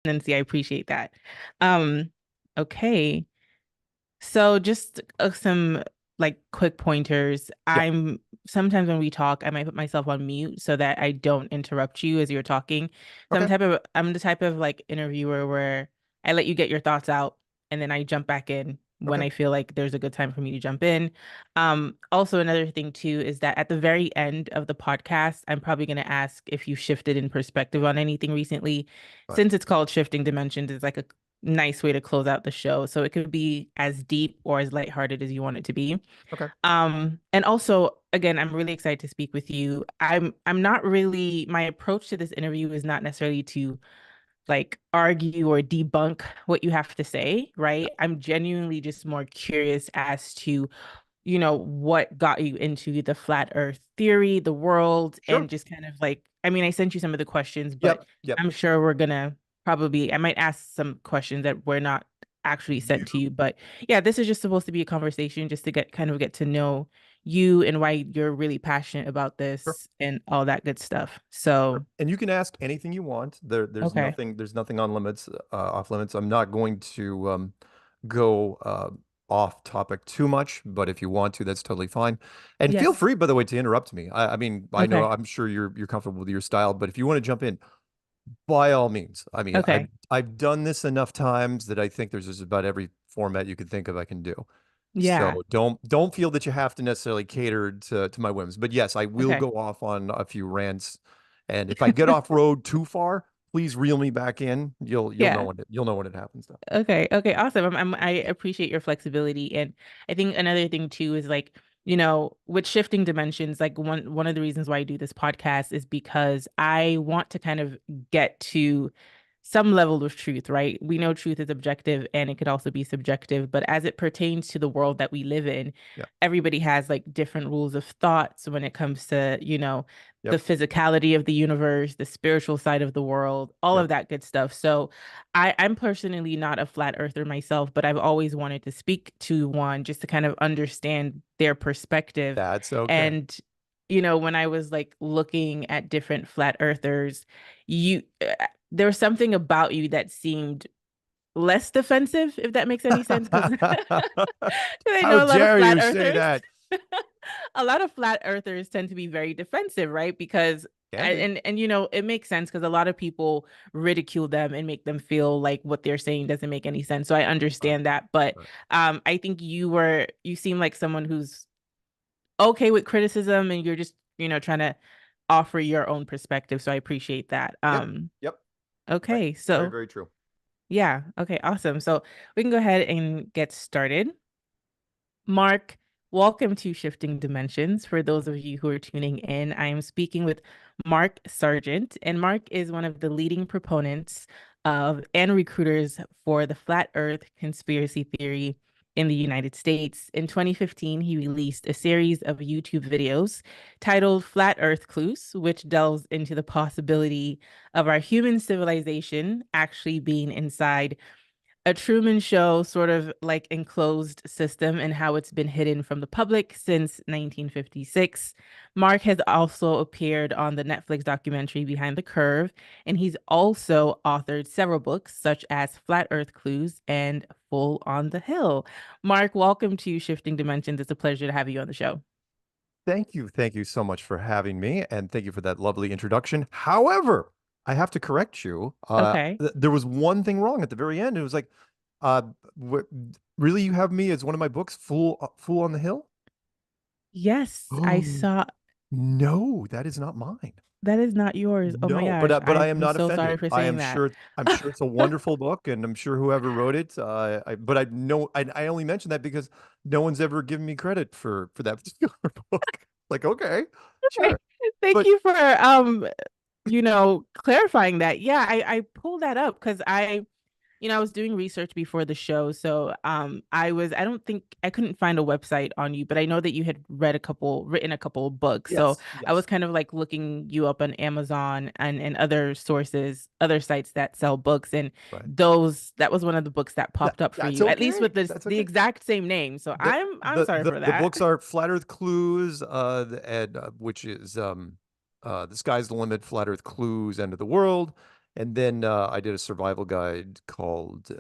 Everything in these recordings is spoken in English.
I appreciate that. Um, okay. So just some like quick pointers. Yep. I'm sometimes when we talk, I might put myself on mute so that I don't interrupt you as you're talking. So Okay. I'm the type of like interviewer where I let you get your thoughts out and then I jump back in when Okay. I feel like there's a good time for me to jump in. Also another thing too is that at the very end of the podcast, I'm probably going to ask if you shifted in perspective on anything recently. Fine. Since it's called Shifting Dimensions, it's like a nice way to close out the show. So it could be as deep or as lighthearted as you want it to be. Okay. And also, again, I'm really excited to speak with you. I'm not really my approach to this interview is not necessarily to like argue or debunk what you have to say, Yeah. right? I'm genuinely just more curious as to, what got you into the flat earth theory, the world, Sure. and just kind of like, I mean, I sent you some of the questions, but Yep. Yep. I'm sure we're gonna probably, I might ask some questions that were not actually You. sent to you. But yeah, this is just supposed to be a conversation just to get to know you and why you're really passionate about Sure. this and all that good stuff. Sure. So, And you can ask anything you want. okay. There's nothing on limits, off limits. I'm not going to go off topic too much, but if you want to, that's totally fine. And feel Yes. free, by the way, to interrupt me. I mean, I know Okay. I'm sure you're comfortable with your style, but if you want to jump in, by all means. I mean, Okay. I've done this enough times that I think there's just about every format you could think of I can do. Yeah. So don't feel that you have to necessarily cater to my whims. But yes, I will Okay. go off on a few rants. And if I get off road too far, please reel me back in. Yeah. You'll know when it happens though. Okay. Okay. Awesome. I appreciate your flexibility. And I think another thing too is like, with shifting dimensions, like one of the reasons why I do this podcast is because I want to kind of get to some level of truth, right? We know truth is objective and it could also be subjective, but as it pertains to the world that we live in, Yeah. everybody has like different rules of thoughts when it comes to, the Yep. physicality of the universe, the spiritual side of the world, all Yep. of that good stuff. So I'm personally not a flat earther myself, but I've always wanted to speak to one just to kind of understand their perspective. That's okay. And, when I was like looking at different flat earthers, there was something about you that seemed less defensive, if that makes any sense. Because I How know a lot of dare flat you say earthers, that? a lot of flat earthers tend to be very defensive, right? Because Can be. and it makes sense because a lot of people ridicule them and make them feel like what they're saying doesn't make any sense. So I Right. understand that, but Right. I think you seem like someone who's okay with criticism and you're just trying to offer your own perspective. So I appreciate that. Yep. Yep. Right. Okay, Very, so very true. yeah, okay, awesome. So we can go ahead and get started. Mark, welcome to Shifting Dimensions. For those of you who are tuning in, I am speaking with Mark Sargent, and Mark is one of the leading proponents of and recruiters for the flat Earth conspiracy theory in the United States. In 2015, he released a series of YouTube videos titled Flat Earth Clues, which delves into the possibility of our human civilization actually being inside a Truman Show sort of like enclosed system and how it's been hidden from the public since 1956. Mark has also appeared on the Netflix documentary Behind the Curve, and he's also authored several books such as Flat Earth Clues and Full on the Hill. Mark, welcome to Shifting Dimensions. It's a pleasure to have you on the show. Thank you. Thank you so much for having me. And thank you for that lovely introduction. However, I have to correct you. Okay. There was one thing wrong at the very end. It was like, uh, what, really, you have me as one of my books, Fool on the Hill? Yes, I Oh, saw no, that is not mine. that is not yours. Oh my No, gosh. but I I'm am not so sorry offended. for saying that. I'm sure it's a wonderful book, and I'm sure whoever wrote it. But I know I only mention that because no one's ever given me credit for that particular book. Like, okay, sure, Thank but you for clarifying that. Yeah, I pulled that up because I was doing research before the show. So I don't think I couldn't find a website on you, but I know that you had written a couple of books. So yes, I was yes, kind of like looking you up on Amazon and other sources, other sites that sell books. And right. that was one of the books that popped up for That's you, at least okay. with this That's the okay. exact same name. So I'm sorry for The that. books are Flat Earth Clues, and which is the sky's the limit, Flat Earth Clues, End of the World, And then I did a survival guide called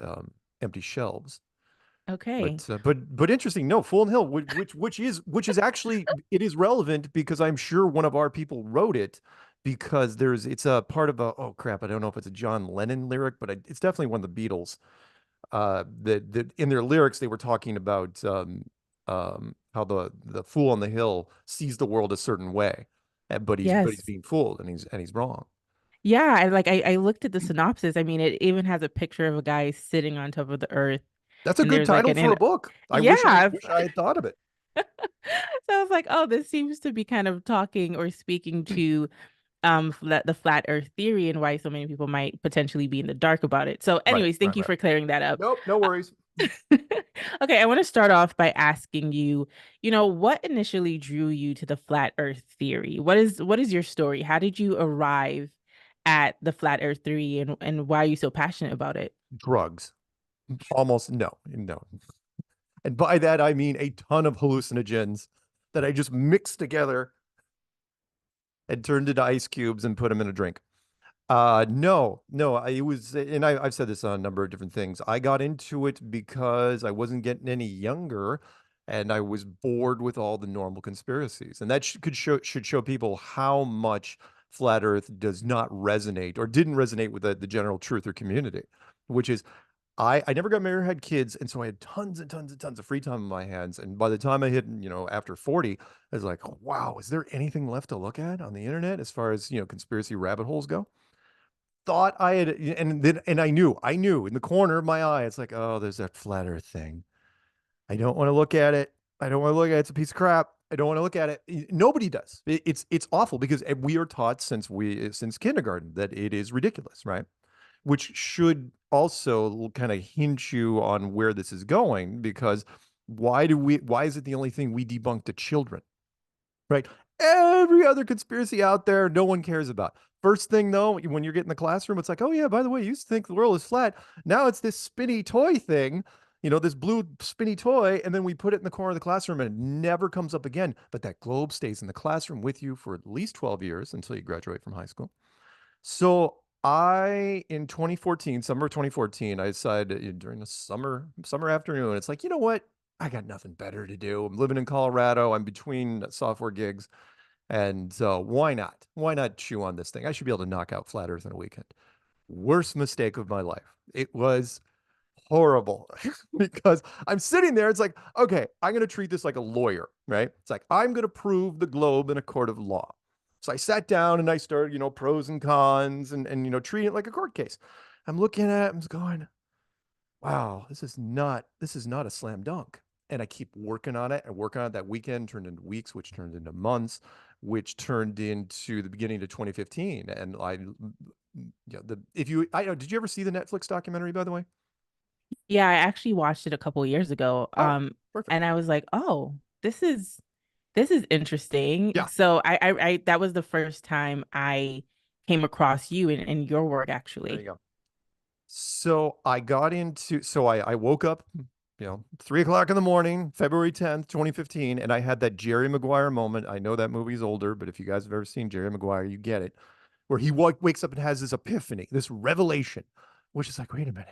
Empty Shelves. Okay. But interesting. No, Fulham Hill, which is actually it is relevant because I'm sure one of our people wrote it because it's a part of a oh crap, I don't know if it's a John Lennon lyric, but it's definitely one of the Beatles. That in their lyrics they were talking about how the fool on the hill sees the world a certain way, but he's Yes. being fooled and he's wrong. Yeah, I looked at the synopsis. I mean, it even has a picture of a guy sitting on top of the earth, That's a and good there's like title an for in a book. I wish I yeah. wish I had thought of it. So I was like, oh, this seems to be kind of talking or speaking to the flat earth theory and why so many people might potentially be in the dark about it. So Right, anyways, thank right, you right. for clearing that up. Nope, no Uh, worries. Okay, I want to start off by asking you, what initially drew you to the flat earth theory? What is your story? How did you arrive at the flat earth theory and why are you so passionate about it? Drugs. Almost no, no. And by that I mean a ton of hallucinogens that I just mixed together and turned into ice cubes and put them in a drink. No, no, it was, and I've said this on a number of different things. I got into it because I wasn't getting any younger, and I was bored with all the normal conspiracies, and that should show people how much flat Earth does not resonate or didn't resonate with the general truth or community, which is I never got married or had kids, and so I had tons and tons and tons of free time in my hands. And by the time I hit, after 40, I was like, wow, is there anything left to look at on the internet as far as, conspiracy rabbit holes go? Thought I had, and I knew in the corner of my eye, it's like, oh, there's that flat earth thing. I don't want to look at it. I don't want to look at it. It's a piece of crap. I don't want to look at it. Nobody does. It's awful because we are taught since kindergarten that it is ridiculous, right? Which should also kind of hint you on where this is going because why is it the only thing we debunk to children, right? Every other conspiracy out there, no one cares about. First thing though, when you're getting in the classroom, it's like, oh yeah, by the way, you used to think the world is flat. Now it's this spinny toy thing, this blue spinny toy, and then we put it in the corner of the classroom and it never comes up again. But that globe stays in the classroom with you for at least 12 years until you graduate from high school. So in 2014, summer of 2014, I decided during the summer afternoon, it's like, you know what? I got nothing better to do. I'm living in Colorado. I'm between software gigs. And why not? Why not chew on this thing? I should be able to knock out flat Earth in a weekend. Worst mistake of my life. It was horrible because I'm sitting there. It's like, okay, I'm going to treat this like a lawyer, right? It's like, I'm going to prove the globe in a court of law. So I sat down and I started, pros and cons and treating it like a court case. I'm looking at it, I'm just going, wow, this is not a slam dunk. And I keep working on it and working on it. That weekend turned into weeks, which turned into months, which turned into the beginning of 2015. And I don't know, did you ever see the Netflix documentary, by the way? Yeah, I actually watched it a couple years ago. Oh, perfect. And I was like, oh, this is interesting. Yeah, So I that was the first time I came across you and your work there you actually. go. So I woke up, 3 o'clock in the morning, February 10th, 2015, and I had that Jerry Maguire moment. I know that movie's older, but if you guys have ever seen Jerry Maguire, you get it, where he wakes up and has this epiphany, this revelation, which is like, wait a minute.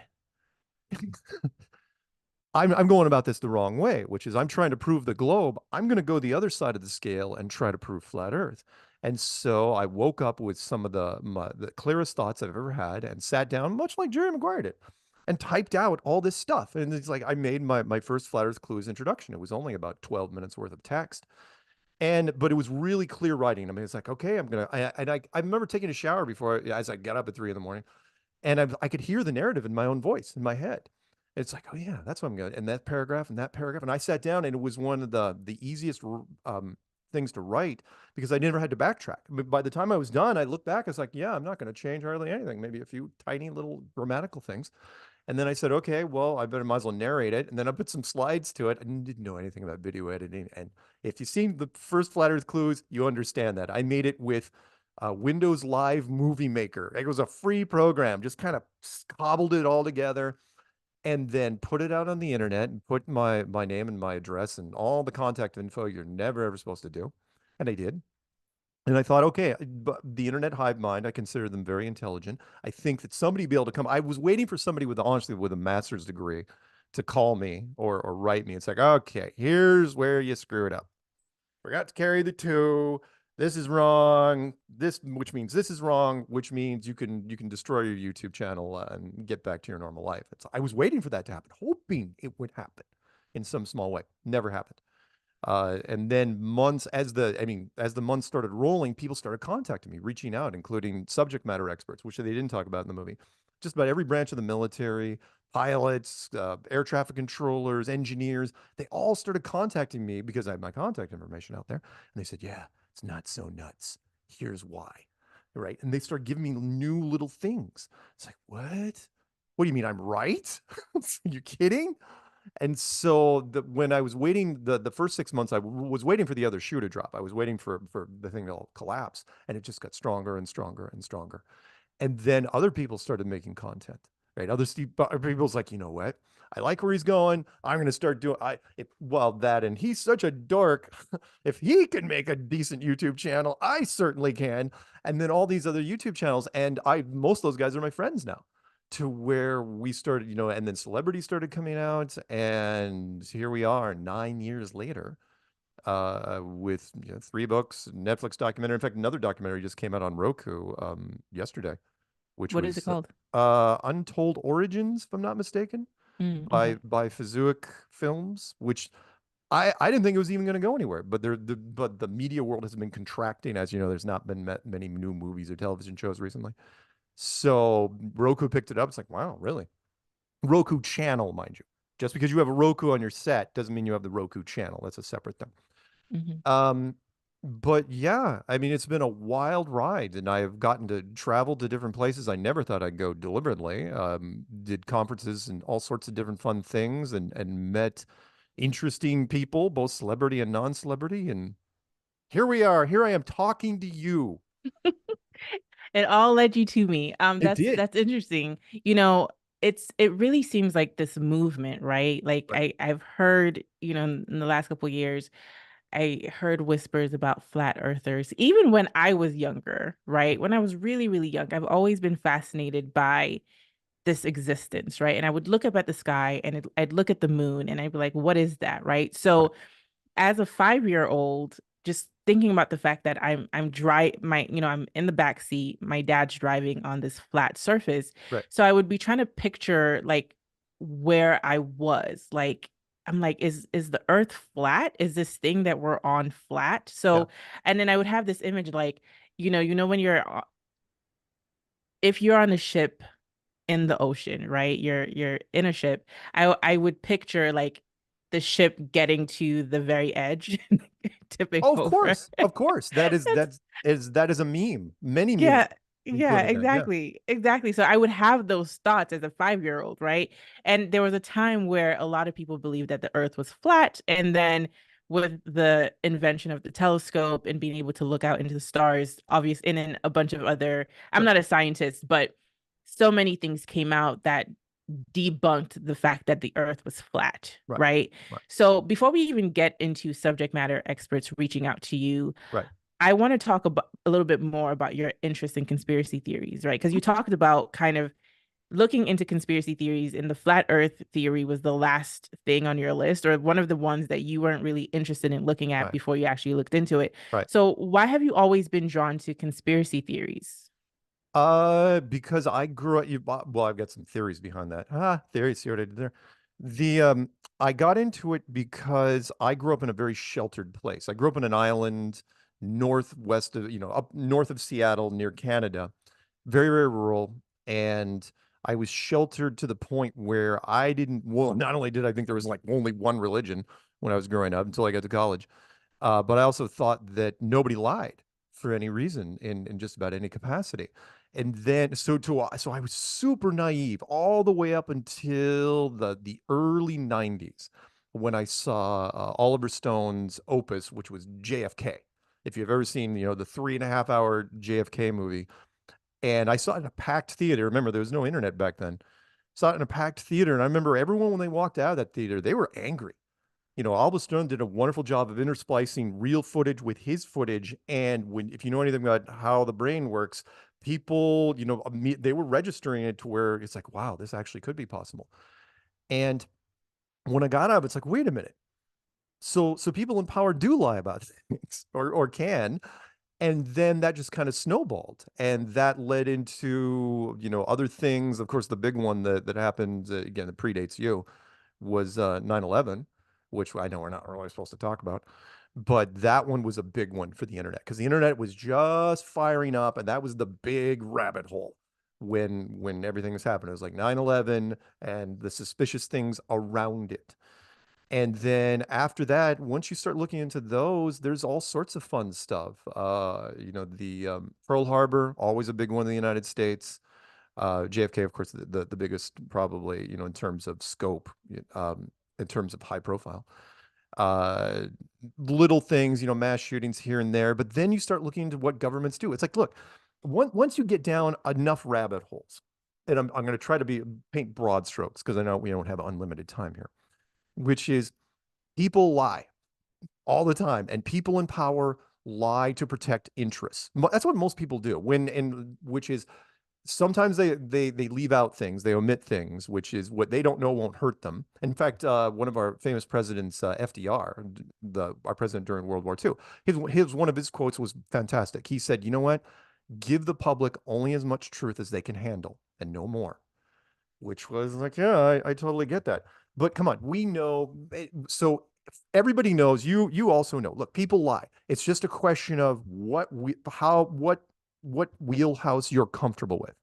I'm going about this the wrong way, which is I'm trying to prove the globe. I'm going to go the other side of the scale and try to prove flat Earth. And so I woke up with some of the clearest thoughts I've ever had and sat down, much like Jerry Maguire did, and typed out all this stuff. And it's like I made my first flat Earth clues introduction. It was only about 12 minutes worth of text. But it was really clear writing. I mean, it's like, okay, I remember taking a shower as I got up at 3 in the morning and I could hear the narrative in my own voice in my head. It's like, oh yeah, that's what I'm going. And that paragraph and that paragraph, and I sat down, and it was one of the easiest things to write because I never had to backtrack. But by the time I was done, I looked back. I was like, yeah, I'm not going to change hardly anything. Maybe a few tiny little grammatical things. And then I said, okay, well, I better might as well narrate it. And then I put some slides to it. I didn't know anything about video editing. And if you've seen the first Flat Earth Clues, you understand that. I made it with Windows Live Movie Maker. It was a free program, just kind of cobbled it all together and then put it out on the internet and put my name and my address and all the contact info you're never ever supposed to do. And I did. And I thought, okay, but the internet hive mind, I consider them very intelligent. I think that somebody be able to come. I was waiting for somebody with, honestly, with a master's degree to call me or write me. It's like, okay, here's where you screw it up. Forgot to carry the two. This is wrong. This, which means this is wrong, which means you can destroy your YouTube channel and get back to your normal life. I was waiting for that to happen, hoping it would happen in some small way. Never happened. And then as the months started rolling, people started contacting me, reaching out, including subject matter experts, which they didn't talk about in the movie. Just about every branch of the military, pilots, air traffic controllers, engineers, they all started contacting me because I had my contact information out there. And they said, yeah, it's not so nuts. Here's why. Right. And they start giving me new little things. It's like, what? What do you mean I'm right? You kidding? And so when I was waiting the first 6 months, was waiting for the other shoe to drop. I was waiting for the thing to collapse, and it just got stronger and stronger and stronger. And then other people started making content, right? Other people's like, you know what? I like where he's going. I'm going to start doing that, and he's such a dork. If he can make a decent YouTube channel, I certainly can. And then all these other YouTube channels, and most of those guys are my friends now, to where we started, and then celebrities started coming out, and here we are 9 years later, with 3 books, Netflix documentary. In fact, another documentary just came out on Roku yesterday, which What is it was called? Untold Origins, if I'm not mistaken, by Okay. Fazooik Films, which I didn't think it was even going to go anywhere, but the media world has been contracting. As you know, there's not been many new movies or television shows recently. So Roku picked it up. It's like, wow, really? Roku channel, mind you. Just because you have a Roku on your set doesn't mean you have the Roku channel. That's a separate thing. Hmm. Um, but yeah, I mean, it's been a wild ride, and I've gotten to travel to different places I never thought I'd go deliberately. Did conferences and all sorts of different fun things, and met interesting people, both celebrity and non-celebrity. And here we are. Here I am talking to you. It all led you to me. It did. That's interesting. You know, it really seems like this movement, right? Like Right. I've heard, in the last couple of years, I heard whispers about flat earthers, even when I was younger, right? When I was really, really young, I've always been fascinated by this existence, right? And I would look up at the sky and I'd look at the moon and I'd be like, what is that, right? Right. So as a 5 year old, just thinking about the fact that I'm in the back seat, my dad's driving on this flat surface. Right. So I would be trying to picture like where I was. Like I'm like, is the earth flat? Is this thing that we're on flat? Yeah. So and then I would have this image like, when if you're on a ship in the ocean, right? You're in a ship. I would picture like the ship getting to the very edge, tipping Oh, of over. course. Of course. That's That is a meme. Many memes yeah, yeah, including that. Yeah. exactly. Exactly. So I would have those thoughts as a 5 year old, right? And there was a time where a lot of people believed that the earth was flat. And then with the invention of the telescope and being able to look out into the stars, obvious, and then a bunch of other, I'm Right. not a scientist, but so many things came out that debunked the fact that the earth was flat, Right. right? Right. So before we even get into subject matter experts reaching out to you, Right. I want to talk about a little bit more about your interest in conspiracy theories, right? Because you talked about kind of looking into conspiracy theories, and the flat earth theory was the last thing on your list, or one of the ones that you weren't really interested in looking at Right. before you actually looked into it. Right. So why have you always been drawn to conspiracy theories? Because I grew up, well, I've got some theories behind that. Theories, see what I did there? I got into it because I grew up in a very sheltered place. I grew up in an island northwest of, up north of Seattle near Canada, very, very rural. And I was sheltered to the point where well, not only did I think there was like only one religion when I was growing up until I got to college, but I also thought that nobody lied for any reason in just about any capacity. And then so I was super naive all the way up until the early 90s when I saw Oliver Stone's opus, which was JFK. If you've ever seen, the 3.5 hour JFK movie, and I saw it in a packed theater. Remember, there was no internet back then. Saw it in a packed theater, and I remember everyone when they walked out of that theater, they were angry. Oliver Stone did a wonderful job of intersplicing real footage with his footage. And if you know anything about how the brain works, people, they were registering it to where it's like, wow, this actually could be possible. And when I got up, it's like, wait a minute. So people in power do lie about things or can. And then that just kind of snowballed. And that led into, other things. Of course, the big one that happened, again, that predates you, was 9/11, which I know we're not really supposed to talk about. But that one was a big one for the internet because the internet was just firing up, and that was the big rabbit hole when everything was happening. It was like 9/11 and the suspicious things around it. And then after that, once you start looking into those, there's all sorts of fun stuff. The Pearl Harbor, always a big one in the United States. JFK, of course, the biggest probably, in terms of scope, in terms of high profile. Uh, Little things, mass shootings here and there. But then you start looking into what governments do. It's like, look, once you get down enough rabbit holes, and I'm going to try to paint broad strokes because I know we don't have unlimited time here, which is people lie all the time, and people in power lie to protect interests. That's what most people do. Which is sometimes they leave out things, they omit things, which is what they don't know won't hurt them. In fact, one of our famous presidents, FDR, our president during World War II, one of his quotes was fantastic. He said, "You know what? Give the public only as much truth as they can handle, and no more." Which was like, yeah, I totally get that. But come on, we know. So everybody knows. You also know. Look, people lie. It's just a question of what wheelhouse you're comfortable with.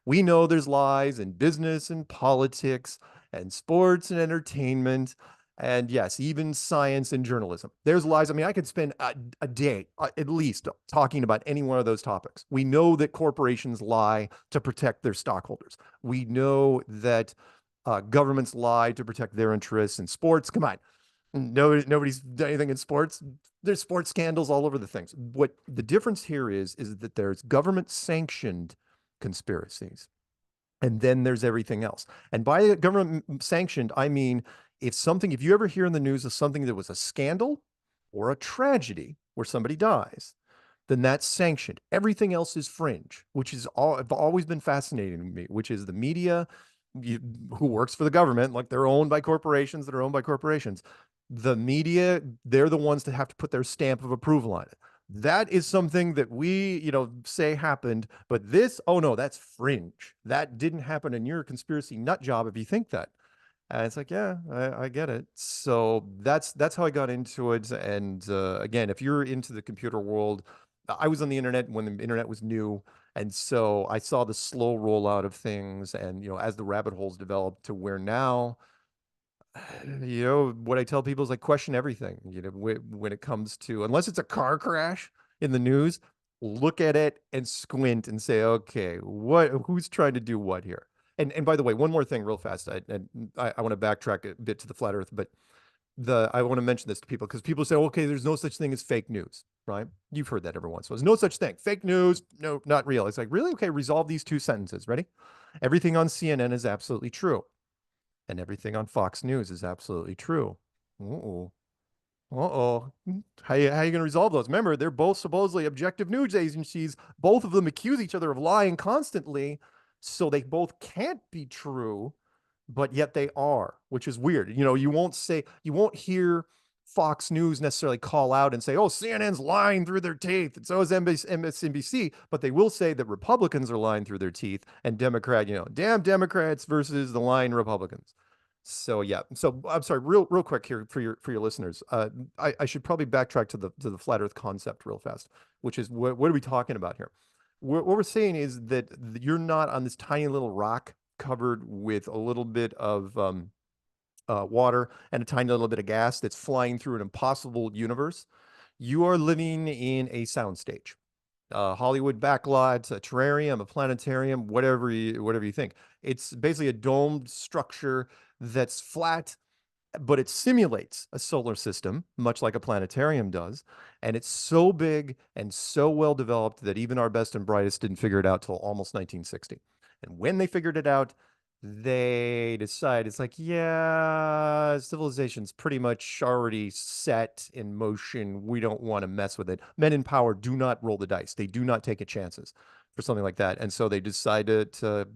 We know there's lies in business and politics and sports and entertainment. And yes, even science and journalism. There's lies. I mean, I could spend a day at least talking about any one of those topics. We know that corporations lie to protect their stockholders. We know that governments lie to protect their interests in sports. Come on. Nobody's done anything in sports. There's sports scandals all over the things. What the difference here is that there's government sanctioned conspiracies. And then there's everything else. And by government sanctioned, I mean, if you ever hear in the news of something that was a scandal or a tragedy where somebody dies, then that's sanctioned. Everything else is fringe, which is always been fascinating to me, which is the media who works for the government, like they're owned by corporations that are owned by corporations. The media, they're the ones that have to put their stamp of approval on it. That is something that we, say happened, but this, oh no, that's fringe. That didn't happen in your conspiracy nut job if you think that. And it's like, yeah, I get it. So that's how I got into it. And again, if you're into the computer world, I was on the internet when the internet was new. And so I saw the slow rollout of things. And, as the rabbit holes developed to where now, what I tell people is like question everything, when it comes to, unless it's a car crash in the news, look at it and squint and say, okay, who's trying to do what here? And by the way, one more thing real fast. I want to backtrack a bit to the flat earth, but I want to mention this to people because people say, okay, there's no such thing as fake news, right? You've heard that every once in a while. There's no such thing. Fake news, no, not real. It's like, really? Okay, resolve these two sentences. Ready? Everything on CNN is absolutely true. And everything on Fox News is absolutely true. Uh-oh. Uh-oh. How you going to resolve those? Remember, they're both supposedly objective news agencies. Both of them accuse each other of lying constantly, so they both can't be true, but yet they are, which is weird. You won't hear Fox News necessarily call out and say, oh, CNN's lying through their teeth, and so is MSNBC, but they will say that Republicans are lying through their teeth and damn Democrats versus the lying Republicans. So yeah. So I'm sorry, real quick here for your listeners. I should probably backtrack to the flat Earth concept real fast, which is what are we talking about here? What we're saying is that you're not on this tiny little rock covered with a little bit of water and a tiny little bit of gas that's flying through an impossible universe. You are living in a soundstage, Hollywood backlot, a terrarium, a planetarium, whatever you think. It's basically a domed structure that's flat, but it simulates a solar system, much like a planetarium does. And it's so big and so well developed that even our best and brightest didn't figure it out till almost 1960. And when they figured it out, they decide it's like, yeah, civilization's pretty much already set in motion. We don't want to mess with it. Men in power do not roll the dice. They do not take a chances for something like that. And so they decided to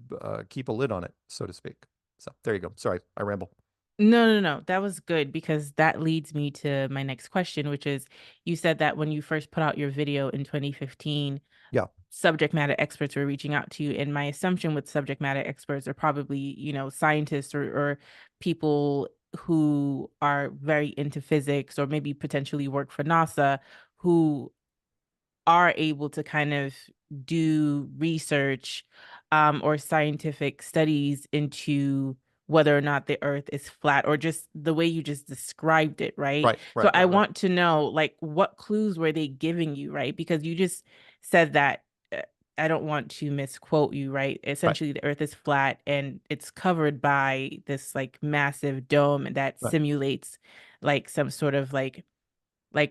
keep a lid on it, so to speak. So there you go. Sorry, I ramble. No, no, no. That was good because that leads me to my next question, which is you said that when you first put out your video in 2015, Yeah, subject matter experts were reaching out to you. And my assumption with subject matter experts are probably, scientists or people who are very into physics or maybe potentially work for NASA who are able to kind of do research or scientific studies into whether or not the earth is flat or just the way you just described it, right? right, So right, I right, right, want to know like what clues were they giving you, right? Because you just said that uh, I don't want to misquote you, right? right, Essentially the earth is flat and it's covered by this like massive dome that right, simulates like some sort of like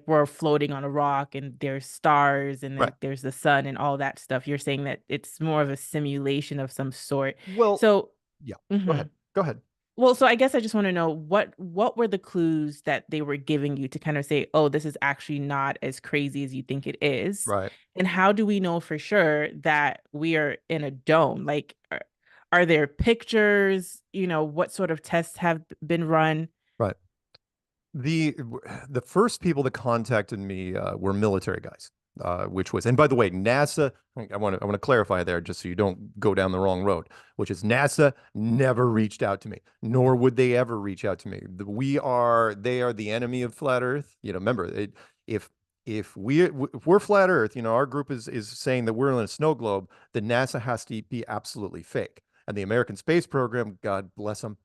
we're floating on a rock and there's stars and right. then there's the sun and all that stuff. You're saying that it's more of a simulation of some sort. Well, So, yeah. Go mhm. ahead. Go ahead. Well, so I guess I just want to know what were the clues that they were giving you to kind of say, oh, this is actually not as crazy as you think it is, Right, and how do we know for sure that we are in a dome? Like, are there pictures? What sort of tests have been run? right. The the first people that contacted me were military guys, which was, and by the way, NASA. I want to clarify there just so you don't go down the wrong road. Which is NASA never reached out to me, nor would they ever reach out to me. They are the enemy of flat Earth. Remember if if we're flat Earth, our group is saying that we're in a snow globe, then NASA has to be absolutely fake. And the American space program, God bless them,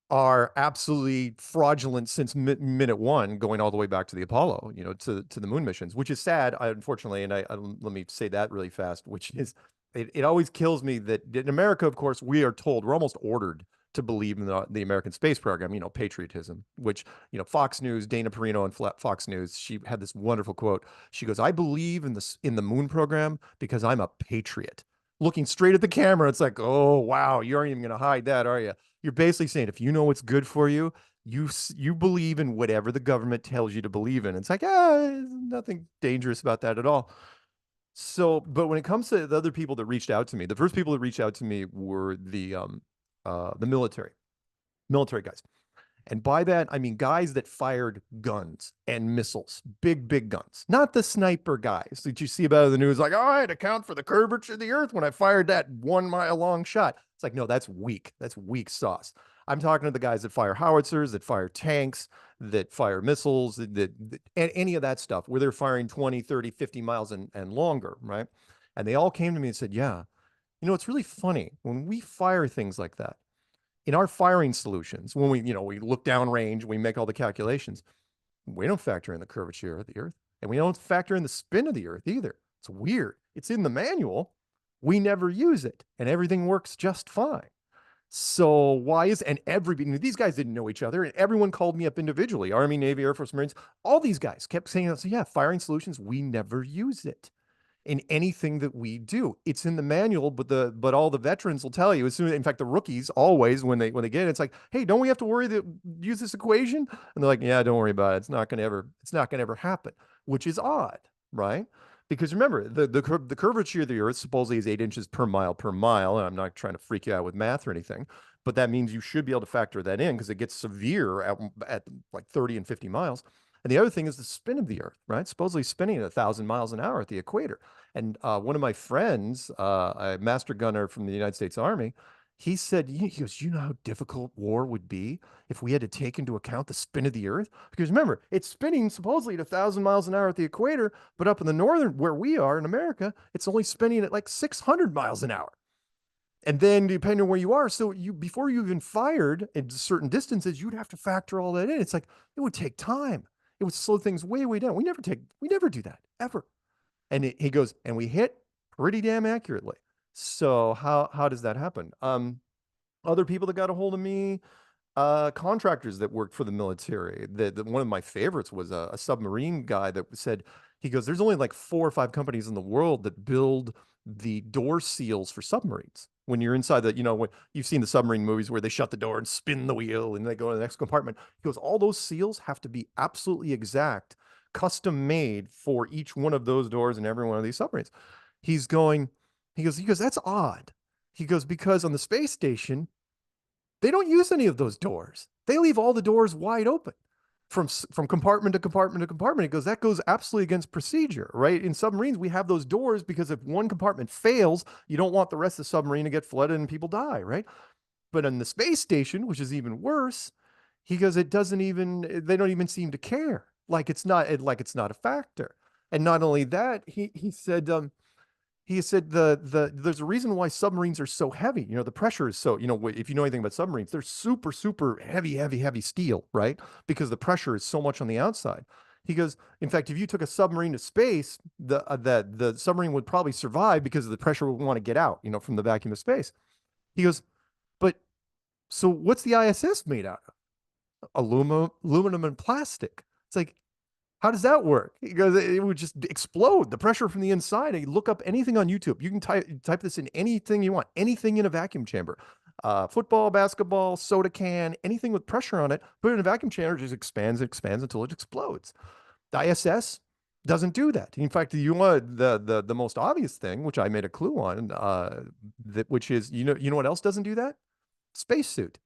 are absolutely fraudulent since minute one, going all the way back to the Apollo, to the moon missions, which is sad, unfortunately. And let me say that really fast, which is, it always kills me that in America, of course, we are told, we're almost ordered to believe in the American space program, patriotism, which, Fox News, Dana Perino on Fox News, she had this wonderful quote. She goes, I believe in the moon program because I'm a patriot. Looking straight at the camera, it's like, oh, wow, you aren't even going to hide that, are you? You're basically saying if you know what's good for you, you believe in whatever the government tells you to believe in. It's like, there's nothing dangerous about that at all. So, but when it comes to the other people that reached out to me, the first people that reached out to me were the military guys. And by that, I mean guys that fired guns and missiles, big, big guns, not the sniper guys that you see about in the news, like, oh, I had to count for the curvature of the earth when I fired that 1 mile long shot. It's like, no, that's weak. That's weak sauce. I'm talking to the guys that fire howitzers, that fire tanks, that fire missiles, and any of that stuff where they're firing 20, 30, 50 miles and longer, right? And they all came to me and said, yeah, it's really funny when we fire things like that in our firing solutions, when we look downrange, we make all the calculations, we don't factor in the curvature of the earth, and we don't factor in the spin of the earth either. It's weird. It's in the manual. We never use it, and everything works just fine. So why is, and everybody, these guys didn't know each other, and everyone called me up individually, Army, Navy, Air Force, Marines, all these guys kept saying, so yeah, firing solutions, we never use it in anything that we do. It's in the manual, but all the veterans will tell you as soon. In fact, the rookies always when they get it, it's like, hey, don't we have to worry that use this equation? And they're like, yeah, don't worry about it. It's not gonna ever happen, which is odd, right? Because remember, the curvature of the Earth supposedly is 8 inches per mile, and I'm not trying to freak you out with math or anything, but that means you should be able to factor that in because it gets severe at like 30 and 50 miles. And the other thing is the spin of the Earth, right? Supposedly spinning at 1,000 miles an hour at the equator. And one of my friends, a master gunner from the United States Army, he said, he goes, you know how difficult war would be if we had to take into account the spin of the Earth? Because remember, it's spinning supposedly at 1,000 miles an hour at the equator, but up in the northern, where we are in America, it's only spinning at like 600 miles an hour. And then depending on where you are, so before you even fired at certain distances, you'd have to factor all that in. It's like it would take time. It would slow things way, way down. We never do that ever. And he goes, and we hit pretty damn accurately. So how does that happen? Other people that got a hold of me, contractors that worked for the military. One of my favorites was a submarine guy that said, he goes, there's only like 4 or 5 companies in the world that build the door seals for submarines. when you're inside the, when you've seen the submarine movies where they shut the door and spin the wheel and they go to the next compartment. He goes, all those seals have to be absolutely exact, custom made for each one of those doors in every one of these submarines. He's going, he goes, that's odd. He goes, because on the space station, they don't use any of those doors. They leave all the doors wide open from compartment to compartment to compartment. It goes, that goes absolutely against procedure, right? In submarines, we have those doors because if one compartment fails, you don't want the rest of the submarine to get flooded and people die, right? But on the space station, which is even worse, he goes, they don't even seem to care. Like it's not a factor. And not only that, he said there's a reason why submarines are so heavy. The pressure is so, if you know anything about submarines, they're super, super heavy, heavy, heavy steel, right? Because the pressure is so much on the outside. He goes, in fact, if you took a submarine to space, the submarine would probably survive because the pressure would want to get out, from the vacuum of space. He goes, but so what's the ISS made out of? Aluminum and plastic. It's like, how does that work? Because it would just explode the pressure from the inside. And you look up anything on YouTube. You can type this in anything you want, anything in a vacuum chamber. Football, basketball, soda can, anything with pressure on it, put it in a vacuum chamber, just expands until it explodes. The ISS doesn't do that. In fact, you want the most obvious thing, which I made a clue on, which is, what else doesn't do that? Spacesuit.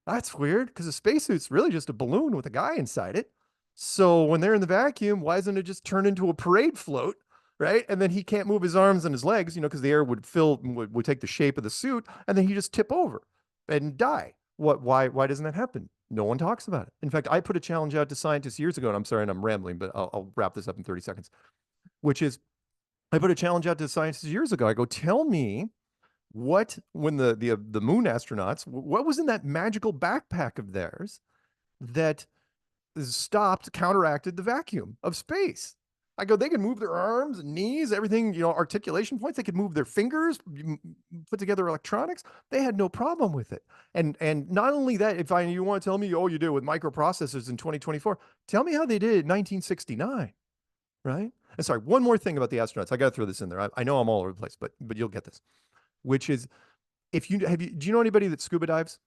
That's weird because a spacesuit's really just a balloon with a guy inside it. So when they're in the vacuum, why doesn't it just turn into a parade float, right? And then he can't move his arms and his legs, because the air would take the shape of the suit, and then he just tip over and die. Why doesn't that happen? No one talks about it. In fact, I put a challenge out to scientists years ago, and I'm sorry, and I'm rambling, but I'll wrap this up in 30 seconds, which is I put a challenge out to scientists years ago. I go, tell me when the moon astronauts, what was in that magical backpack of theirs that counteracted the vacuum of space. I go, they can move their arms and knees, everything, articulation points. They could move their fingers, put together electronics. They had no problem with it. And not only that, you want to tell me, oh, you did it with microprocessors in 2024, tell me how they did it in 1969, right? And sorry, one more thing about the astronauts. I got to throw this in there. I know I'm all over the place, but you'll get this, which is do you know anybody that scuba dives?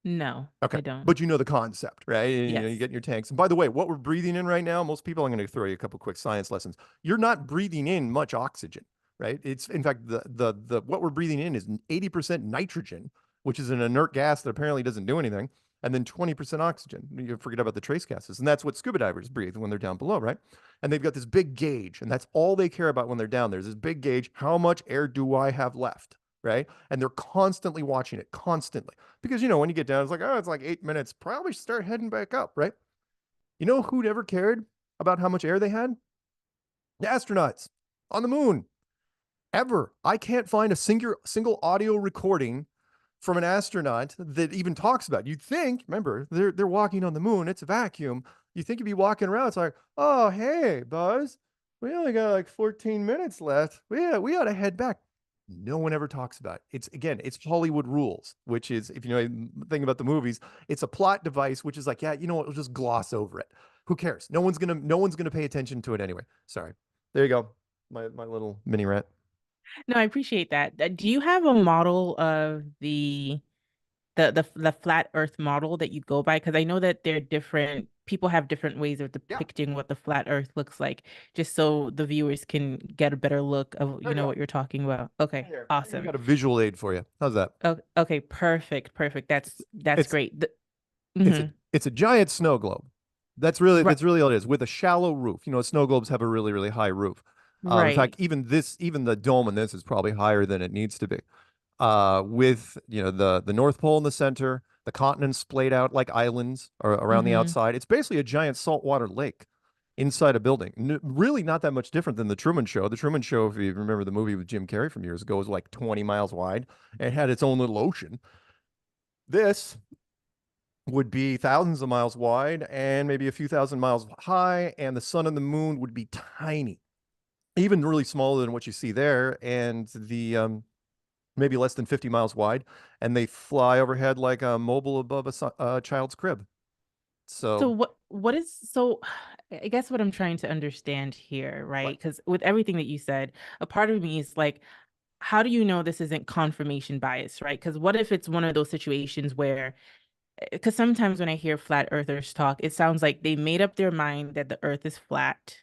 No, Okay. I don't. But you know the concept, right? And, Yes. you get in your tanks. And by the way, what we're breathing in right now, most people, I'm going to throw you a couple quick science lessons. You're not breathing in much oxygen, right? It's in fact the what we're breathing in is 80% nitrogen, which is an inert gas that apparently doesn't do anything, and then 20% oxygen. You forget about the trace gases. And that's what scuba divers breathe when they're down below, right? And they've got this big gauge, and that's all they care about when they're down there. There's this big gauge. How much air do I have left? Right. And they're constantly watching it, constantly. Because, when you get down, it's like 8 minutes, probably start heading back up, right? You know who never cared about how much air they had? The astronauts on the moon. Ever. I can't find a single audio recording from an astronaut that even talks about it. You'd think, remember, they're walking on the moon, it's a vacuum. You think you'd be walking around, it's like, oh, hey, Buzz, we only got like 14 minutes left. We ought to head back. No one ever talks about it. It's Hollywood rules, which is, if you know anything about the movies, it's a plot device, which is like, yeah, you know what, we'll just gloss over it. Who cares? No one's gonna pay attention to it anyway. Sorry. There you go. My little mini rant. No, I appreciate that. Do you have a model of the flat Earth model that you go by? Because I know that they're different. People have different ways of Yeah, depicting what the flat Earth looks like, just so the viewers can get a better look of there you go. what you're talking about. Okay, Here, I even awesome. got a visual aid for you. How's that? Okay, perfect, perfect. That's It's great. it's a Mhm. it's a giant snow globe. Right, That's really all it is, with a shallow roof. Snow globes have a really, really high roof. In fact, right. even the dome in this is probably higher than it needs to be. With the North Pole in the center, the continents splayed out like islands around the Mm-hmm. outside. It's basically a giant saltwater lake inside a building. Really not that much different than the Truman Show. The Truman Show, if you remember the movie with Jim Carrey from years ago, was like 20 miles wide and had its own little ocean. This would be thousands of miles wide and maybe a few thousand miles high, and the sun and the moon would be tiny, even really smaller than what you see there, and the maybe less than 50 miles wide, and they fly overhead like a mobile above a child's crib. So So, what is so I guess what I'm trying to understand here, right? what? Because with everything that you said, a part of me is like, how do you know this isn't confirmation bias, right? Because what if it's one of those situations where, because sometimes when I hear flat earthers talk, it sounds like they made up their mind that the earth is flat.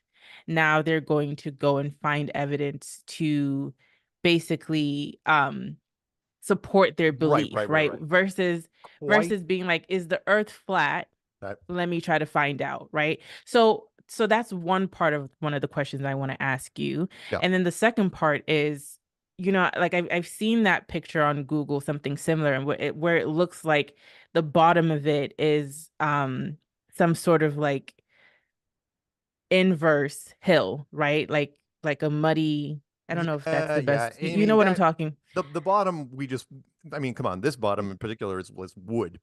Now they're going to go and find evidence to basically support their Right, belief, right, right, right? right. Quite Versus being like, is the earth flat? that. Let me try to find out, right? So that's one part of one of the questions I want to ask you. Yeah. And then the second part is, like I've seen that picture on Google, something similar, and where it looks like the bottom of it is some sort of like inverse hill, right? Like a muddy, I don't know if that's Yeah, the yeah. best. I You mean know what I'm that talking. the bottom we just I mean, come on, this bottom in particular was wood.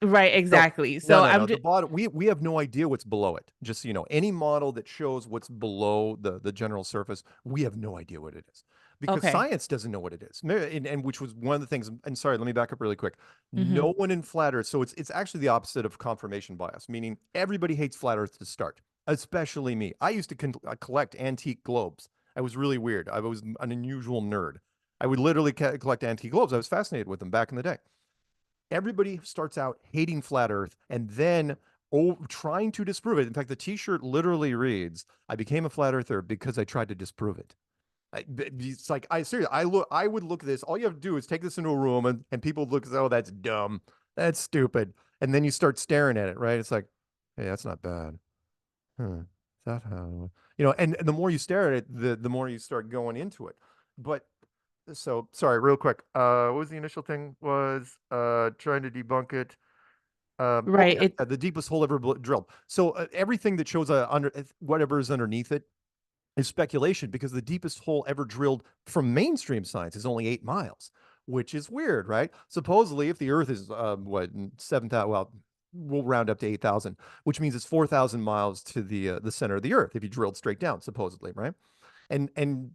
Right, So exactly. no, So no, no. I'm The just bottom we have no idea what's below it. Just so you know, any model that shows what's below the general surface, we have no idea what it is. Because okay. science doesn't know what it is. And which was one of the things, and sorry, let me back up really quick. Mm-hmm. No one in flat earth, so it's actually the opposite of confirmation bias, meaning everybody hates flat earth to start, especially me. I used to collect antique globes. I was really weird. I was an unusual nerd. I would literally collect antique globes. I was fascinated with them back in the day. Everybody starts out hating flat earth and then trying to disprove it. In fact, the t-shirt literally reads, I became a flat earther because I tried to disprove it. It's like I seriously, I would look at this. All you have to do is take this into a room and people look and say, oh, that's dumb. That's stupid. And then you start staring at it, right? It's like, hey, that's not bad. Huh. Is that how and the more you stare at it, the more you start going into it. But so sorry, real quick. What was the initial thing? Was trying to debunk it. Oh Right. yeah, the deepest hole ever drilled. So everything that shows under whatever is underneath it is speculation because the deepest hole ever drilled from mainstream science is only 8 miles, which is weird, right? Supposedly, if the Earth is what 7,000, well, we'll round up to 8,000, which means it's 4,000 miles to the center of the Earth if you drilled straight down, supposedly, right? And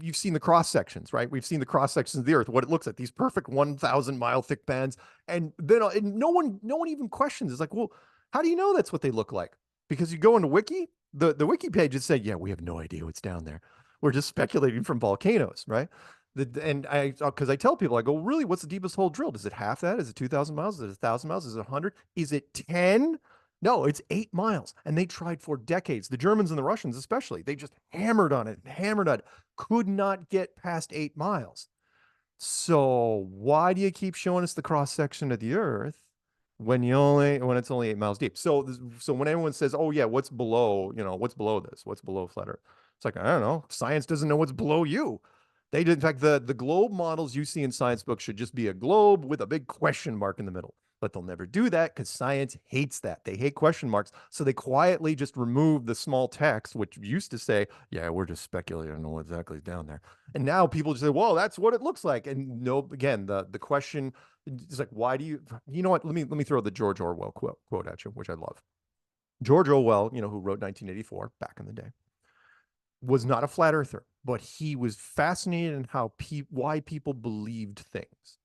you've seen the cross sections, right? We've seen the cross sections of the Earth, what it looks like, these perfect 1,000 mile thick bands, and then and no one even questions. It's like, well, how do you know that's what they look like? Because you go into Wiki, the wiki pages say, yeah, we have no idea what's down there. We're just speculating from volcanoes, right? And because I tell people, I go, really, what's the deepest hole drilled? Is it half that? Is it 2,000 miles? Is it 1,000 miles? Is it 100? Is it 10? No, it's 8 miles. And they tried for decades. The Germans and the Russians, especially, they just hammered on it, hammered on it, could not get past 8 miles. So why do you keep showing us the cross section of the Earth when it's only 8 miles deep? So when anyone says, "Oh yeah, what's below? What's below this? What's below flat Earth?" It's like I don't know. Science doesn't know what's below you. They did. In fact, the globe models you see in science books should just be a globe with a big question mark in the middle. But they'll never do that because science hates that. They hate question marks. So they quietly just remove the small text, which used to say, yeah, we're just speculating on what exactly is down there. And now people just say, well, that's what it looks like. And no, again, the question is like, why do you know what? Let me throw the George Orwell quote at you, which I love. George Orwell, who wrote 1984 back in the day, was not a flat earther, but he was fascinated in why people believed things.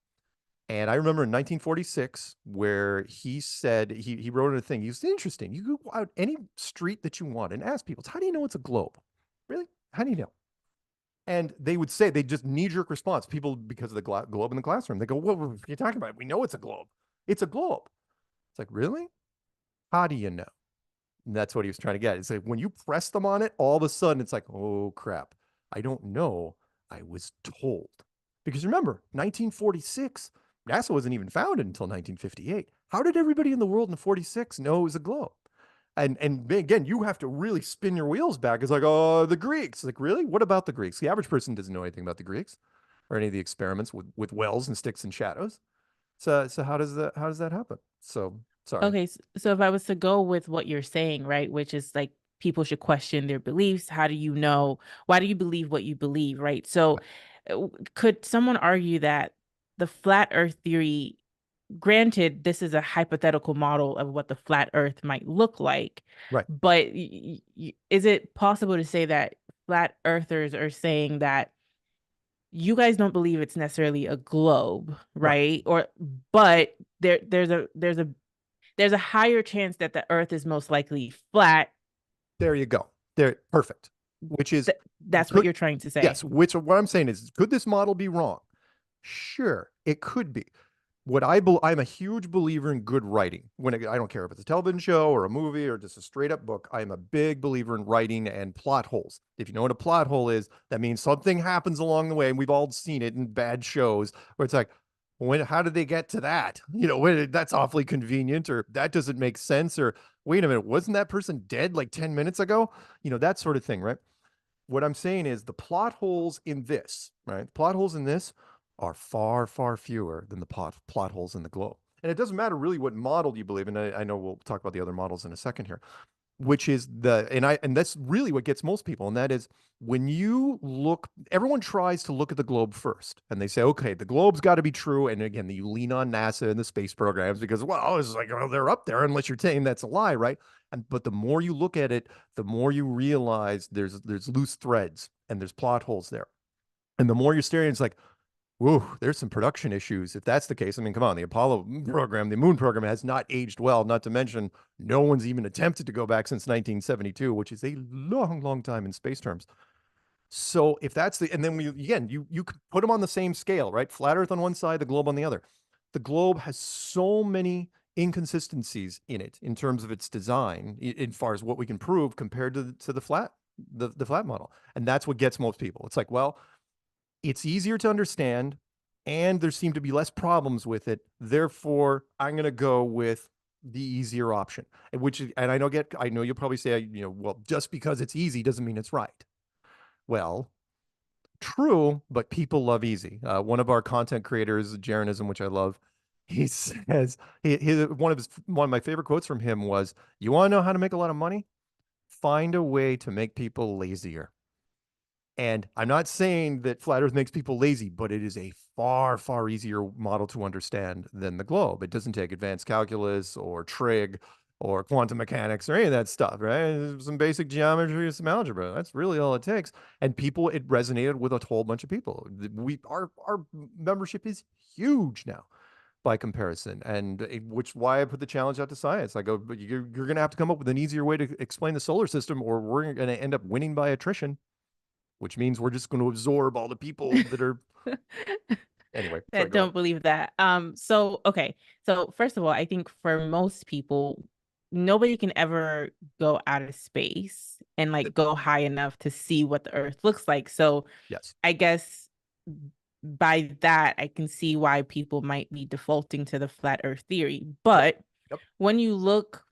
And I remember in 1946 where he said he wrote in a thing. He was interesting. You go out any street that you want and ask people, how do you know it's a globe? Really? How do you know? And they would say they just knee-jerk response. People, because of the globe in the classroom, they go, "Well, what are you talking about? We know it's a globe. It's a globe." It's like, really? How do you know? And that's what he was trying to get. It's like when you press them on it, all of a sudden it's like, oh crap, I don't know. I was told. Because remember, 1946, NASA wasn't even founded until 1958. How did everybody in the world in 46 know it was a globe? And again, you have to really spin your wheels back. It's like, oh, the Greeks. Like, really? What about the Greeks? The average person doesn't know anything about the Greeks or any of the experiments with wells and sticks and shadows. So how does that happen? So sorry. Okay, so if I was to go with what you're saying, right, which is like people should question their beliefs, how do you know? Why do you believe what you believe, right? So, could someone argue that the flat earth theory, granted, this is a hypothetical model of what the flat earth might look like, Right. but is it possible to say that flat earthers are saying that you guys don't believe it's necessarily a globe, Right. right? Or but there's a higher chance that the earth is most likely flat. There you go. There, perfect. which is That's what could, you're trying to say. yes, which what I'm saying is, could this model be wrong? Sure, it could be. I'm a huge believer in good writing. I don't care if it's a television show or a movie or just a straight up book, I'm a big believer in writing and plot holes. If you know what a plot hole is, that means something happens along the way, and we've all seen it in bad shows where it's like, how did they get to that? That's awfully convenient, or that doesn't make sense, or wait a minute, wasn't that person dead like 10 minutes ago? That sort of thing, right? What I'm saying is the plot holes in this, right? Plot holes in this are far, far fewer than the plot holes in the globe. And it doesn't matter really what model you believe in. I know we'll talk about the other models in a second here, which is and that's really what gets most people. And that is, when you look, everyone tries to look at the globe first, and they say, okay, the globe's got to be true. And again, you lean on NASA and the space programs because, well, it's like, oh, they're up there, unless you're saying that's a lie, right? But the more you look at it, the more you realize there's loose threads and there's plot holes there. And the more you're staring, it's like, whoa, there's some production issues. If that's the case, I mean, come on, the Apollo program, the moon program has not aged well, not to mention no one's even attempted to go back since 1972, which is a long, long time in space terms. So if that's and then you could put them on the same scale, right? Flat Earth on one side, the globe on the other. The globe has so many inconsistencies in it in terms of its design, in far as what we can prove compared to the flat model. And that's what gets most people. It's like, well, it's easier to understand and there seem to be less problems with it. Therefore, I'm going to go with the easier option. And I know you'll probably say, well, just because it's easy doesn't mean it's right. Well, true, but people love easy. One of our content creators, Jaronism, which I love, he says one of my favorite quotes from him was, "You want to know how to make a lot of money? Find a way to make people lazier." And I'm not saying that flat Earth makes people lazy, but it is a far, far easier model to understand than the globe. It doesn't take advanced calculus or trig or quantum mechanics or any of that stuff, right? Some basic geometry, some algebra. That's really all it takes. And it resonated with a whole bunch of people. Our membership is huge now by comparison, and which why I put the challenge out to science. I go, but you're going to have to come up with an easier way to explain the solar system, or we're going to end up winning by attrition, which means we're just going to absorb all the people that are anyway. Sorry, That go ahead. don't believe that. So okay. So first of all, I think for most people, nobody can ever go out of space and like go high enough to see what the Earth looks like. So Yes. I guess by that, I can see why people might be defaulting to the flat Earth theory. Yep. But Yep. when you look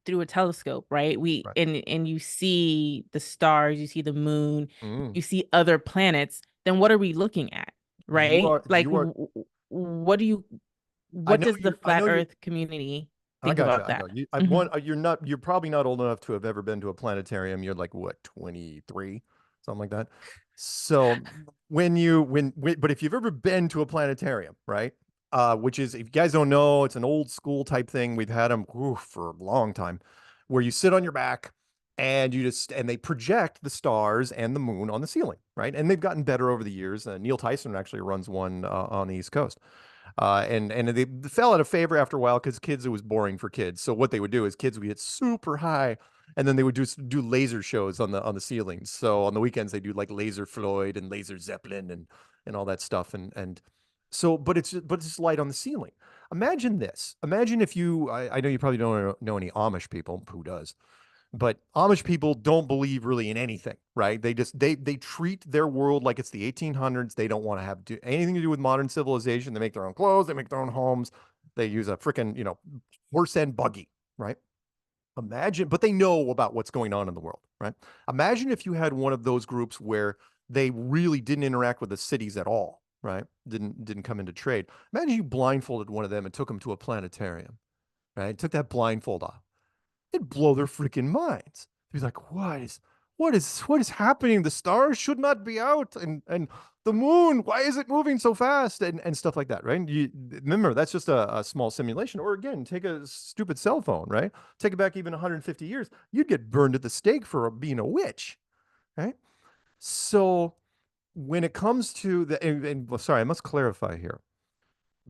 through a telescope, right? Right. And you see the stars, you see the moon, Mm. you see other planets, then what are we looking at? Right? Like You are what do you I what know does the you I flat know you Earth community I think got you. about I know that? you. Mhm. You're probably not old enough to have ever been to a planetarium. You're like what, 23, something like that. So but if you've ever been to a planetarium, right? Which is, if you guys don't know, it's an old school type thing. We've had them for a long time, where you sit on your back and they project the stars and the moon on the ceiling, right? And they've gotten better over the years. Neil Tyson actually runs one on the East Coast. And they fell out of favor after a while because it was boring for kids. So what they would do is kids would get super high, and then they would do laser shows on the ceilings. So on the weekends they do like Laser Floyd and Laser Zeppelin and all that stuff. And so, but it's light on the ceiling. Imagine this. Imagine if I know you probably don't know any Amish people. Who does? But Amish people don't believe really in anything, right? They treat their world like it's the 1800s. They don't want to have anything to do with modern civilization. They make their own clothes, they make their own homes. They use a freaking, horse and buggy, right? Imagine, but they know about what's going on in the world, right? Imagine if you had one of those groups where they really didn't interact with the cities at all, right? Didn't come into trade. Imagine you blindfolded one of them and took them to a planetarium, right? Took that blindfold off, it'd blow their freaking minds. He's like, what is happening? The stars should not be out, and the moon, why is it moving so fast? And stuff like that, right? Remember, that's just a small simulation. Or again, take a stupid cell phone, right? Take it back even 150 years, you'd get burned at the stake for being a witch, right? So when it comes to well, sorry, I must clarify here,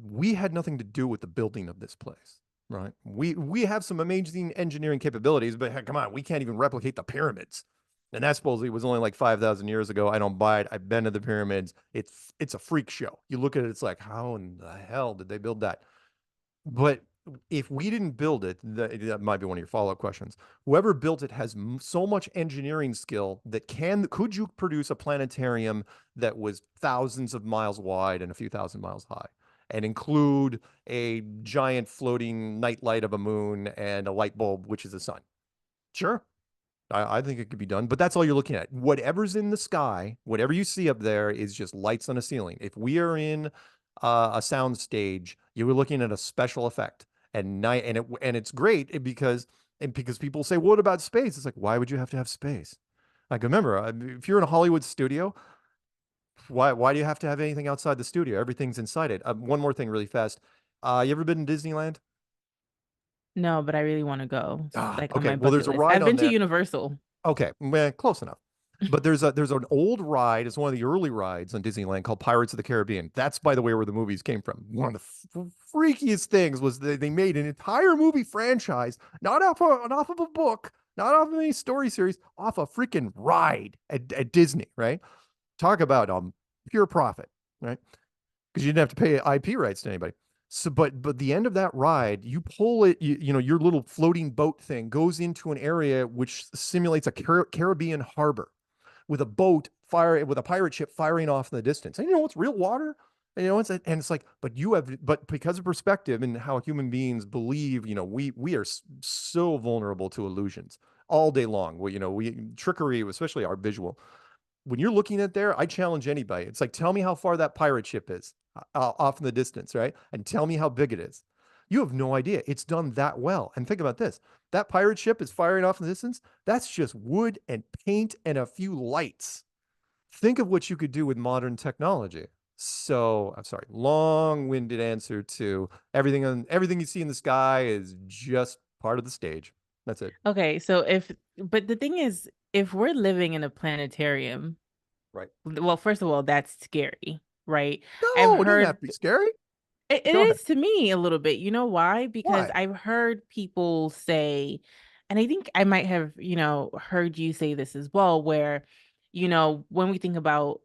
we had nothing to do with the building of this place, right? We have some amazing engineering capabilities, but heck, come on, we can't even replicate the pyramids. And that supposedly was only like 5,000 years ago. I don't buy it. I've been to the pyramids. It's a freak show. You look at it, it's like, how in the hell did they build that? But if we didn't build it, that might be one of your follow-up questions. Whoever built it has so much engineering skill that could you produce a planetarium that was thousands of miles wide and a few thousand miles high, and include a giant floating nightlight of a moon and a light bulb, which is the sun? Sure. I think it could be done, but that's all you're looking at. Whatever's in the sky, whatever you see up there is just lights on a ceiling. If we are in a sound stage, you were looking at a special effect, and it's great because people say, "What about space?" It's like, why would you have to have space? Like, remember, if you're in a Hollywood studio, why do you have to have anything outside the studio? Everything's inside it. One more thing, really fast. You ever been to Disneyland? No, but I really want to go. It's Ah, like on okay. my Well, there's bucket a list. ride I've on been to there. Universal. Okay, well, close enough. But there's an old ride. It's one of the early rides on Disneyland called Pirates of the Caribbean. That's, by the way, where the movies came from. One of the freakiest things was they made an entire movie franchise, not off of a book, not off of any story series, off a freaking ride at Disney, right? Talk about pure profit, right? Because you didn't have to pay IP rights to anybody. So, but the end of that ride, you pull it, your little floating boat thing goes into an area which simulates a Caribbean harbor with a boat fire with a pirate ship firing off in the distance. And it's real water. And it's like, but because of perspective and how human beings believe, we are so vulnerable to illusions all day long. We trickery, especially our visual. When you're looking at there, I challenge anybody. It's like, tell me how far that pirate ship is off in the distance, right? And tell me how big it is. You have no idea. It's done that well. And think about this. That pirate ship is firing off in the distance. That's just wood and paint and a few lights. Think of what you could do with modern technology. So, I'm sorry, long-winded answer to everything you see in the sky is just part of the stage. That's it. Okay, but the thing is, if we're living in a planetarium, Right. well, first of all, that's scary, right? I've No, it doesn't have heard to be scary. it Go ahead. is to me a little bit. You know why? Because Why? I've heard people say, and I think I might have, heard you say this as well, where, when we think about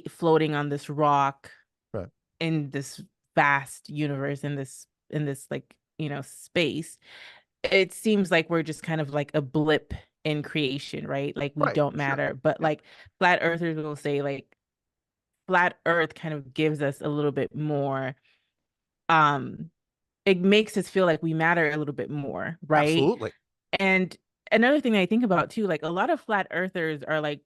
floating on this rock Right. in this vast universe, in this like, space, it seems like we're just kind of like a blip in creation, right? Like we Right. don't Sure. matter. But Yeah. like flat earthers will say like flat earth kind of gives us a little bit more um it makes us feel like we matter a little bit more, right? Absolutely. And another thing I think about too, like a lot of flat earthers are like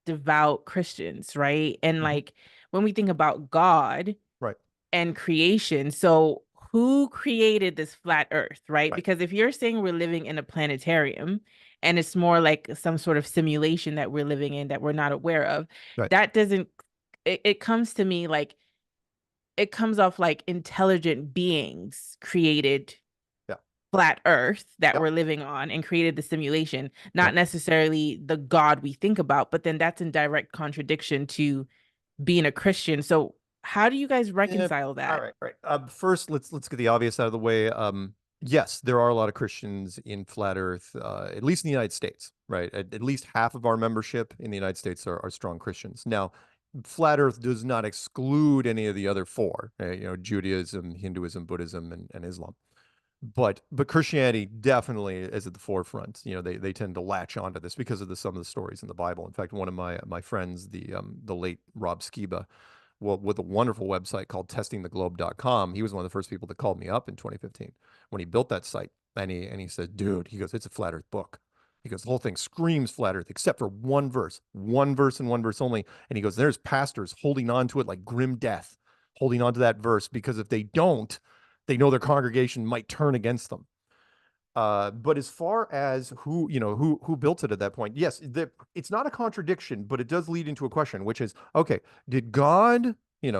devout Christians, right? And Hmm. like when we think about God Right. and creation, so who created this flat earth, right? Right. Because if you're saying we're living in a planetarium and it's more like some sort of simulation that we're living in that we're not aware of, Right. that doesn't it comes to me like it comes off like intelligent beings created Yeah. flat earth that Yeah. we're living on and created the simulation, Yeah. not necessarily the God we think about, but then that's in direct contradiction to being a Christian. So how do you guys Yeah. reconcile All that? right. Right. First, let's get the obvious out of the way. Yes, there are a lot of Christians in flat Earth, at least in the United States, right? At least half of our membership in the United States are strong Christians. Now, flat Earth does not exclude any of the other four, Judaism, Hinduism, Buddhism, and Islam. But Christianity definitely is at the forefront. They tend to latch onto this because of some of the stories in the Bible. In fact, one of my friends, the late Rob Skiba, well, with a wonderful website called testingtheglobe.com, he was one of the first people that called me up in 2015 when he built that site. And he said, dude, he goes, it's a flat Earth book. He goes, the whole thing screams flat Earth, except for one verse and one verse only. And he goes, there's pastors holding on to it like grim death, holding on to that verse because if they don't, they know their congregation might turn against them. But as far as who built it at that point, yes, it's not a contradiction, but it does lead into a question, which is, okay, did God,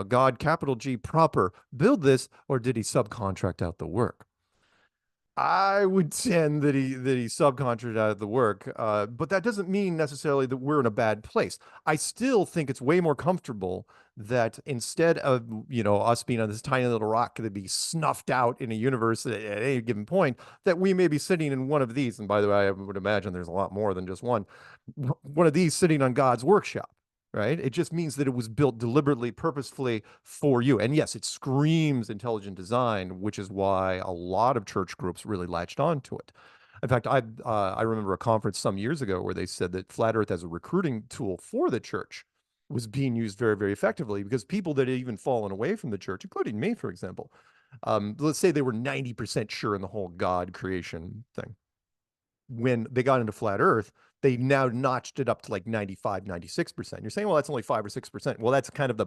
God capital G proper, build this, or did he subcontract out the work? I would tend that he subcontracted the work, but that doesn't mean necessarily that we're in a bad place. I still think it's way more comfortable that instead of us being on this tiny little rock that be snuffed out in a universe at any given point, that we may be sitting in one of these. And by the way, I would imagine there's a lot more than just one of these sitting on God's workshop. Right? It just means that it was built deliberately, purposefully for you. And yes, it screams intelligent design, which is why a lot of church groups really latched onto it. In fact, I remember a conference some years ago where they said that flat Earth as a recruiting tool for the church was being used very, very effectively because people that had even fallen away from the church, including me, for example, let's say they were 90% sure in the whole God creation thing. When they got into flat Earth, they now notched it up to like 95, 96%. You're saying, well, that's only 5 or 6%. Well, that's kind of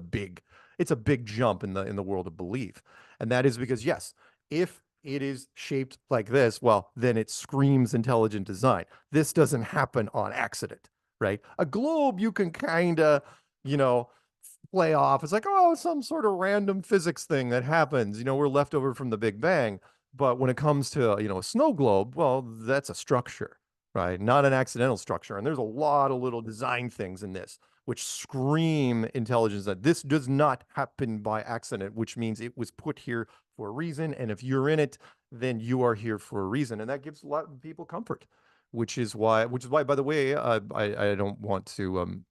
it's a big jump in the world of belief. And that is because, yes, if it is shaped like this, well, then it screams intelligent design. This doesn't happen on accident, right? A globe, you can kind of, you know, play off. It's like, oh, some sort of random physics thing that happens. We're left over from the Big Bang. But when it comes to, a snow globe, well, that's a structure, right? Not an accidental structure. And there's a lot of little design things in this which scream intelligence that this does not happen by accident, which means it was put here for a reason. And if you're in it, then you are here for a reason. And that gives a lot of people comfort, which is why, by the way, I don't want to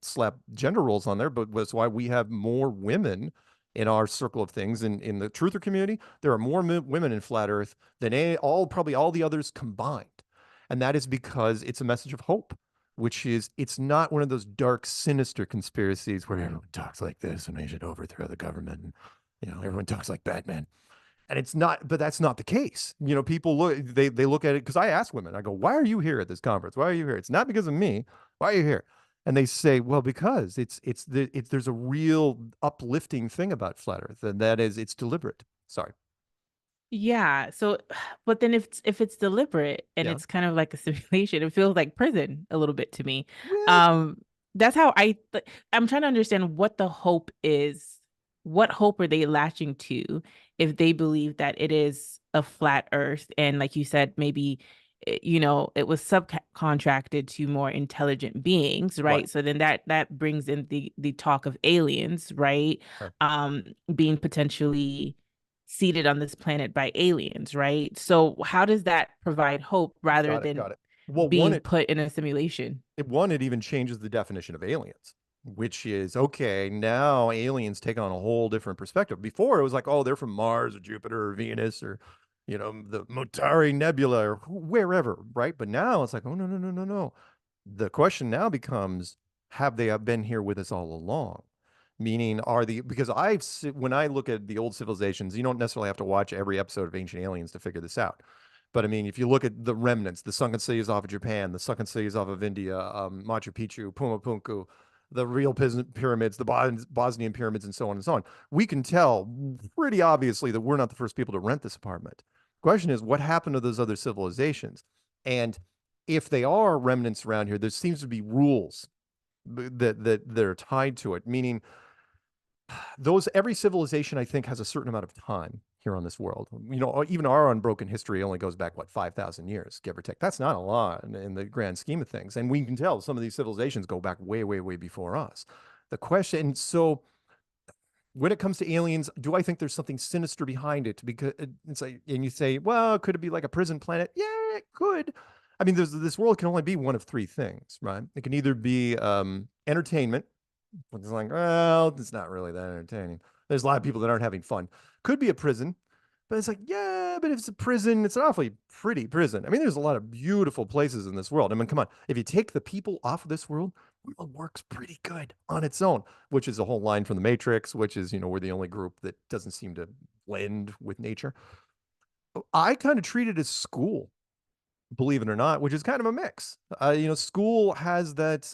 slap gender roles on there, but that's why we have more women in our circle of things. In the truther community, there are more women in flat Earth than probably all the others combined. And that is because it's a message of hope, which is it's not one of those dark, sinister conspiracies where everyone talks like this and they should overthrow the government. And, everyone talks like Batman. And it's not, but that's not the case. People they look at it because I ask women, I go, why are you here at this conference? Why are you here? It's not because of me. Why are you here? And they say, well, because there's a real uplifting thing about flat Earth, and that is it's deliberate. Sorry. Yeah. So, but then if it's deliberate and Yeah. it's kind of like a simulation, it feels like prison a little bit to me. Well, Um, that's how I'm trying to understand what the hope is. What hope are they latching to if they believe that it is a flat Earth and, like you said, maybe it was subcontracted to more intelligent beings, right. right? So then that brings in the talk of aliens, right? Sure. Being potentially seated on this planet by aliens, right? So how does that provide hope rather Got it. than Got it. Well, being put in a simulation? it even changes the definition of aliens, which is okay. Now aliens take on a whole different perspective. Before it was like, oh, they're from Mars or Jupiter or Venus or, the Mutari Nebula or wherever, right? But now it's like, oh, no, no, no, no, no. The question now becomes, have they been here with us all along? Meaning, because when I look at the old civilizations, you don't necessarily have to watch every episode of Ancient Aliens to figure this out. But I mean, if you look at the remnants, the sunken cities off of Japan, the sunken cities off of India, Machu Picchu, Pumapunku, the real pyramids, the Bosnian pyramids, and so on and so on, we can tell pretty obviously that we're not the first people to rent this apartment. The question is, what happened to those other civilizations? And if they are remnants around here, there seems to be rules that are tied to it, meaning every civilization I think has a certain amount of time here on this world. Even our unbroken history only goes back 5,000 years, give or take. That's not a lot in the grand scheme of things, and we can tell some of these civilizations go back way, way, way before us. The question, so when it comes to aliens, do I think there's something sinister behind it? Because it's like, and you say, well, could it be like a prison planet? Yeah, it could. I mean, this world can only be one of three things, right? It can either be entertainment. It's like, well, it's not really that entertaining. There's a lot of people that aren't having fun. Could be a prison, but it's like, yeah, but if it's a prison, it's an awfully pretty prison. I mean, there's a lot of beautiful places in this world. I mean, come on. If you take the people off of this world, the world works pretty good on its own, which is a whole line from the Matrix, which is, we're the only group that doesn't seem to blend with nature. I kind of treat it as school, believe it or not, which is kind of a mix. School has that,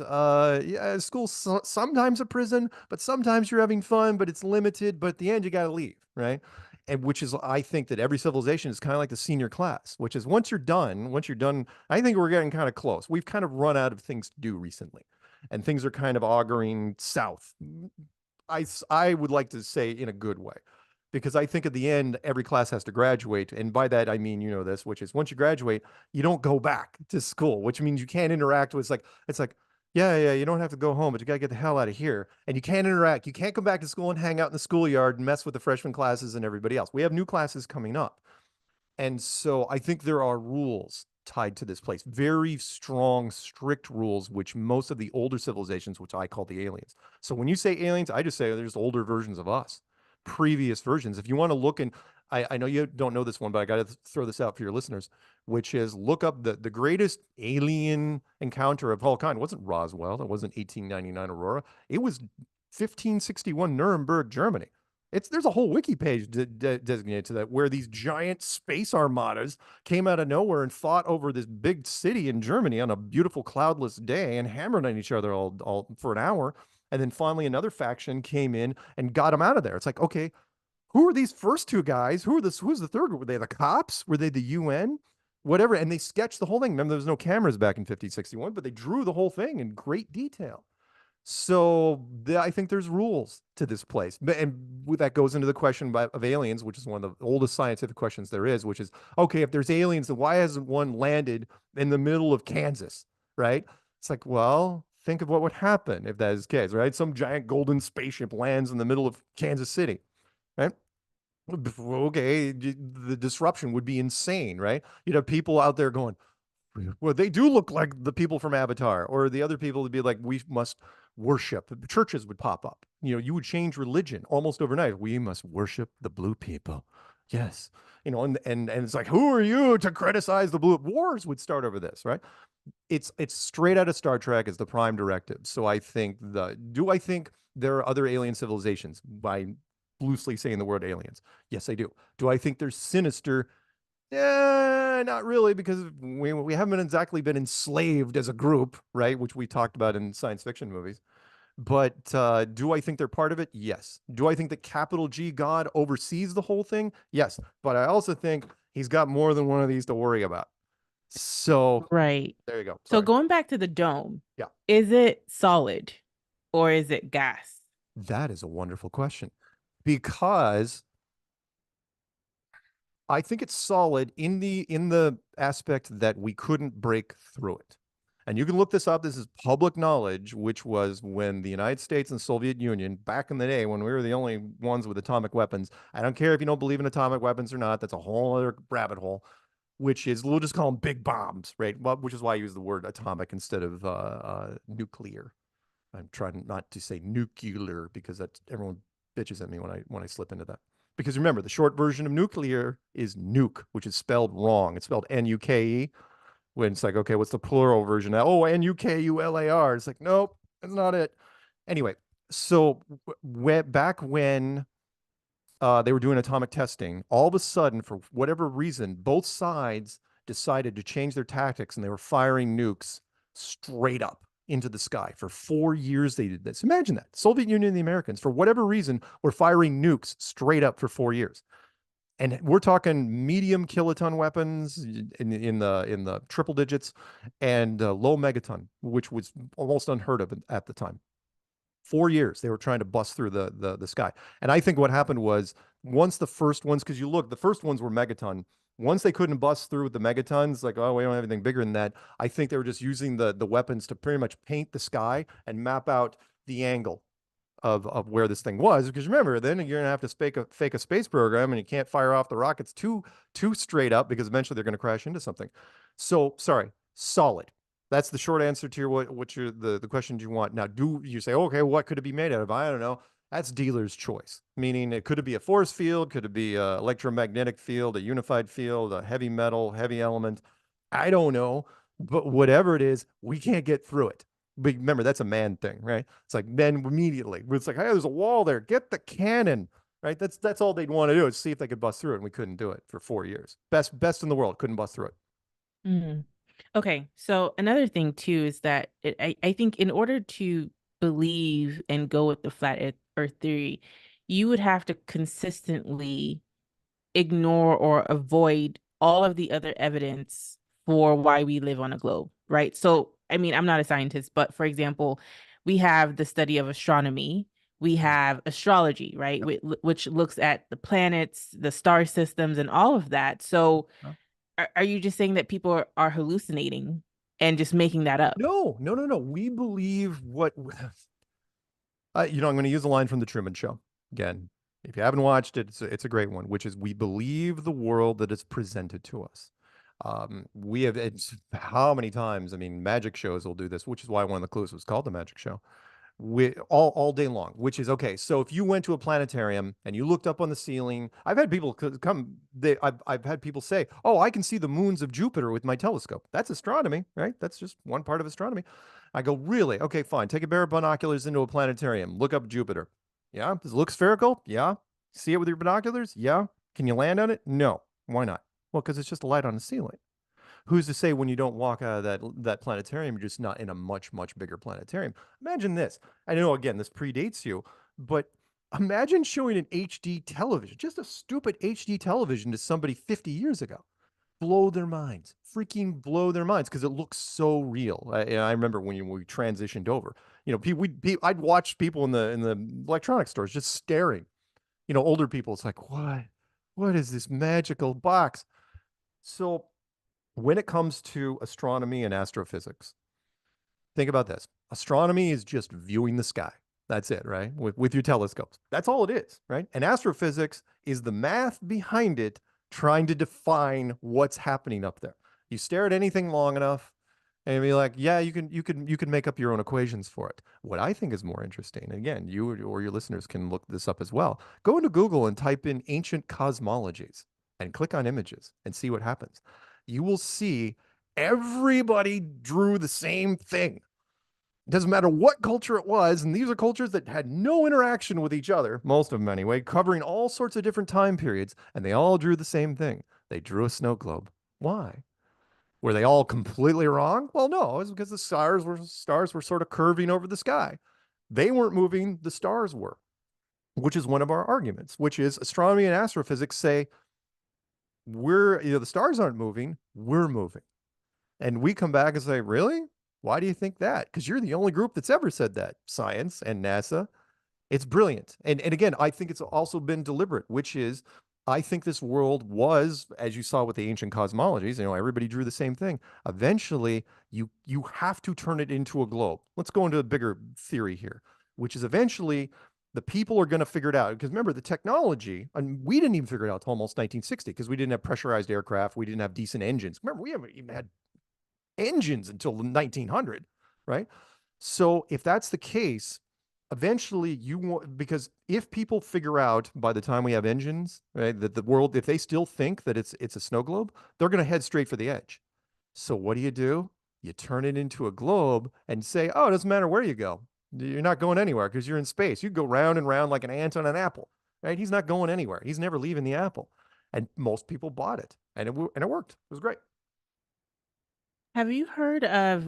yeah, school's sometimes a prison, but sometimes you're having fun, but it's limited, but at the end you got to leave, right? And which is, I think that every civilization is kind of like the senior class, which is once you're done, I think we're getting kind of close. We've kind of run out of things to do recently, and things are kind of auguring south. I would like to say in a good way. because I think at the end, every class has to graduate. And by that, I mean, you know, this, which is once you graduate, you don't go back to school, which means you can't interact with, it's like, yeah, yeah, you don't have to go home, but you got to get the hell out of here. And you can't interact. You can't come back to school and hang out in the schoolyard and mess with the freshman classes and everybody else. We have new classes coming up. And so I think there are rules tied to this place, very strong, strict rules, which most of the older civilizations, which I call the aliens. So when you say aliens, I just say there's older versions of us, previous versions. If you want to look in, I know you don't know this one, but I got to throw this out for your listeners, which is look up the greatest alien encounter of all kind. It wasn't Roswell. It wasn't 1899 Aurora. It was 1561 Nuremberg, Germany. There's a whole wiki page designated to that, where these giant space armadas came out of nowhere and fought over this big city in Germany on a beautiful cloudless day and hammered on each other all for an hour. And then finally another faction came in and got them out of there. It's like, okay, who are these first two guys? Who's the third group? Were they the cops? Were they the UN? Whatever. And they sketched the whole thing. Remember, there was no cameras back in 1561, but they drew the whole thing in great detail. So I think there's rules to this place. And that goes into the question of aliens, which is one of the oldest scientific questions there is, which is, okay, if there's aliens, then why hasn't one landed in the middle of Kansas, right? It's like, well, think of what would happen if that is the case, right? Some giant golden spaceship lands in the middle of Kansas City, right? Okay, the disruption would be insane, right? You'd have people out there going, well, they do look like the people from Avatar, or the other people would be like, we must worship. Churches would pop up. You know, you would change religion almost overnight. We must worship the blue people. Yes. You know, and it's like, who are you to criticize the blue? Wars would start over this, right? It's straight out of Star Trek as the prime directive. So I think do I think there are other alien civilizations by loosely saying the word aliens? Yes, I do. Do I think they're sinister? Yeah, not really, because we haven't exactly been enslaved as a group, right? Which we talked about in science fiction movies. But do I think they're part of it? Yes. Do I think that capital G God oversees the whole thing? Yes. But I also think he's got more than one of these to worry about. So Right. there you go. So Sorry. going back to the dome, Yeah, is it solid or is it gas? that is a wonderful question, because I think it's solid in the aspect that we couldn't break through it. And you can look this up. This is public knowledge, which was when the United States and Soviet Union, back in the day when we were the only ones with atomic weapons. I don't care if you don't believe in atomic weapons or not. That's a whole other rabbit hole, which is, we'll just call them big bombs, right? Well, which is why I use the word atomic instead of nuclear. I'm trying not to say nuclear because everyone bitches at me when I slip into that. Because remember, the short version of nuclear is nuke, which is spelled wrong. It's spelled Nuke. When it's like, okay, what's the plural version? Oh, Nukular. It's like, nope, that's not it. Anyway, so back when they were doing atomic testing, all of a sudden, for whatever reason, both sides decided to change their tactics, and they were firing nukes straight up into the sky. For 4 years, they did this. Imagine that. Soviet Union and the Americans, for whatever reason, were firing nukes straight up for 4 years. And we're talking medium kiloton weapons in the triple digits, and low megaton, which was almost unheard of at the time. 4 years they were trying to bust through the sky. And I think what happened was, once the first ones, because you look, the first ones were megaton. Once they couldn't bust through with the megatons, like, oh, we don't have anything bigger than that. I think they were just using the weapons to pretty much paint the sky and map out the angle of where this thing was. Because remember, then you're gonna have to fake a space program, and you can't fire off the rockets too straight up, because eventually they're gonna crash into something. So sorry, solid. That's the short answer to your what your the questions you want. Now, do you say, okay, what could it be made out of? I don't know. That's dealer's choice. Meaning, it could be a force field, could it be a electromagnetic field, a unified field, a heavy metal, heavy element? I don't know. But whatever it is, we can't get through it. But remember, that's a man thing, right? It's like men immediately. It's like, hey, there's a wall there. Get the cannon, right? That's all they'd want to do, is see if they could bust through it, and we couldn't do it for 4 years. Best in the world, couldn't bust through it. Mm. Okay, so another thing too is that I think in order to believe and go with the Earth theory, you would have to consistently ignore or avoid all of the other evidence for why we live on a globe, right? So, I mean, I'm not a scientist, but for example, we have the study of astronomy, we have astrology, right? Yep. Which looks at the planets, the star systems, and all of that. So, Huh? are you just saying that people are hallucinating and just making that up? No, no, no, no. We believe what I'm going to use a line from the Truman Show again. If you haven't watched it, it's a great one, which is we believe the world that is presented to us. We have it's how many times? I mean, magic shows will do this, which is why one of the clues was called the magic show. We all day long, which is okay. So if you went to a planetarium and you looked up on the ceiling, I've had people come. I've had people say, "Oh, I can see the moons of Jupiter with my telescope." That's astronomy, right? That's just one part of astronomy. I go, really? Okay, fine. Take a pair of binoculars into a planetarium. Look up Jupiter. Yeah. Does it look spherical? Yeah. See it with your binoculars? Yeah. Can you land on it? No. Why not? Well, because it's just a light on the ceiling. Who's to say when you don't walk out of that planetarium, you're just not in a much, much bigger planetarium? Imagine this. I know, again, this predates you, but imagine showing an HD television, just a stupid HD television to somebody 50 years ago. Blow their minds, freaking blow their minds, because it looks so real. I remember when we transitioned over, I'd watch people in the electronic stores just staring. Older people. It's like, what is this magical box? So when it comes to astronomy and astrophysics, think about this. Astronomy is just viewing the sky. That's it, right? With your telescopes. That's all it is, right? And astrophysics is the math behind it, trying to define what's happening up there. You stare at anything long enough and be like, yeah, you can make up your own equations for it. What I think is more interesting, and again, you or your listeners can look this up as well. Go into Google and type in ancient cosmologies and click on images and see what happens. You will see everybody drew the same thing. It doesn't matter what culture it was, and these are cultures that had no interaction with each other, most of them anyway, covering all sorts of different time periods, and they all drew the same thing. They drew a snow globe. Why? Were they all completely wrong? Well, no, it was because the stars were sort of curving over the sky. They weren't moving, the stars were, which is one of our arguments, which is astronomy and astrophysics say the stars aren't moving, we're moving. And we come back and say, really? Why do you think that? Because you're the only group that's ever said that. Science and NASA. It's brilliant. And again, I think it's also been deliberate, which is I think this world was, as you saw with the ancient cosmologies, everybody drew the same thing. Eventually, you have to turn it into a globe. Let's go into a bigger theory here, which is eventually the people are going to figure it out. Because remember, the technology, and we didn't even figure it out until almost 1960 because we didn't have pressurized aircraft. We didn't have decent engines. Remember, we haven't even had engines until 1900, right? So if that's the case, eventually because if people figure out by the time we have engines, right, that the world, if they still think that it's a snow globe, they're going to head straight for the edge. So what do? You turn it into a globe and say, oh, it doesn't matter where you go. You're not going anywhere because you're in space. You go round and round like an ant on an apple, right? He's not going anywhere. He's never leaving the apple. And most people bought it, and it worked. It was great. Have you heard of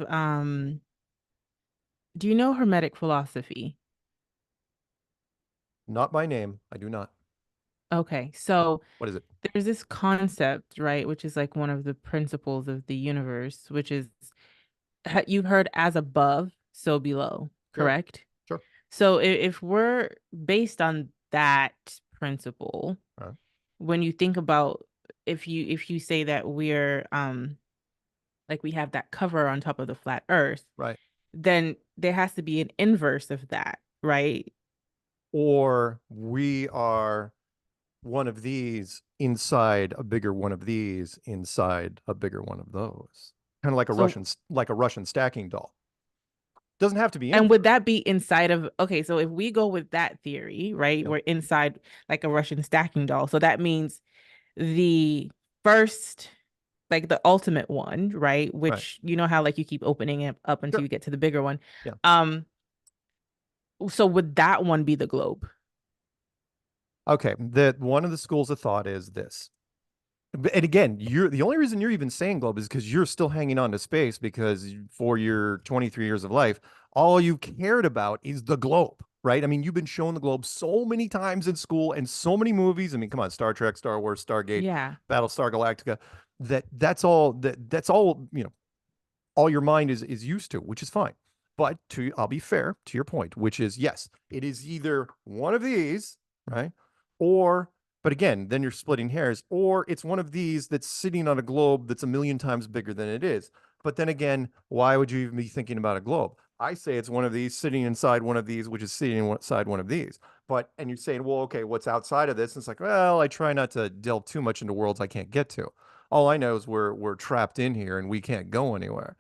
do you know Hermetic philosophy? Not by name. I do not. Okay, so What is it? there's this concept, right, which is like one of the principles of the universe, which is you've heard as above, so below, Sure. correct? Sure. So if we're based on that principle, Uh, when you think about if you say that we're like we have that cover on top of the flat earth, right. then there has to be an inverse of that, right? Or we are one of these inside a bigger one of these inside a bigger one of those. Kind of So like a Russian stacking doll. Doesn't have to be and would inverse. that be inside of, okay, so if we go with that theory, right, Yeah. we're inside like a Russian stacking doll. So that means the first, like the ultimate one, right? Right. Which you know how like you keep opening it up until Sure. you get to the bigger one. Yeah. Um, so would that one be the globe? Okay. That one of the schools of thought is this. And again, you're the only reason you're even saying globe is because you're still hanging on to space because for your 23 years of life, all you cared about is the globe, right? I mean, you've been shown the globe so many times in school and so many movies. I mean, come on, Star Trek, Star Wars, Stargate, Yeah. Battlestar Galactica, that's all all your mind is used to, which is fine. But I'll be fair to your point, which is yes, it is either one of these, right? Or, but again, then you're splitting hairs, or it's one of these that's sitting on a globe that's a million times bigger than it is. But then again, why would you even be thinking about a globe? I say it's one of these sitting inside one of these, which is sitting inside one of these. But, and you're saying, well, okay, what's outside of this? And it's like, well, I try not to delve too much into worlds I can't get to. All I know is we're trapped in here and we can't go anywhere.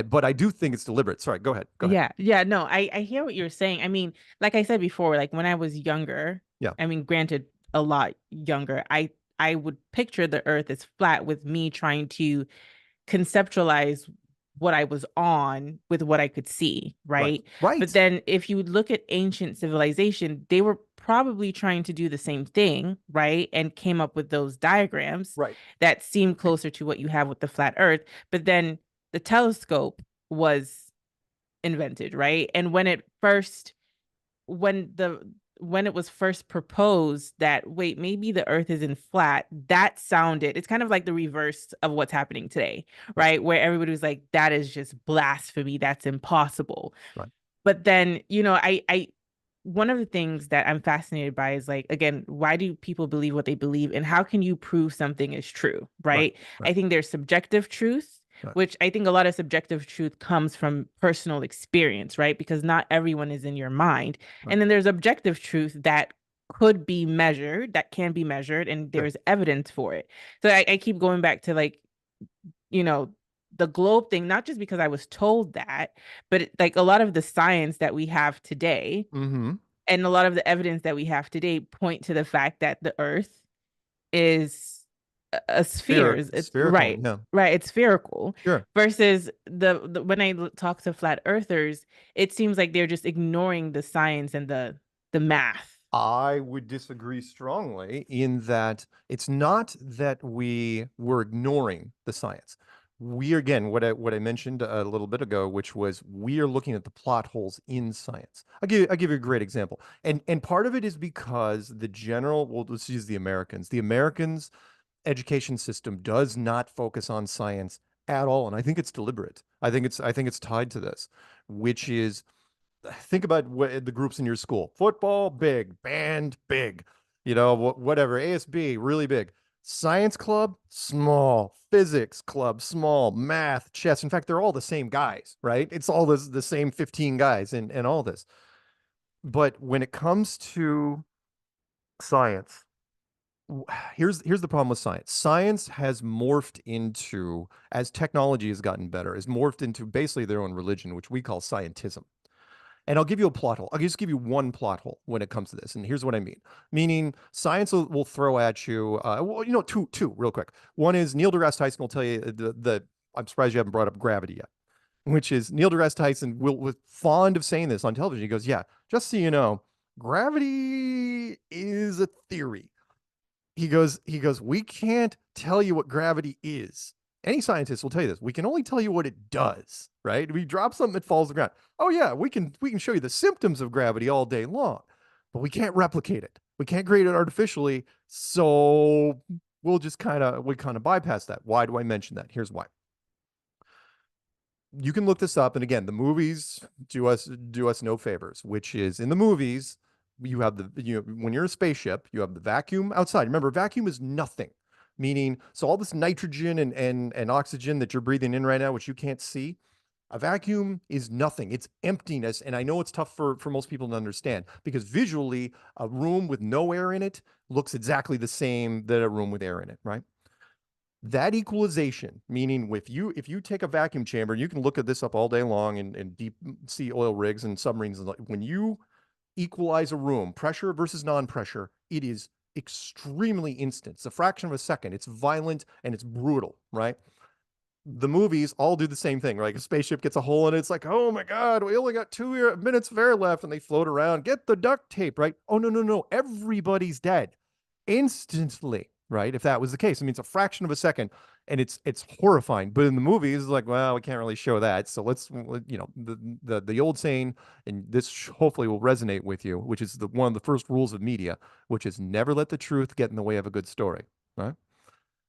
But I do think it's deliberate. Sorry, go ahead. Go ahead. Yeah, yeah, no, I hear what you're saying. I mean, like I said before, like when I was younger, Yeah. I mean, granted, a lot younger, I would picture the earth as flat with me trying to conceptualize what I was on with what I could see, Right. right? But Right. then if you look at ancient civilization, they were probably trying to do the same thing, right? And came up with those diagrams Right. that seemed closer to what you have with the flat earth. But then the telescope was invented, right? And when the when it was first proposed that wait, maybe the earth isn't flat, that sounded, it's kind of like the reverse of what's happening today, Right. right? Where everybody was like, that is just blasphemy, that's impossible. Right. But then, I one of the things that I'm fascinated by is like, again, why do people believe what they believe and how can you prove something is true, Right. right? Right. I think there's subjective truth, Right. which I think a lot of subjective truth comes from personal experience, right? Because not everyone is in your mind. Right. And then there's objective truth that could be measured, that can be measured, and Sure. there's evidence for it. So I keep going back to like, you know, the globe thing, not just because I was told that, but like a lot of the science that we have today Mm-hmm. and a lot of the evidence that we have today point to the fact that the earth is a sphere. It's Spherical. right, Yeah. right. It's spherical Sure. versus the when I talk to flat earthers, it seems like they're just ignoring the science and the math. I would disagree strongly in that it's not that we were ignoring the science. We again, what I mentioned a little bit ago, which was we are looking at the plot holes in science. I'll give you a great example, and part of it is because the general, well, let's use the Americans. The Americans education system does not focus on science at all, and I think it's deliberate. I think it's tied to this, which is think about the groups in your school. Football, big. Band, big. Whatever. ASB, really big. Science club, small. Physics club, small. Math, chess. In fact, they're all the same guys, right? It's all the same 15 guys and all this. But when it comes to science, here's the problem with science. Science has morphed into, as technology has gotten better, has morphed into basically their own religion, which we call scientism. And I'll give you a plot hole. I'll just give you one plot hole when it comes to this. And here's what I mean. Meaning science will throw at you, two real quick. One is Neil deGrasse Tyson will tell you I'm surprised you haven't brought up gravity yet, which is Neil deGrasse Tyson was fond of saying this on television. He goes, yeah, just so you know, gravity is a theory. He goes, we can't tell you what gravity is. Any scientist will tell you this. We can only tell you what it does, right? We drop something, it falls to the ground. Oh yeah, we can show you the symptoms of gravity all day long, but we can't replicate it. We can't create it artificially. So we kind of bypass that. Why do I mention that? Here's why. You can look this up, and again, the movies do us no favors, which is in the movies, you have when you're a spaceship, you have the vacuum outside. Remember, vacuum is nothing. Meaning, so all this nitrogen and oxygen that you're breathing in right now, which you can't see, a vacuum is nothing. It's emptiness. And I know it's tough for most people to understand because visually, a room with no air in it looks exactly the same that a room with air in it, right? That equalization, meaning if you take a vacuum chamber, and you can look at this up all day long in deep sea oil rigs and submarines, when you equalize a room, pressure versus non-pressure, it is extremely instant. It's a fraction of a second. It's violent and it's brutal, right? The movies all do the same thing. Like a spaceship gets a hole in it. It's like, oh my God, we only got 2 minutes of air left. And they float around, get the duct tape, right? Oh, no, no, no. Everybody's dead instantly, right? If that was the case, I mean, it's a fraction of a second and it's horrifying. But in the movies, it's like, well, we can't really show that. So let's, the old saying, and this hopefully will resonate with you, which is one of the first rules of media, which is never let the truth get in the way of a good story, right?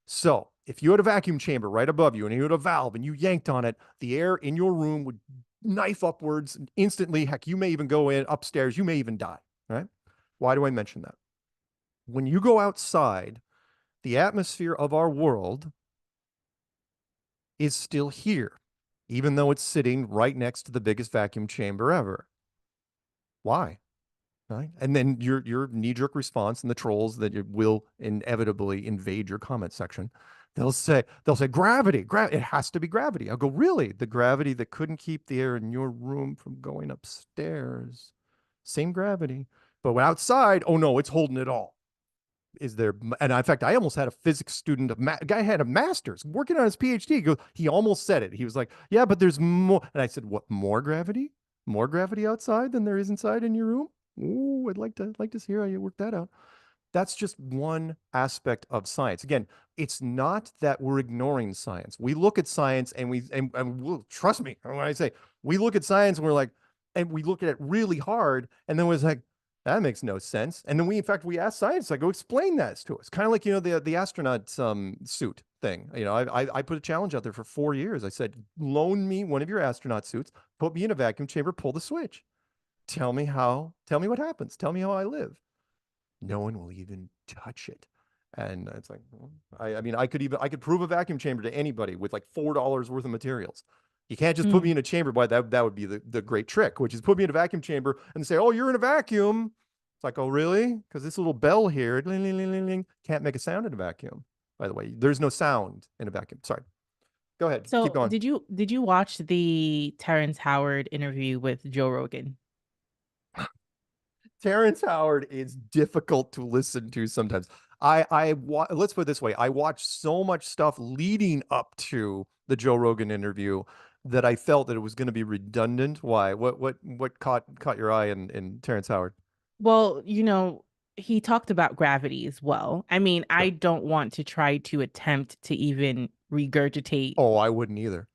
So if you had a vacuum chamber right above you and you had a valve and you yanked on it, the air in your room would knife upwards instantly. Heck, you may even go in upstairs. You may even die. Right? Why do I mention that? When you go outside, the atmosphere of our world is still here, even though it's sitting right next to the biggest vacuum chamber ever. Why? Right? And then your knee-jerk response and the trolls that will inevitably invade your comment section, they'll say gravity, it has to be gravity. I'll go, really? The gravity that couldn't keep the air in your room from going upstairs. Same gravity. But when outside, oh no, it's holding it all. Is there, and in fact, I almost had a physics student, a guy had a master's working on his PhD. He almost said it. He was like, yeah, but there's more. And I said, what, more gravity? More gravity outside than there is inside in your room? Ooh, I'd like to see how you work that out. That's just one aspect of science. Again, it's not that we're ignoring science. We look at science and we'll, trust me when I say we look at science and we're like, and we look at it really hard, and then we're like, that makes no sense. And then in fact, we ask science, like, go explain that to us. Kind of like, the astronaut suit thing. I put a challenge out there for 4 years. I said, loan me one of your astronaut suits, put me in a vacuum chamber, pull the switch. Tell me what happens. Tell me how I live. No one will even touch it. And it's like, well, I mean, I could prove a vacuum chamber to anybody with like $4 worth of materials. You can't just put me Mm. in a chamber, but that would be the great trick, which is put me in a vacuum chamber and say, oh, you're in a vacuum. It's like, oh, really? Because this little bell here can't make a sound in a vacuum. By the way, there's no sound in a vacuum. Sorry. Go ahead. Keep So going. did you watch the Terrence Howard interview with Joe Rogan? Terrence Howard is difficult to listen to sometimes. Let's put it this way. I watched so much stuff leading up to the Joe Rogan interview that I felt that it was going to be redundant. Why? What caught your eye in Terrence Howard? Well, he talked about gravity as well. I mean, I Sure. don't want to try to attempt to even regurgitate, Oh, I wouldn't either.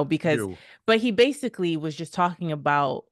because You. but he basically was just talking about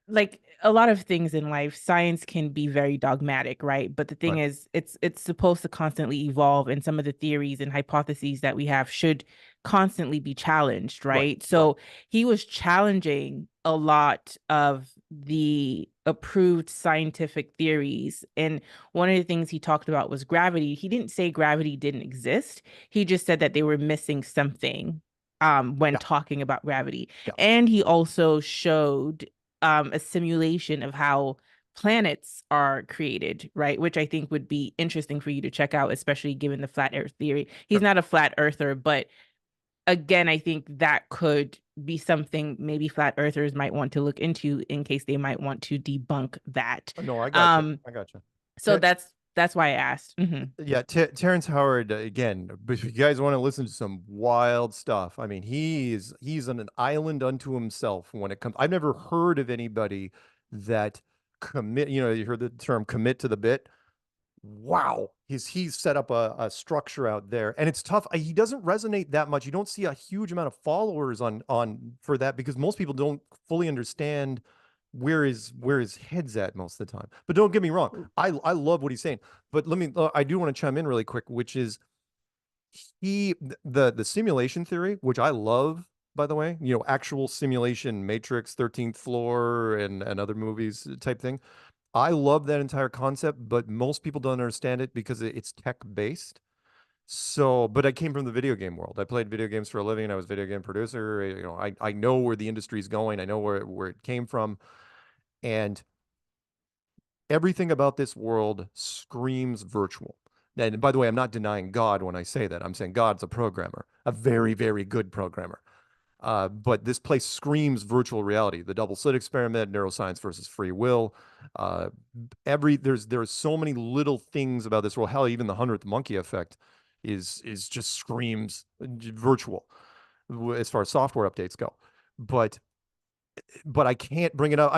like a lot of things in life, science can be very dogmatic, right? But the thing Right. is, it's supposed to constantly evolve, and some of the theories and hypotheses that we have should constantly be challenged, Right. right? Right. So he was challenging a lot of the approved scientific theories. And one of the things he talked about was gravity. He didn't say gravity didn't exist. He just said that they were missing something when Yeah. talking about gravity. Yeah. And he also showed a simulation of how planets are created, right? Which I think would be interesting for you to check out, especially given the flat earth theory. He's Sure. not a flat earther, but again, I think that could be something maybe flat earthers might want to look into in case they might want to debunk that. No, I got you. Um, I got you. so that's why I asked. Yeah, Terrence Howard again. But if you guys want to listen to some wild stuff, I mean, he's on an island unto himself when it comes. I've never heard of anybody that commit. You heard the term commit to the bit. Wow, he's set up a structure out there, and it's tough. He doesn't resonate that much. You don't see a huge amount of followers on for that because most people don't fully understand where his head's at most of the time. But don't get me wrong, I love what he's saying. But I do want to chime in really quick, which is the simulation theory, which I love, by the way, actual simulation, Matrix, 13th Floor, and other movies type thing. I love that entire concept, but most people don't understand it because it's tech based. So, but I came from the video game world. I played video games for a living. I was a video game producer. I know where the industry is going. I know where it came from. And everything about this world screams virtual. And by the way, I'm not denying God when I say that. I'm saying God's a programmer, a very, very good programmer. But this place screams virtual reality. The double slit experiment, neuroscience versus free will. Uh, there's so many little things about this world. Hell, even the 100th monkey effect is just screams virtual as far as software updates go. But I can't bring it up.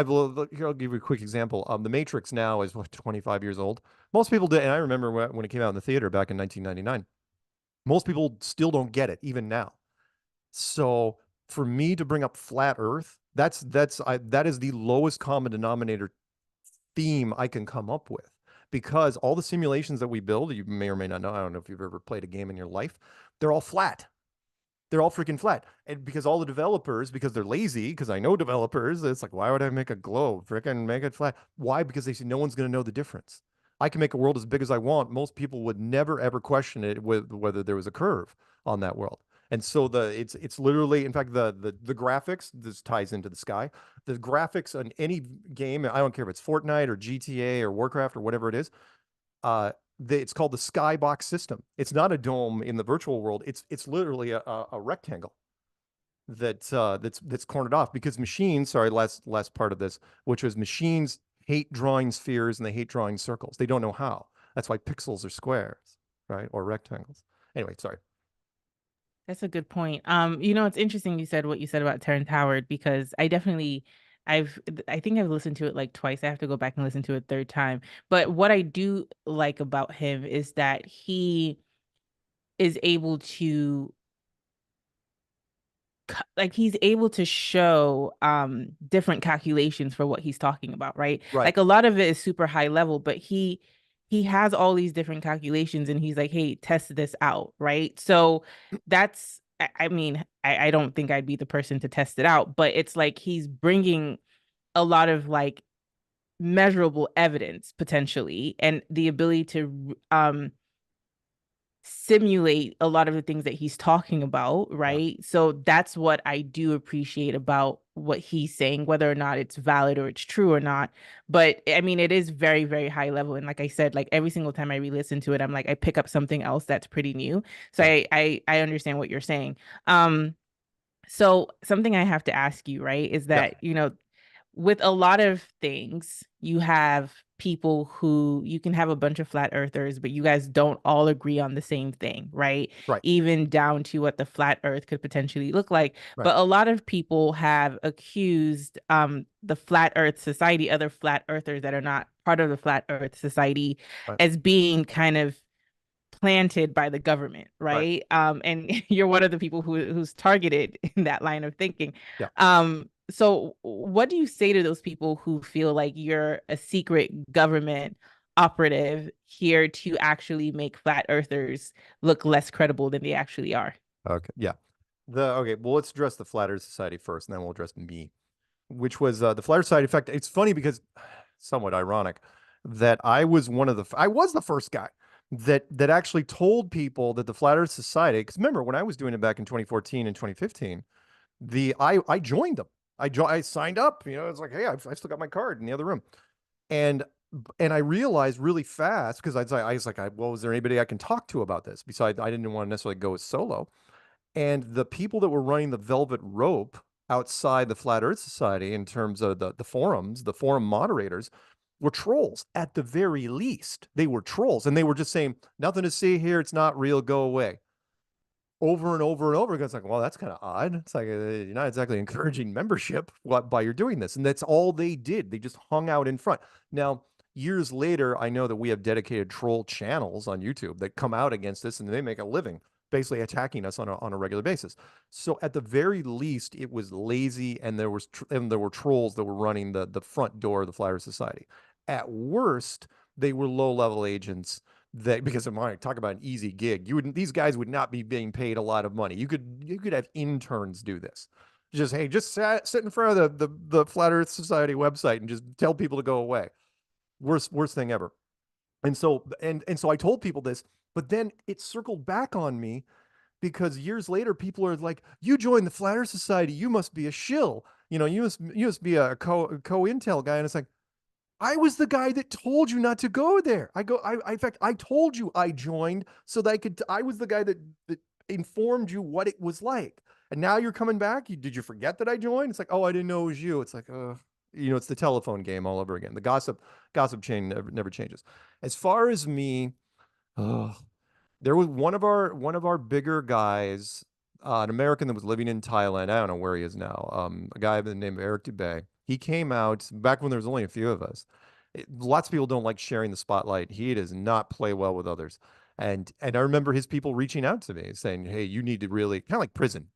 Here, I'll give you a quick example. The Matrix now is what, 25 years old. Most people did, and I remember when it came out in the theater back in 1999. Most people still don't get it even now. So for me to bring up flat Earth, that is the lowest common denominator theme I can come up with because all the simulations that we build, you may or may not know. I don't know if you've ever played a game in your life. They're all flat. they're all freaking flat. And because all the developers, because they're lazy, because I know developers, it's like, why would I make a globe? Freaking make it flat. Why? Because they see no one's going to know the difference. I can make a world as big as I want. Most people would never ever question it with whether there was a curve on that world. And so it's literally, in fact, the graphics, this ties into the sky. The graphics on any game, I don't care if it's Fortnite or GTA or Warcraft or whatever it is, it's called the skybox system. It's not a dome in the virtual world. It's literally a rectangle that's cornered off because machines, sorry, last part of this, which was machines hate drawing spheres and they hate drawing circles. They don't know how. That's why pixels are squares, right? Or rectangles. Anyway, sorry. That's a good point. It's interesting you said what you said about Terrence Howard because I think I've listened to it like twice. I have to go back and listen to it a third time. But what I do like about him is that he is able to he's able to show different calculations for what he's talking about, right? Right. Like a lot of it is super high level, but he has all these different calculations and he's like, hey, test this out, right? So that's I mean, I don't think I'd be the person to test it out, but it's like he's bringing a lot of like measurable evidence potentially and the ability to simulate a lot of the things that he's talking about, Yeah. right? So that's what I do appreciate about what he's saying, whether or not it's valid or it's true or not. But I mean, it is very, very high level. And like I said, like every single time I re-listen to it, I'm like, I pick up something else that's pretty new. So Yeah. I understand what you're saying. So something I have to ask you, right, is Yeah. that, with a lot of things, you have people who you can have a bunch of flat earthers, but you guys don't all agree on the same thing, right? Right. Even down to what the flat earth could potentially look like. Right. But a lot of people have accused the flat earth society, other flat earthers that are not part of the flat earth society, Right. as being kind of planted by the government, Right. right? And you're one of the people who's targeted in that line of thinking. Yeah. So what do you say to those people who feel like you're a secret government operative here to actually make flat earthers look less credible than they actually are? Okay. Yeah. Okay. Well, let's address the Flat Earth Society first, and then we'll address me, which was the Flat Earth Society. In fact, it's funny because somewhat ironic that I was the first guy that actually told people that the Flat Earth Society, because remember when I was doing it back in 2014 and 2015, I joined them. I signed up. It's like, hey, I still got my card in the other room, and and I realized really fast because I was like, well, was there anybody I can talk to about this? Besides, I didn't want to necessarily go as solo. And the people that were running the velvet rope outside the Flat Earth Society in terms of the forums, the forum moderators were trolls at the very least. They were trolls and they were just saying, nothing to see here. It's not real. Go away. Over and over and over again. It's like, well, that's kind of odd. It's like you're not exactly encouraging membership by you're doing this. And that's all they did. They just hung out in front. Now, years later, I know that we have dedicated troll channels on YouTube that come out against this and they make a living basically attacking us on a regular basis. So at the very least, it was lazy and there were trolls that were running the front door of the Flyer Society. At worst, they were low-level agents that because of my talk about an easy gig, these guys would not be being paid a lot of money. You could have interns do this. Just hey, just sit in front of the Flat Earth Society website and just tell people to go away. Worst thing ever. And so I told people this, but then it circled back on me because years later people are like, you joined the Flat Earth Society, you must be a shill. You must be a co-intel guy. And it's like, I was the guy that told you not to go there. In fact, I told you I joined so that I was the guy that informed you what it was like. And now you're coming back. Did you forget that I joined? It's like, oh, I didn't know it was you. It's like, it's the telephone game all over again. The gossip chain never changes. As far as me, oh, there was one of our bigger guys, an American that was living in Thailand. I don't know where he is now. A guy by the name of Eric Dubay. He came out back when there was only a few of us. Lots of people don't like sharing the spotlight. He does not play well with others. And I remember his people reaching out to me saying, "Hey, you need to really kind of like prison.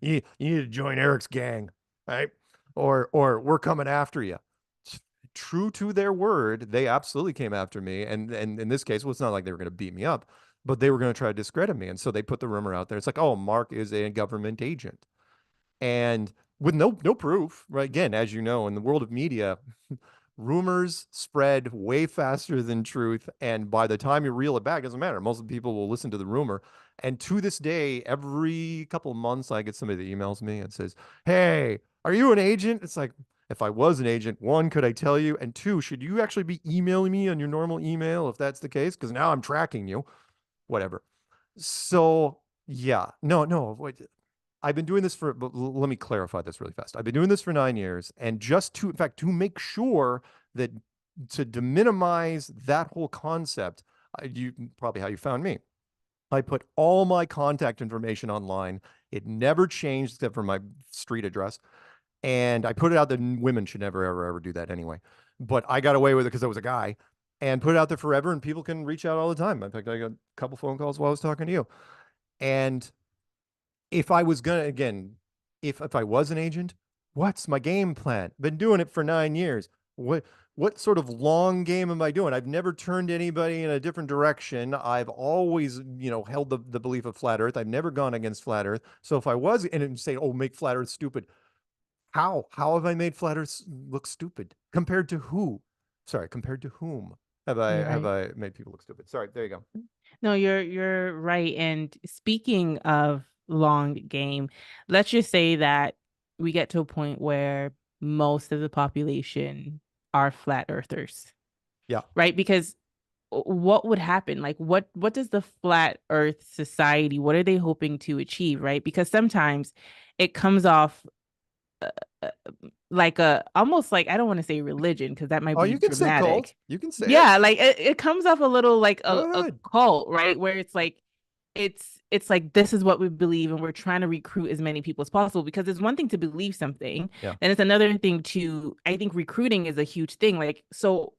You need to join Eric's gang, right? Or we're coming after you." True to their word, they absolutely came after me. And in this case, well, it's not like they were going to beat me up, but they were going to try to discredit me. And so they put the rumor out there. It's like, oh, Mark is a government agent. And with no proof, right? Again, as you know, in the world of media, rumors spread way faster than truth. And by the time you reel it back, it doesn't matter. Most people will listen to the rumor. And to this day, every couple of months, I get somebody that emails me and says, hey, are you an agent? It's like, if I was an agent, one, could I tell you? And two, should you actually be emailing me on your normal email if that's the case? Because now I'm tracking you, whatever. So, yeah, no, wait, I've been doing this for, but let me clarify this really fast. I've been doing this for 9 years, and just to, in fact, to make sure that to minimize that whole concept, you probably how you found me. I put all my contact information online. It never changed except for my street address. And I put it out that women should never, ever do that anyway. But I got away with it because I was a guy and put it out there forever, and people can reach out all the time. In fact, I got a couple phone calls while I was talking to you. And if I was gonna, again, if I was an agent, what's my game plan? Been doing it for 9 years. What sort of long game am I doing? I've never turned anybody in a different direction. I've always, held the belief of flat Earth. I've never gone against flat Earth. So if I was and say, oh, make flat Earth stupid, how have I made flat Earth look stupid? Compared to who? Sorry, compared to whom have Right. I made people look stupid? Sorry, there you go. No, you're right. And speaking of long game, let's just say that we get to a point where most of the population are flat earthers, Yeah. right? Because what would happen? Like what does the flat earth society, what are they hoping to achieve, right? Because sometimes it comes off uh, uh, like a almost like I don't want to say religion because that might Oh, be you can say cult. dramatic. You can say it. Yeah, like it comes off a little like Go a ahead. cult, right? Where it's like it's like this is what we believe and we're trying to recruit as many people as possible because it's one thing to believe something Yeah. and it's another thing to I think recruiting is a huge thing like so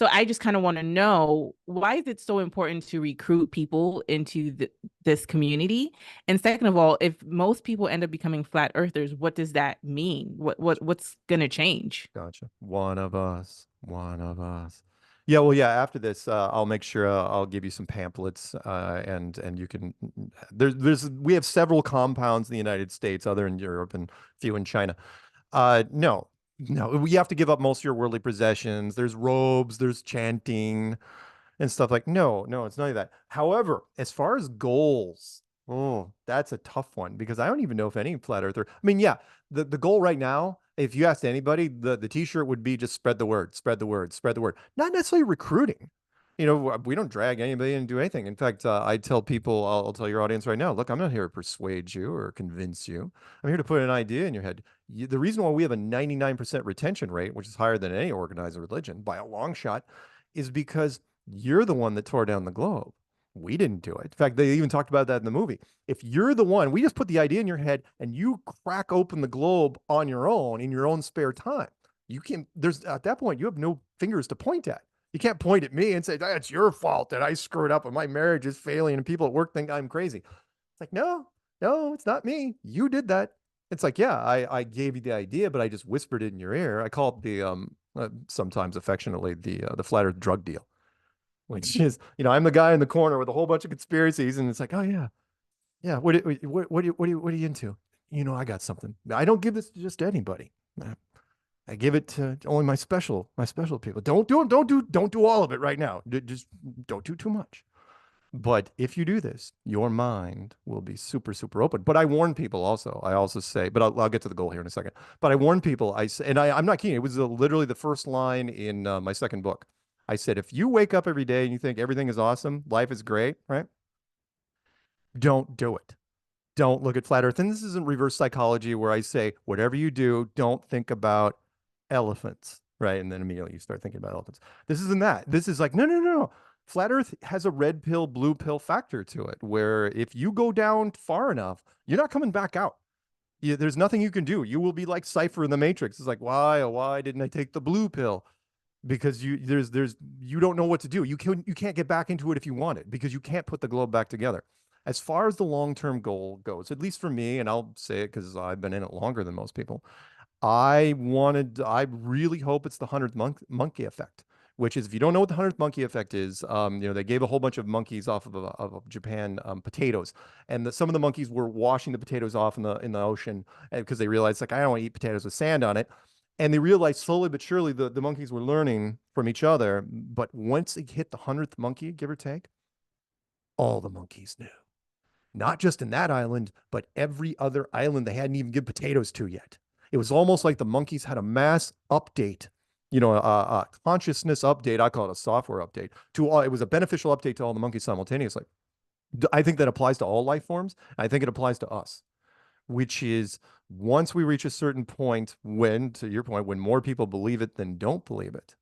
I just kind of want to know why is it so important to recruit people into this community, and second of all, if most people end up becoming flat earthers, what does that mean? What's gonna change? Gotcha. One of us. One of us. Yeah, well, yeah, after this, I'll make sure I'll give you some pamphlets, and you can we have several compounds in the United States, other in Europe and few in China. No, no, you have to give up most of your worldly possessions. There's robes, there's chanting and stuff like no, it's none of that. However, as far as goals, oh, that's a tough one because I don't even know if any flat earther. I mean, yeah, the goal right now, if you asked anybody, the t-shirt would be just spread the word, spread the word, spread the word. Not necessarily recruiting. We don't drag anybody and do anything. In fact, I tell people, I'll tell your audience right now, look, I'm not here to persuade you or convince you. I'm here to put an idea in your head. The reason why we have a 99% retention rate, which is higher than any organized religion by a long shot, is because you're the one that tore down the globe. We didn't do it. In fact, they even talked about that in the movie. If you're the one, we just put the idea in your head and you crack open the globe on your own in your own spare time. You can, there's at that point, you have no fingers to point at. You can't point at me and say, that's your fault that I screwed up and my marriage is failing and people at work think I'm crazy. It's like, no, it's not me. You did that. It's like, yeah, I gave you the idea, but I just whispered it in your ear. I call it the, sometimes affectionately, the flat earth drug deal, which is, I'm the guy in the corner with a whole bunch of conspiracies, and it's like, oh yeah, yeah. What are you into? I got something. I don't give this to just anybody. I give it to only my special people. Don't do all of it right now. Just don't do too much. But if you do this, your mind will be super, super open. But I warn people also. I also say, but I'll get to the goal here in a second. But I warn people. I say, and I'm not kidding. It was literally the first line in my second book. I said, if you wake up every day and you think everything is awesome, life is great, right? Don't do it. Don't look at flat Earth. And this isn't reverse psychology where I say, whatever you do, don't think about elephants, right? And then immediately you start thinking about elephants. This isn't that. This is like, no. Flat Earth has a red pill, blue pill factor to it, where if you go down far enough, you're not coming back out. There's nothing you can do. You will be like Cypher in the Matrix. It's like, why, oh, why didn't I take the blue pill? Because you don't know what to do. You can't get back into it if you want it because you can't put the globe back together. As far as the long-term goal goes, at least for me, and I'll say it because I've been in it longer than most people, I really hope it's the 100th monkey effect, which is if you don't know what the 100th monkey effect is, they gave a whole bunch of monkeys off of Japan potatoes, and some of the monkeys were washing the potatoes off in the ocean because they realized like I don't want to eat potatoes with sand on it. And they realized slowly but surely the monkeys were learning from each other. But once it hit the 100th monkey, give or take, all the monkeys knew. Not just in that island, but every other island they hadn't even given potatoes to yet. It was almost like the monkeys had a mass update, a consciousness update. I call it a software update to all. It was a beneficial update to all the monkeys simultaneously. I think that applies to all life forms. I think it applies to us, which is once we reach a certain point when, to your point, when more people believe it than don't believe it,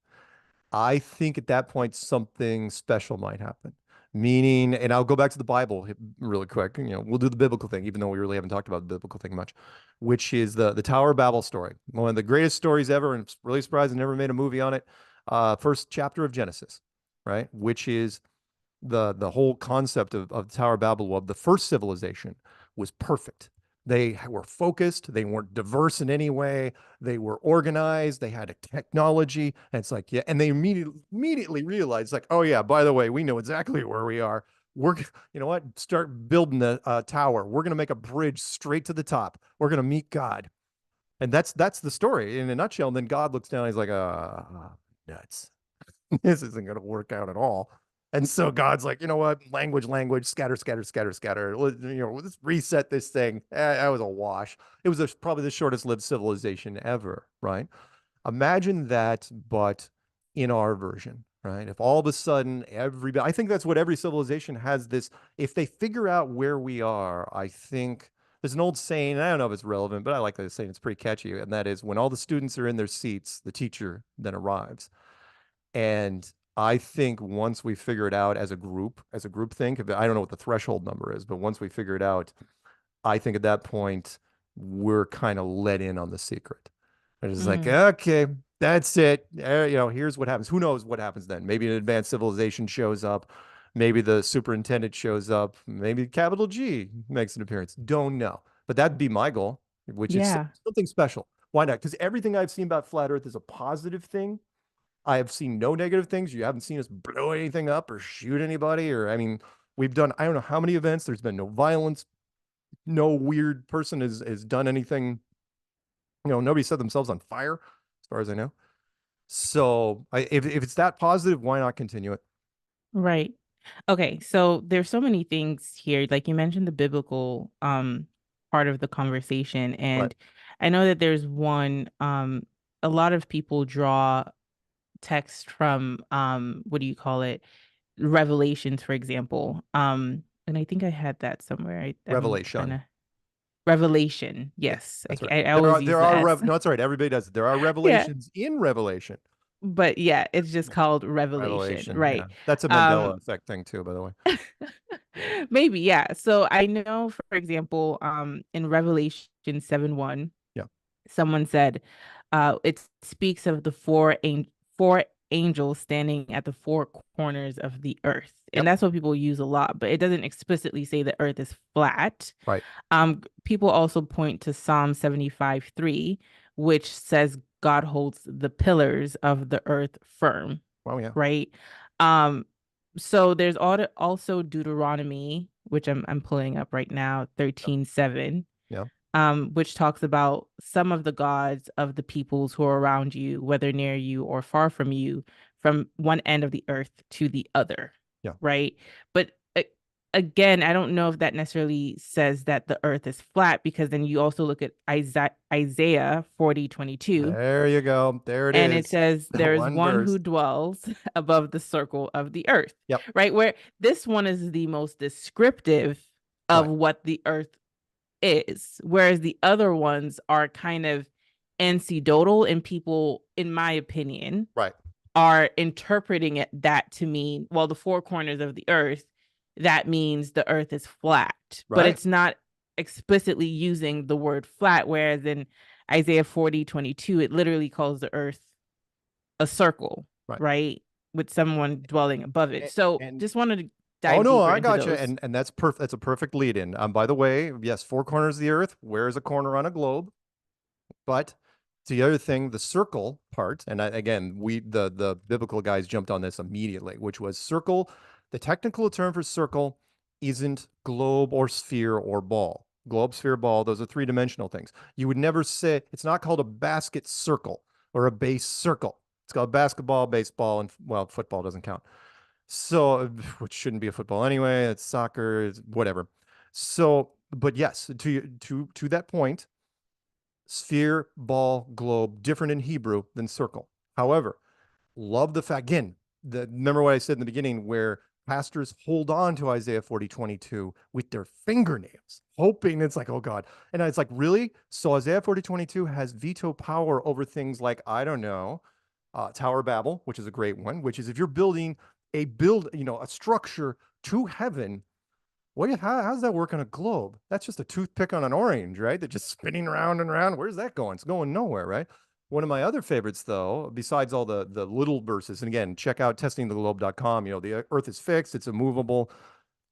I think at that point something special might happen. Meaning, and I'll go back to the Bible really quick. We'll do the biblical thing, even though we really haven't talked about the biblical thing much, which is the Tower of Babel story. One of the greatest stories ever, and it's really surprising never made a movie on it. First chapter of Genesis, right? Which is the whole concept of the Tower of Babel. The first civilization was perfect. They were focused. They weren't diverse in any way. They were organized. They had a technology. And it's like, yeah. And they immediately realized, like, oh yeah, by the way, we know exactly where we are. You know what? Start building the tower. We're going to make a bridge straight to the top. We're going to meet God. And that's the story in a nutshell. And then God looks down. He's like, nuts. This isn't going to work out at all. And so God's like, you know what? Language, scatter, scatter, scatter, scatter. Let's reset this thing. That was a wash. It was probably the shortest lived civilization ever, right? Imagine that, but in our version, right? If all of a sudden everybody, I think that's what every civilization has this. If they figure out where we are, I think there's an old saying, I don't know if it's relevant, but I like that saying. It's pretty catchy. And that is when all the students are in their seats, the teacher then arrives. And I think once we figure it out as a group think, I don't know what the threshold number is, but once we figure it out, I think at that point, we're kind of let in on the secret. It's like, okay, that's it. Here's what happens. Who knows what happens then? Maybe an advanced civilization shows up. Maybe the superintendent shows up. Maybe capital G makes an appearance. Don't know. But that'd be my goal, which is Yeah. something special. Why not? Because everything I've seen about flat Earth is a positive thing. I have seen no negative things. You haven't seen us blow anything up or shoot anybody. I mean, we've done, I don't know how many events. There's been no violence. No weird person has done anything. Nobody set themselves on fire, as far as I know. So if it's that positive, why not continue it? Right. Okay, so there's so many things here. Like you mentioned the biblical part of the conversation, Right. and I know that there's one a lot of people draw text from what do you call it? Revelations, for example. And I think I had that somewhere. I'm trying Revelation. to Revelation. Yeah, Yes. that's right. I There always are use there the are S. no, that's right. Everybody does it. There are Yeah. revelations in Revelation. But yeah, it's just Yeah. called Revelation, Revelation. Yeah. right? That's a Um Mandela effect thing too, by the way. Maybe, yeah. So I know, for example, in Revelation 7:1, Yeah. someone said, it speaks of the four angels standing at the four corners of the earth. And Yep. that's what people use a lot, but it doesn't explicitly say the earth is flat. Right. People also point to Psalm 75:3, which says God holds the pillars of the earth firm, Well, yeah. right? Um, so there's also Deuteronomy, which I'm pulling up right now, Yep. 13:7, Yeah. which talks about some of the gods of the peoples who are around you, whether near you or far from you, from one end of the earth to the other, Yeah. right? But again, I don't know if that necessarily says that the earth is flat, because then you also look at Isaiah 40:22, There you go. There it and it is. says That there is one one verse. who dwells above the circle of the earth, Yep. right? Where this one is the most descriptive of Right. what the earth is, whereas the other ones are kind of anecdotal, and people, in my opinion, Right. are interpreting that to mean, well, the four corners of the earth, that means the earth is flat, but Right. it's not explicitly using the word flat. Whereas in Isaiah 40:22, it literally calls the earth a circle, Right. right? With someone dwelling above it. So And just wanted to oh dive no, deeper I into got you. those. And that's perfect. That's a perfect lead in. By the way, yes, four corners of the earth. Where is a corner on a globe? But So the other thing, the circle part, and again, the biblical guys jumped on this immediately, which was circle. The technical term for circle isn't globe or sphere or ball. Globe, sphere, ball, those are three-dimensional things. You would never say it's not called a basket circle or a base circle. It's called basketball, baseball, and well, football doesn't count. So, which shouldn't be a football anyway. It's soccer, it's whatever. So, but yes, to that point, sphere, ball, globe, different in Hebrew than circle. However, love the fact, again, remember what I said in the beginning where pastors hold on to Isaiah 40:22 with their fingernails, hoping it's like, oh God. And it's like, really? So Isaiah 40:22 has veto power over things like, I don't know, Tower of Babel, which is a great one, which is if you're building a structure to heaven, how's that work on a globe? That's just a toothpick on an orange, right? They're just spinning around and around. Where's that going? It's going nowhere, right? One of my other favorites, though, besides all the little verses, and again, check out testingtheglobe.com. The earth is fixed, it's immovable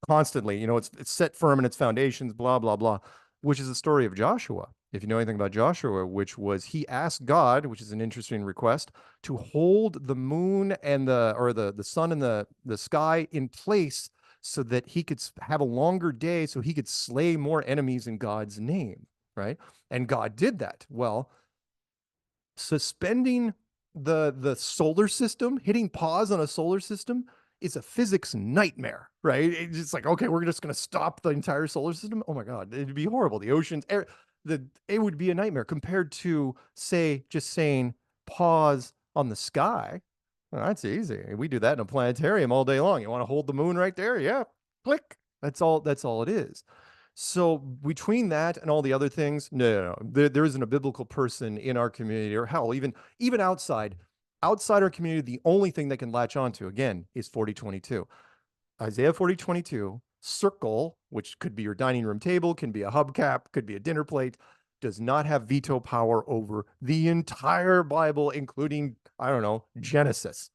constantly. It's set firm in its foundations, blah, blah, blah, which is the story of Joshua. If you know anything about Joshua, which was he asked God, which is an interesting request, to hold the moon and the sun and the sky in place so that he could have a longer day so he could slay more enemies in God's name, right? And God did that. Well, suspending the solar system, hitting pause on a solar system is a physics nightmare, right? It's just like, okay, we're just going to stop the entire solar system. Oh my God, it'd be horrible. The oceans, it would be a nightmare compared to, say, just saying pause on the sky. Well, that's easy. We do that in a planetarium all day long. You want to hold the moon right there? Yeah, click. That's all it is. So between that and all the other things, no. There isn't a biblical person in our community, or hell, even outside our community. The only thing they can latch onto again is 40:22. Isaiah 40:22, circle, which could be your dining room table, can be a hubcap, could be a dinner plate, does not have veto power over the entire Bible, including, I don't know, Genesis.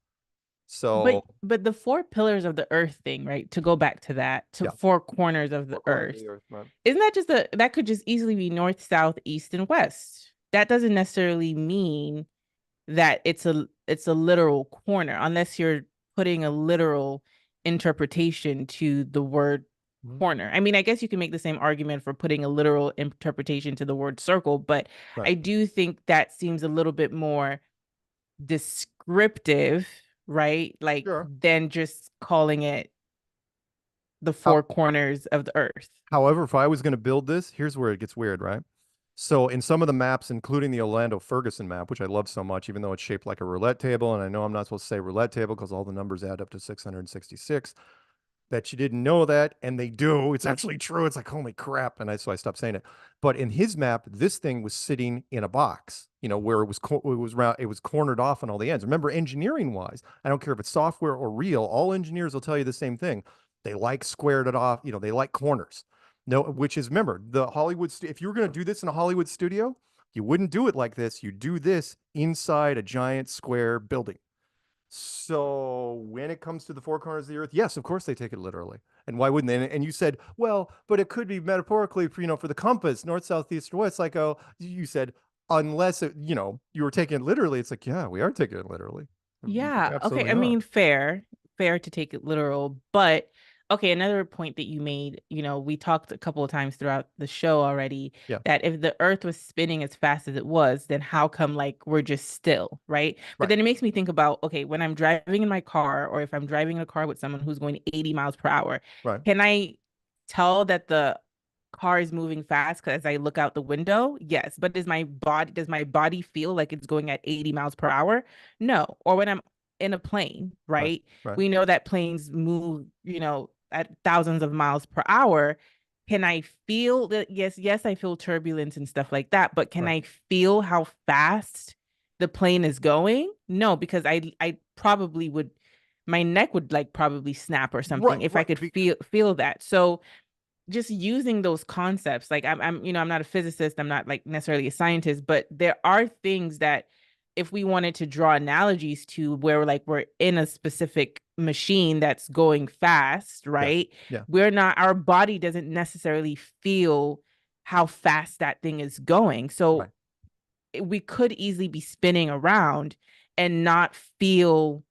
But So but the four pillars of the earth thing, right? To go back to that, to yeah, four corners of the four corners of earth. the earth, right? Isn't that just that could just easily be north, south, east, and west? That doesn't necessarily mean that it's a literal corner, unless you're putting a literal interpretation to the word Mhm. corner. I mean, I guess you can make the same argument for putting a literal interpretation to the word circle, but Right. I do think that seems a little bit more descriptive, right? Like Sure. than just calling it the How, four corners of the earth. However, if I was going to build this, here's where it gets weird, right? So in some of the maps, including the Orlando Ferguson map, which I love so much, even though it's shaped like a roulette table, and I know I'm not supposed to say roulette table because all the numbers add up to 666, bet you didn't know that, and they do. It's actually true. It's like, holy crap. So I stopped saying it. But in his map, this thing was sitting in a box, where it was cornered off on all the ends. Remember, engineering wise, I don't care if it's software or real, all engineers will tell you the same thing. They like squared it off, they like corners. No, which is, remember, the Hollywood, if you were going to do this in a Hollywood studio, you wouldn't do it like this. You do this inside a giant square building. So when it comes to the four corners of the earth, yes, of course they take it literally. And why wouldn't they? And you said, well, but it could be metaphorically for, for the compass, north, south, east, or west. Like, oh, you said, unless you were taking it literally. It's like, yeah, we are taking it literally. We Yeah. Okay. absolutely I are. mean, fair to take it literal. But okay, another point that you made, we talked a couple of times throughout the show already Yeah. that if the earth was spinning as fast as it was, then how come like we're just still, right? But Right. then it makes me think about, okay, when I'm driving in my car or if I'm driving in a car with someone who's going 80 miles per hour, Right. can I tell that the car is moving fast because I look out the window? Yes. But does my body feel like it's going at 80 miles per hour? No. Or when I'm in a plane, Right. right? Right. We know that planes move, at thousands of miles per hour. Can I feel that? Yes, I feel turbulence and stuff like that, but can Right. I feel how fast the plane is going? No, because I probably would, my neck would like probably snap or something Right. if I Right. could feel that. So just using those concepts, like I'm not a physicist, I'm not like necessarily a scientist, but there are things that if we wanted to draw analogies to where like we're in a specific machine that's going fast, Yeah. right? Yeah. Our body doesn't necessarily feel how fast that thing is going. So Right. we could easily be spinning around and not feel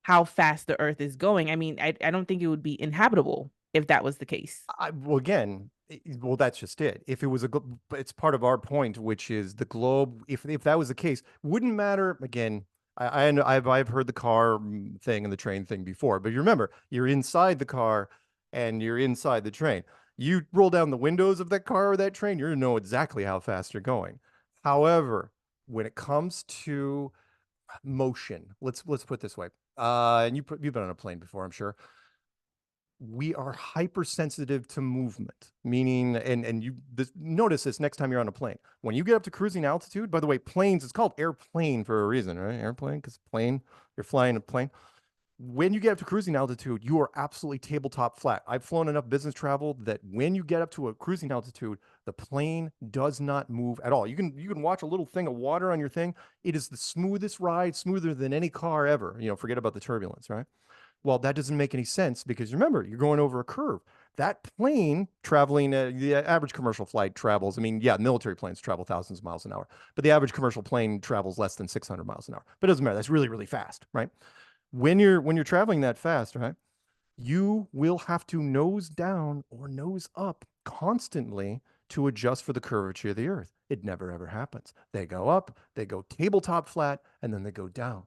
how fast the Earth is going. I mean, I don't think it would be inhabitable if that was the case. Well, again, well, that's just it. If it was it's part of our point, which is the globe. If that was the case, wouldn't matter. Again, I know I've heard the car thing and the train thing before, but you remember, you're inside the car and you're inside the train. You roll down the windows of that car or that train, you're gonna know exactly how fast you're going. However, when it comes to motion, let's put it this way. And you've been on a plane before, I'm sure. We are hypersensitive to movement, meaning, and notice this next time you're on a plane. When you get up to cruising altitude, by the way, planes, it's called airplane for a reason, right? Airplane, because plane, you're flying a plane. When you get up to cruising altitude, you are absolutely tabletop flat. I've flown enough business travel that when you get up to a cruising altitude, the plane does not move at all. You can watch a little thing of water on your thing. It is the smoothest ride, smoother than any car ever. Forget about the turbulence, right? Well, that doesn't make any sense because remember, you're going over a curve. That plane traveling, the average commercial flight travels. I mean, yeah, military planes travel thousands of miles an hour, but the average commercial plane travels less than 600 miles an hour. But it doesn't matter. That's really, really fast, right? When you're traveling that fast, right, you will have to nose down or nose up constantly to adjust for the curvature of the Earth. It never ever happens. They go up, they go tabletop flat, and then they go down.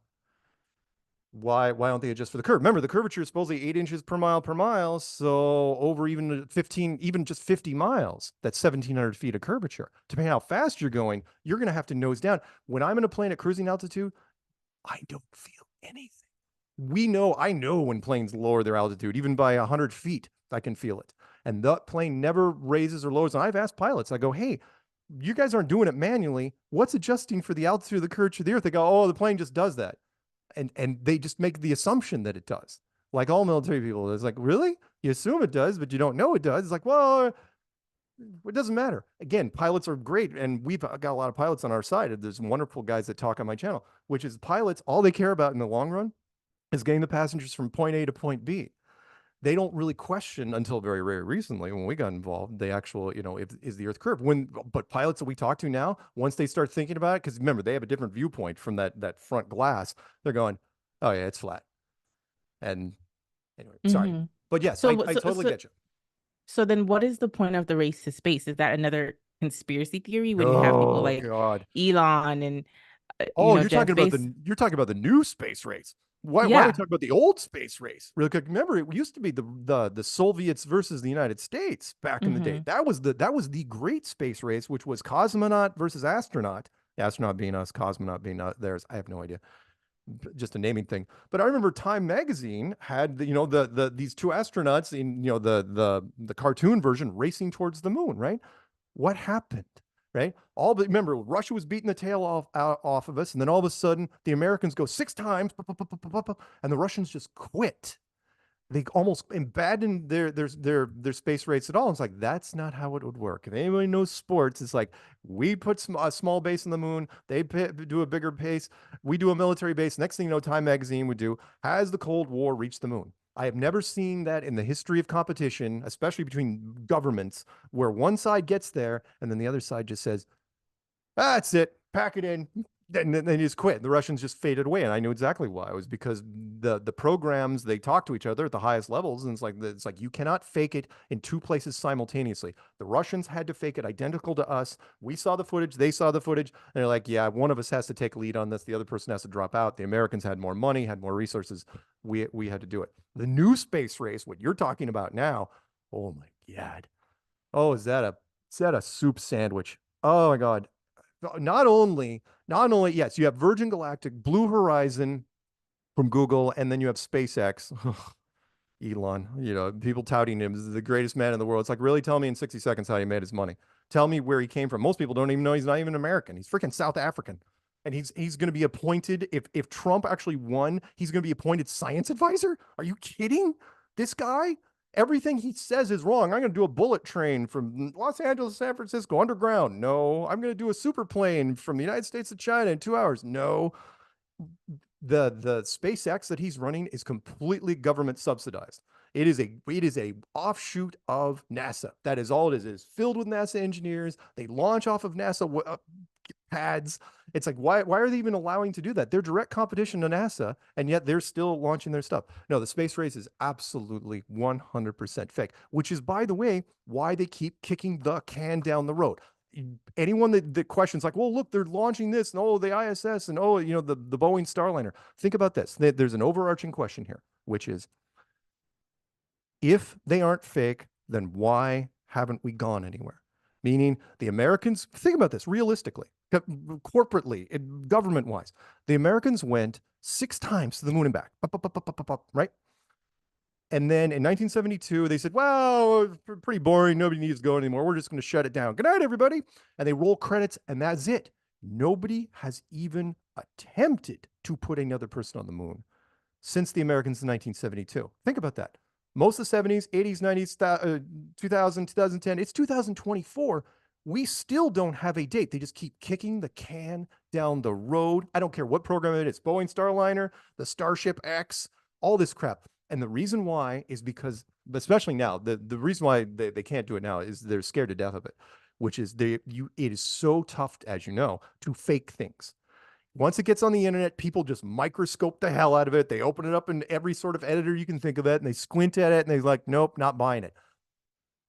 Why don't they adjust for the curve? Remember, the curvature is supposedly 8 inches per mile. So over even 15, even just 50 miles, that's 1,700 feet of curvature. Depending on how fast you're going, you're going to have to nose down. When I'm in a plane at cruising altitude, I don't feel anything. I know when planes lower their altitude, even by 100 feet, I can feel it. And that plane never raises or lowers. And I've asked pilots, I go, hey, you guys aren't doing it manually. What's adjusting for the altitude of the curvature of the Earth? They go, oh, the plane just does that. And they just make the assumption that it does. Like all military people, it's like, really? You assume it does, but you don't know it does. It's like, well, it doesn't matter. Again, pilots are great, and we've got a lot of pilots on our side. There's some wonderful guys that talk on my channel, which is pilots, all they care about in the long run is getting the passengers from point A to point B. They don't really question until very, very recently when we got involved, the actual, is the Earth curved? But pilots that we talk to now, once they start thinking about it, because remember, they have a different viewpoint from that front glass, they're going, oh yeah, it's flat. And anyway, sorry. Mm-hmm. But yes, So, I so, totally so, get you. so then what is the point of the race to space? Is that another conspiracy theory when you have people Oh like God. Elon and, Oh, Jeff Bezos? you're talking about the new space race. Why don't we Yeah. talk about the old space race real quick? Remember, it used to be the Soviets versus the United States back in the day. Mm-hmm. That was the great space race, which was cosmonaut versus astronaut. Astronaut being us, cosmonaut being theirs. I have no idea, just a naming thing. But I remember Time magazine had these two astronauts in the cartoon version racing towards the moon. Right? What happened? Right? Remember, Russia was beating the tail off of us, and then all of a sudden the Americans go 6 times, and the Russians just quit. They almost abandoned their space race at all. It's like that's not how it would work. If anybody knows sports, it's like we put a small base on the moon, they do a bigger base, we do a military base. Next thing you know, Time magazine would do, has the Cold War reached the moon? I have never seen that in the history of competition, especially between governments, where one side gets there and then the other side just says, that's it, pack it in. Then they just quit. The Russians just faded away, and I knew exactly why. It was because the programs, they talk to each other at the highest levels, and it's like you cannot fake it in two places simultaneously. The Russians had to fake it identical to us. We saw the footage, they saw the footage, and they're like, yeah, one of us has to take lead on this. The other person has to drop out. The Americans had more money, had more resources. We had to do it. The new space race, what you're talking about now, oh my God. Oh, is that a soup sandwich? Oh my God. Not only, yes, you have Virgin Galactic, Blue Horizon from Google, and then you have SpaceX. Elon, people touting him as the greatest man in the world. It's like, really, tell me in 60 seconds how he made his money. Tell me where he came from. Most people don't even know he's not even American. He's freaking South African. And he's going to be appointed, if Trump actually won, he's going to be appointed science advisor. Are you kidding? This guy? Everything he says is wrong. I'm going to do a bullet train from Los Angeles to San Francisco underground. No. I'm going to do a super plane from the United States to China in 2 hours. No. The SpaceX that he's running is completely government subsidized. It is a offshoot of NASA. That is all it is. It is filled with NASA engineers. They launch off of NASA pads. It's like, why are they even allowing to do that? They're direct competition to NASA, and yet they're still launching their stuff. No, the space race is absolutely 100% fake, which is, by the way, why they keep kicking the can down the road. Anyone that questions like, well, look, they're launching this, and oh, the ISS, and oh, the Boeing Starliner. Think about this. There's an overarching question here, which is, if they aren't fake, then why haven't we gone anywhere? Meaning the Americans, think about this realistically, corporately, government wise. The Americans went 6 times to the moon and back, right? And then in 1972, they said, well, pretty boring. Nobody needs to go anymore. We're just going to shut it down. Good night, everybody. And they roll credits, and that's it. Nobody has even attempted to put another person on the moon since the Americans in 1972. Think about that. Most of the 70s, 80s, 90s, 2000, 2010, it's 2024. We still don't have a date. They just keep kicking the can down the road. I don't care what program it is, Boeing Starliner, the Starship X, all this crap. And the reason why is because, especially now, the reason why they can't do it now is they're scared to death of it, which is it is so tough, as you know, to fake things. Once it gets on the internet, people just microscope the hell out of it. They open it up in every sort of editor you can think of it, and they squint at it, and they're like, nope, not buying it.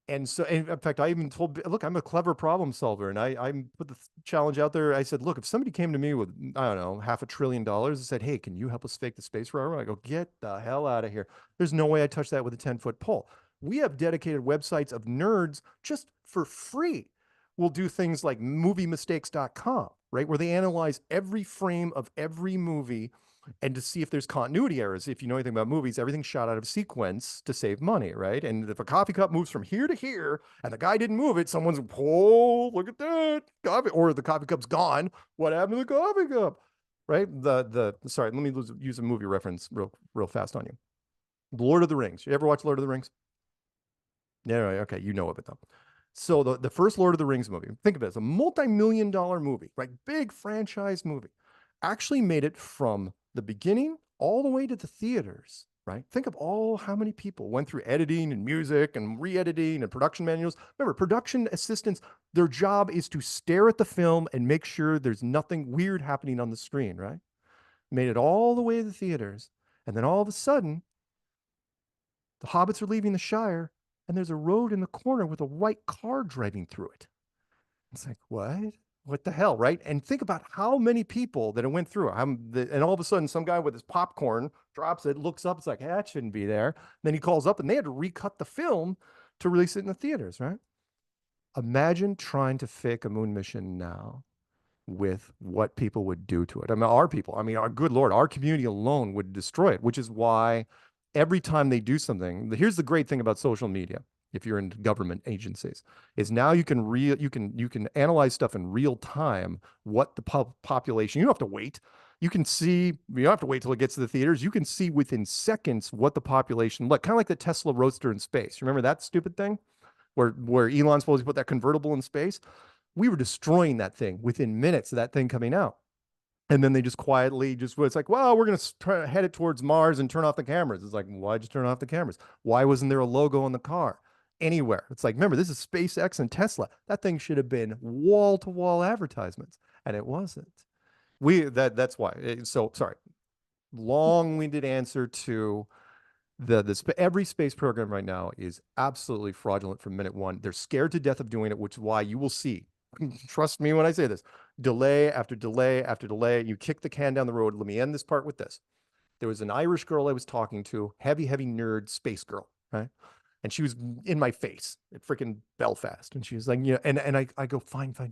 And so, in fact, I even told, look, I'm a clever problem solver, and I put the challenge out there. I said, look, if somebody came to me with, I don't know, $500 billion and said, hey, can you help us fake the space railroad? I go, get the hell out of here. There's no way I touch that with a 10-foot pole. We have dedicated websites of nerds just for free. We'll do things like moviemistakes.com, right? Where they analyze every frame of every movie and to see if there's continuity errors. If you know anything about movies, everything's shot out of sequence to save money, right? And if a coffee cup moves from here to here and the guy didn't move it, someone's, oh, look at that coffee, or the coffee cup's gone. What happened to the coffee cup? Right? Sorry, let me use a movie reference real fast on you. Lord of the Rings. You ever watch Lord of the Rings? Yeah, okay, you know of it though. So the first Lord of the Rings movie, think of it as a multi-million-dollar movie, right? Big franchise movie. Actually made it from the beginning all the way to the theaters, right? Think of how many people went through editing and music and re-editing and production manuals. Remember, production assistants, their job is to stare at the film and make sure there's nothing weird happening on the screen, right? Made it all the way to the theaters. And then all of a sudden, the hobbits are leaving the Shire, and there's a road in the corner with a white car driving through it. It's like, what? What the hell, right? And think about how many people that it went through. And all of a sudden, some guy with his popcorn drops it, looks up, it's like, hey, that shouldn't be there. Then he calls up, and they had to recut the film to release it in the theaters, right? Imagine trying to fake a moon mission now with what people would do to it. I mean, our people, I mean, our good Lord, our community alone would destroy it, which is why every time they do something, here's the great thing about social media. If you're in government agencies, is now you can analyze stuff in real time. What the population, you don't have to wait. You can see, you don't have to wait till it gets to the theaters. You can see within seconds what the population look, kind of like the Tesla Roadster in space. Remember that stupid thing where Elon supposed to put that convertible in space? We were destroying that thing within minutes of that thing coming out. And then they just quietly it's like, well, we're going to try to head it towards Mars and turn off the cameras. It's like, why'd you turn off the cameras? Why wasn't there a logo on the car anywhere? It's like, remember, this is SpaceX and Tesla. That thing should have been wall to wall advertisements, and it wasn't. That's why. So sorry, long-winded answer to every space program right now is absolutely fraudulent from minute one. They're scared to death of doing it, which is why you will see, trust me when I say this, delay after delay after delay. You kick the can down the road. Let me end this part with this. There was an Irish girl I was talking to, heavy nerd space girl, right? And she was in my face at freaking Belfast. And she was like, and I go, fine. I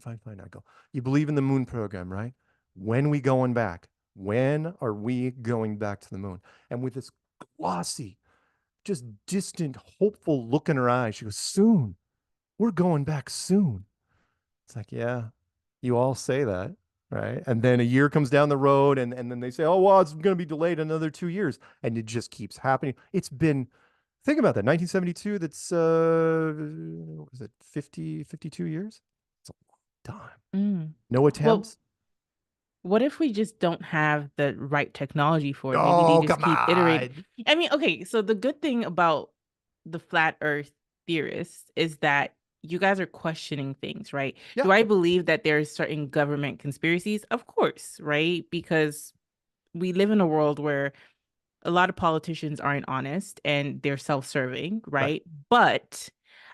go, you believe in the moon program, right? When are we going back? When are we going back to the moon? And with this glossy, just distant, hopeful look in her eyes, she goes, soon. We're going back soon. It's like, yeah, you all say that, right? And then a year comes down the road, and then they say, oh, well, it's going to be delayed another 2 years. And it just keeps happening. It's been, think about that, 1972, that's, what was it, 52 years? It's a long time. No Well, attempts. what if we just don't have the right technology for it? Maybe they Oh, just come keep iterating. on. I mean, okay, so the good thing about the flat earth theorists is that you guys are questioning things, right? Yeah, Do I believe that there's certain government conspiracies? Of course, right? Because we live in a world where a lot of politicians aren't honest and they're self-serving, right. right? But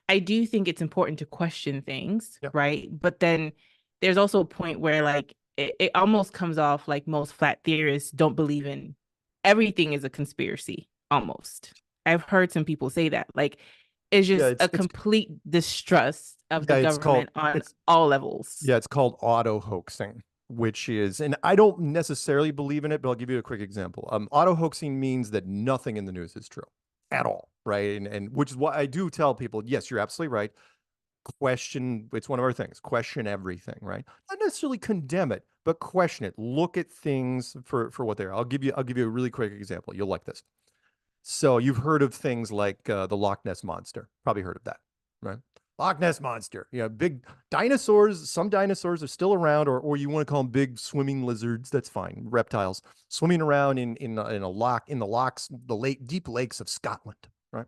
I do think it's important to question things, Yeah. right? But then there's also a point where like it almost comes off like most flat theorists don't believe in everything is a conspiracy, almost. I've heard some people say that. Like it's Yeah, just a it's complete distrust of the yeah, it's called government on it's all levels. yeah, it's called auto hoaxing, which is, and I don't necessarily believe in it, but I'll give you a quick example. Auto hoaxing means that nothing in the news is true at all, right? And which is why I do tell people, yes, you're absolutely right. Question, it's one of our things. Question everything, right? Not necessarily condemn it, but question it. Look at things for what they are. I'll give you a really quick example. You'll like this. So you've heard of things like the Loch Ness monster. Probably heard of that, right? Loch Ness monster. You know, big dinosaurs. Some dinosaurs are still around, or you want to call them big swimming lizards. That's fine. Reptiles swimming around in a loch in the lochs, the lake, deep lakes of Scotland, right?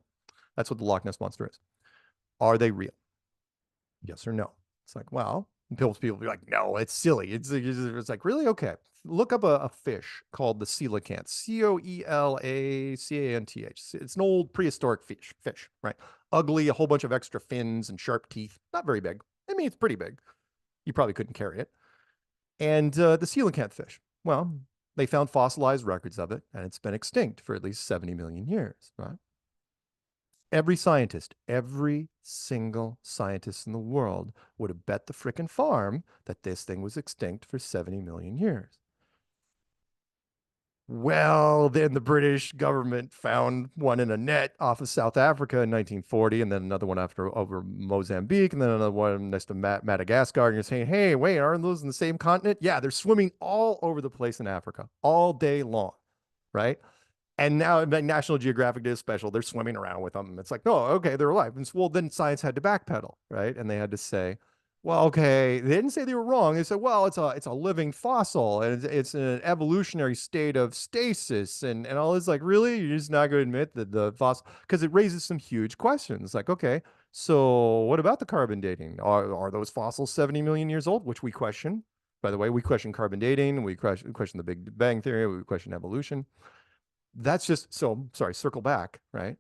That's what the Loch Ness monster is. Are they real? Yes or no? It's like, well, people be like, no, it's silly. It's like, really? Okay. Look up a fish called the coelacanth, Coelacanth. It's an old prehistoric fish, right? Ugly, a whole bunch of extra fins and sharp teeth. Not very big. I mean, it's pretty big. You probably couldn't carry it. And the coelacanth fish, well, they found fossilized records of it, and it's been extinct for at least 70 million years, right? Every single scientist in the world would have bet the frickin' farm that this thing was extinct for 70 million years. Well, then the British government found one in a net off of South Africa in 1940, and then another one after over Mozambique, and then another one next to Madagascar. And you're saying, hey, wait, aren't those in the same continent? Yeah, they're swimming all over the place in Africa all day long, right? And now National Geographic did a special. They're swimming around with them. It's like, oh, okay, they're alive. And so, well, then science had to backpedal, right? And they had to say, well, okay, they didn't say they were wrong. They said, well, it's a living fossil and it's in an evolutionary state of stasis and all this. Like, really? You're just not going to admit that the fossil, because it raises some huge questions. Like, okay, so what about the carbon dating? Are those fossils 70 million years old? Which we question. By the way, we question carbon dating. We question the Big Bang Theory. We question evolution. That's just so sorry, circle back, right?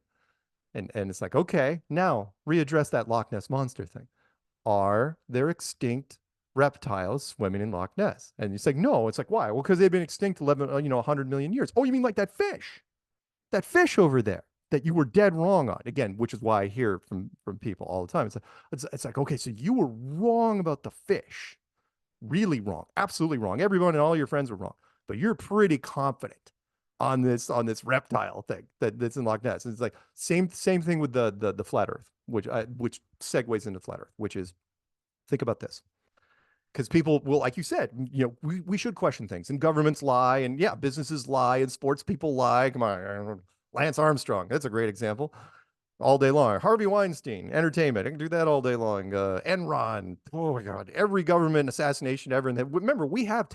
And it's like, okay, now readdress that Loch Ness monster thing. Are there extinct reptiles swimming in Loch Ness? And you say, no. It's like, why? Well, because they've been extinct 11, 100 million years. Oh, you mean like that fish over there that you were dead wrong on? Again, which is why I hear from people all the time. It's like, okay, so you were wrong about the fish, really wrong, absolutely wrong. Everyone and all your friends were wrong, but you're pretty confident on this reptile thing that's in Loch Ness. And it's like same thing with the flat Earth, which segues into flat Earth, which is, think about this, because people will, like you said, we should question things, and governments lie, and yeah, businesses lie, and sports people lie. Come on, Lance Armstrong, that's a great example. All day long. Harvey Weinstein, entertainment. I can do that all day long. Enron. Oh my God. Every government assassination ever. And remember, we have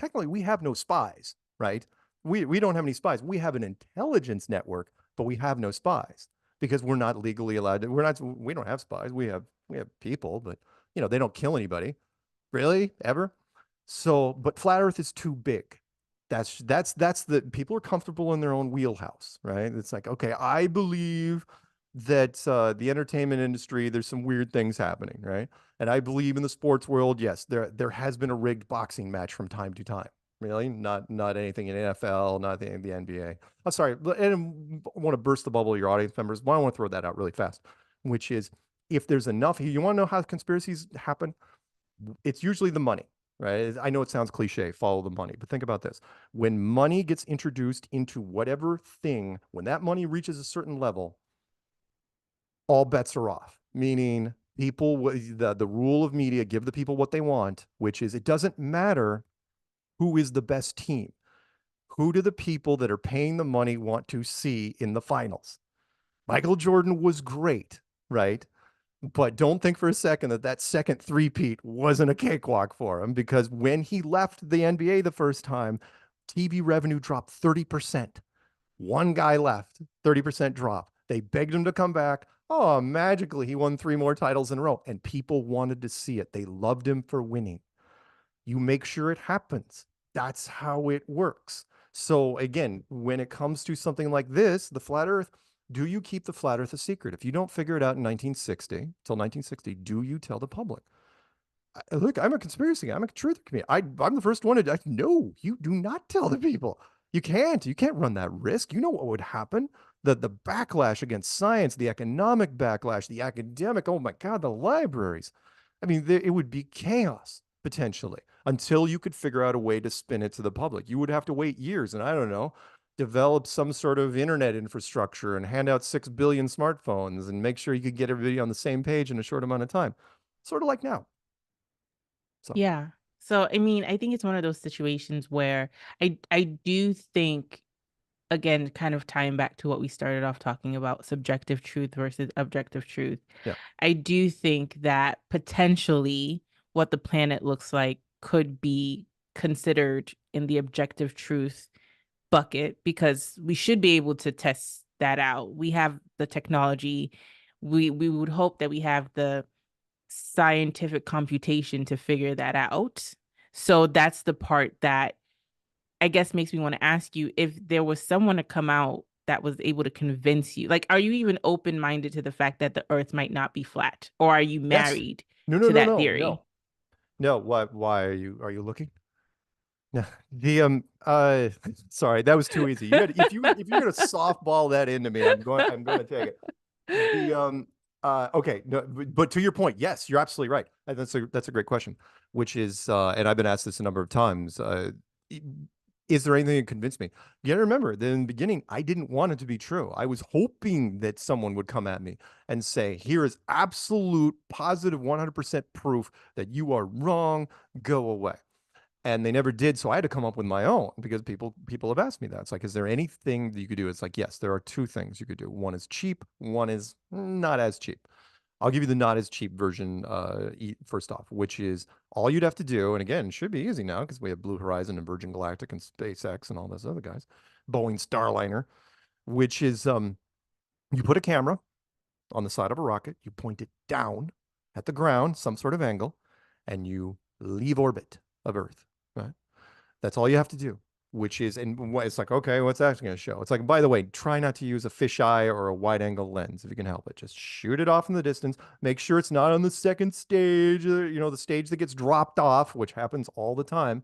no spies, right? We don't have any spies. We have an intelligence network, but we have no spies because we're not legally allowed to. We don't have spies. We have people, but they don't kill anybody. Really? Ever? So, but flat Earth is too big. That's the people are comfortable in their own wheelhouse, right? It's like, okay, I believe that the entertainment industry, there's some weird things happening, right? And I believe in the sports world, yes, there has been a rigged boxing match from time to time. Really, not anything in NFL, not anything in the NBA. I'm sorry, I didn't want to burst the bubble of your audience members, but I want to throw that out really fast, which is, if there's enough, you want to know how conspiracies happen? It's usually the money, right? I know it sounds cliche, follow the money, but think about this. When money gets introduced into whatever thing, when that money reaches a certain level, all bets are off. Meaning, the rule of media, give the people what they want, which is, it doesn't matter who is the best team. Who do the people that are paying the money want to see in the finals? Michael Jordan was great, right? But don't think for a second that second three-peat wasn't a cakewalk for him, because when he left the NBA the first time, TV revenue dropped 30%. One guy left, 30% drop. They begged him to come back. Oh, magically, he won 3 more titles in a row, and people wanted to see it. They loved him for winning. You make sure it happens. That's how it works. So again, when it comes to something like this, the flat Earth, do you keep the flat Earth a secret? If you don't figure it out in 1960, till 1960, do you tell the public? Look, I'm a conspiracy guy. I'm a truth comedian. I'm the first one to. No, you do not tell the people. You can't. You can't run that risk. You know what would happen? The backlash against science, the economic backlash, the academic. Oh my God, the libraries. I mean, it would be chaos potentially until you could figure out a way to spin it to the public. You would have to wait years, and I don't know, develop some sort of internet infrastructure and hand out 6 billion smartphones and make sure you could get everybody on the same page in a short amount of time. Sort of like now. So. Yeah. So, I mean, I think it's one of those situations where I do think, again, kind of tying back to what we started off talking about, subjective truth versus objective truth. Yeah. I do think that potentially what the planet looks like could be considered in the objective truth bucket, because we should be able to test that out. We have the technology. We would hope that we have the scientific computation to figure that out. So that's the part that I guess makes me want to ask you, if there was someone to come out that was able to convince you, like, are you even open minded to the fact that the earth might not be flat? Or are you Yes. married No, no, to no, that no, theory? no. No, why are you looking? No. The sorry, that was too easy. If you're gonna softball that into me, I'm going to take it. The okay, no, but to your point, yes, you're absolutely right. That's a great question, which is and I've been asked this a number of times. Is there anything that convinced me? You gotta remember that in the beginning, I didn't want it to be true. I was hoping that someone would come at me and say, here is absolute, positive, 100% proof that you are wrong. Go away. And they never did. So I had to come up with my own because people have asked me that. It's like, is there anything that you could do? It's like, yes, there are two things you could do. One is cheap, one is not as cheap. I'll give you the not as cheap version first off, which is all you'd have to do. And again, it should be easy now because we have Blue Horizon and Virgin Galactic and SpaceX and all those other guys, Boeing Starliner, which is you put a camera on the side of a rocket, you point it down at the ground, some sort of angle, and you leave orbit of Earth. Right? That's all you have to do, which is, and it's like, okay, what's that going to show? It's like, by the way, try not to use a fisheye or a wide angle lens if you can help it. Just shoot it off in the distance. Make sure it's not on the second stage, the stage that gets dropped off, which happens all the time.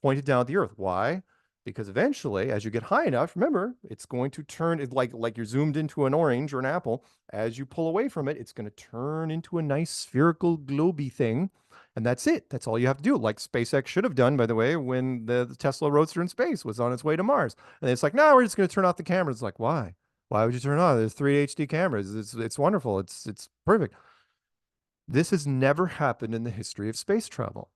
Point it down at the Earth. Why? Because eventually, as you get high enough, remember, it's going to turn it like you're zoomed into an orange or an apple. As you pull away from it, it's going to turn into a nice spherical globy thing. And that's it. That's all you have to do. Like SpaceX should have done, by the way, when the Tesla Roadster in space was on its way to Mars. And it's like, no, we're just going to turn off the cameras. It's like, why? Why would you turn it on? There's 3 HD cameras. It's wonderful. It's perfect. This has never happened in the history of space travel.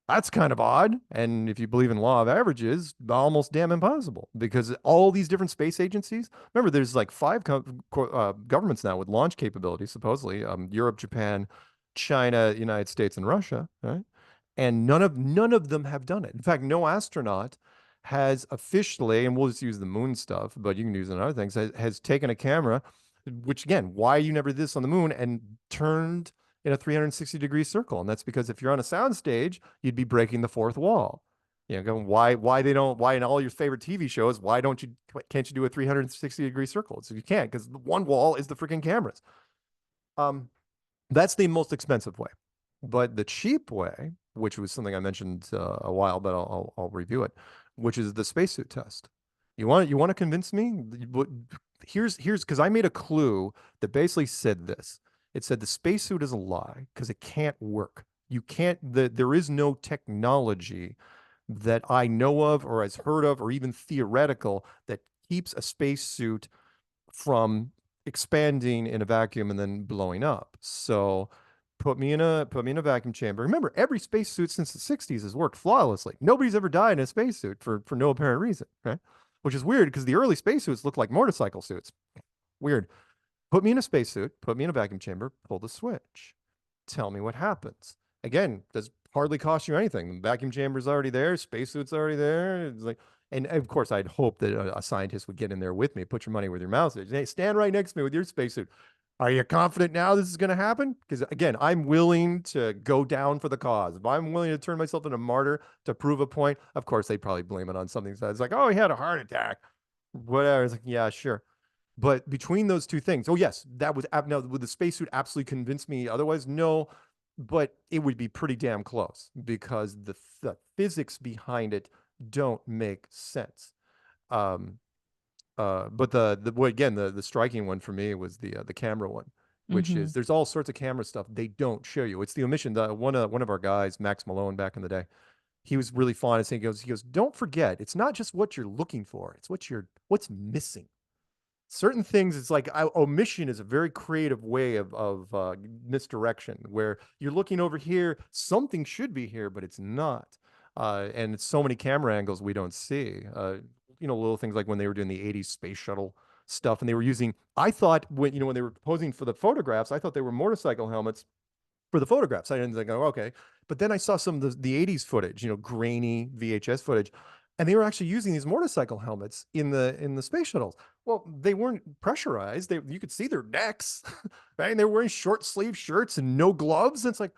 That's kind of odd. And if you believe in law of averages, almost damn impossible because all these different space agencies, remember, there's like five governments now with launch capabilities, supposedly, Europe, Japan, China, United States, and Russia, right? And none of them have done it. In fact, no astronaut has officially, and we'll just use the moon stuff, but you can use it on other things, has taken a camera, which again, why you never did this on the moon, and turned in a 360-degree circle. And that's because if you're on a sound stage, you'd be breaking the fourth wall. Going, why in all your favorite TV shows, can't you do a 360-degree circle? So you can't, because one wall is the freaking cameras. That's the most expensive way. But the cheap way, which was something I mentioned a while, but I'll review it, which is the spacesuit test. You want to convince me? Here's because I made a clue that basically said this. It said the spacesuit is a lie because it can't work. You can't. There is no technology that I know of or has heard of or even theoretical that keeps a spacesuit from expanding in a vacuum and then blowing up. So put me in a vacuum chamber. Remember, every spacesuit since the 60s has worked flawlessly. Nobody's ever died in a spacesuit for no apparent reason, right? Which is weird because the early spacesuits looked like motorcycle suits. Weird. Put me in a spacesuit, put me in a vacuum chamber, pull the switch. Tell me what happens. Again, does hardly cost you anything. The vacuum chamber's already there, spacesuit's already there. It's like And of course, I'd hope that a scientist would get in there with me, put your money where your mouth is. Hey, stand right next to me with your spacesuit. Are you confident now this is going to happen? Because again, I'm willing to go down for the cause. If I'm willing to turn myself into a martyr to prove a point, of course, they'd probably blame it on something. So it's like, oh, he had a heart attack. Whatever. It's like, yeah, sure. But between those two things, oh, yes, that was now would the spacesuit absolutely convince me otherwise? No, but it would be pretty damn close because the physics behind it don't make sense. Um, but well, again, the striking one for me was the camera one, which Mm-hmm. is there's all sorts of camera stuff they don't show you. It's the omission. One of our guys, Max Malone, back in the day, he was really fond of saying, he goes, don't forget, it's not just what you're looking for, it's what's missing. Certain things, it's like omission is a very creative way of misdirection, where you're looking over here, something should be here, but it's not. And it's so many camera angles we don't see. Little things like when they were doing the 80s space shuttle stuff and they were using, I thought when they were posing for the photographs, I thought they were motorcycle helmets for the photographs. I didn't think, oh, okay. But then I saw some of the 80s footage, grainy VHS footage, and they were actually using these motorcycle helmets in the space shuttles. Well, they weren't pressurized. You could see their necks, right? And they were wearing short sleeve shirts and no gloves. And it's like,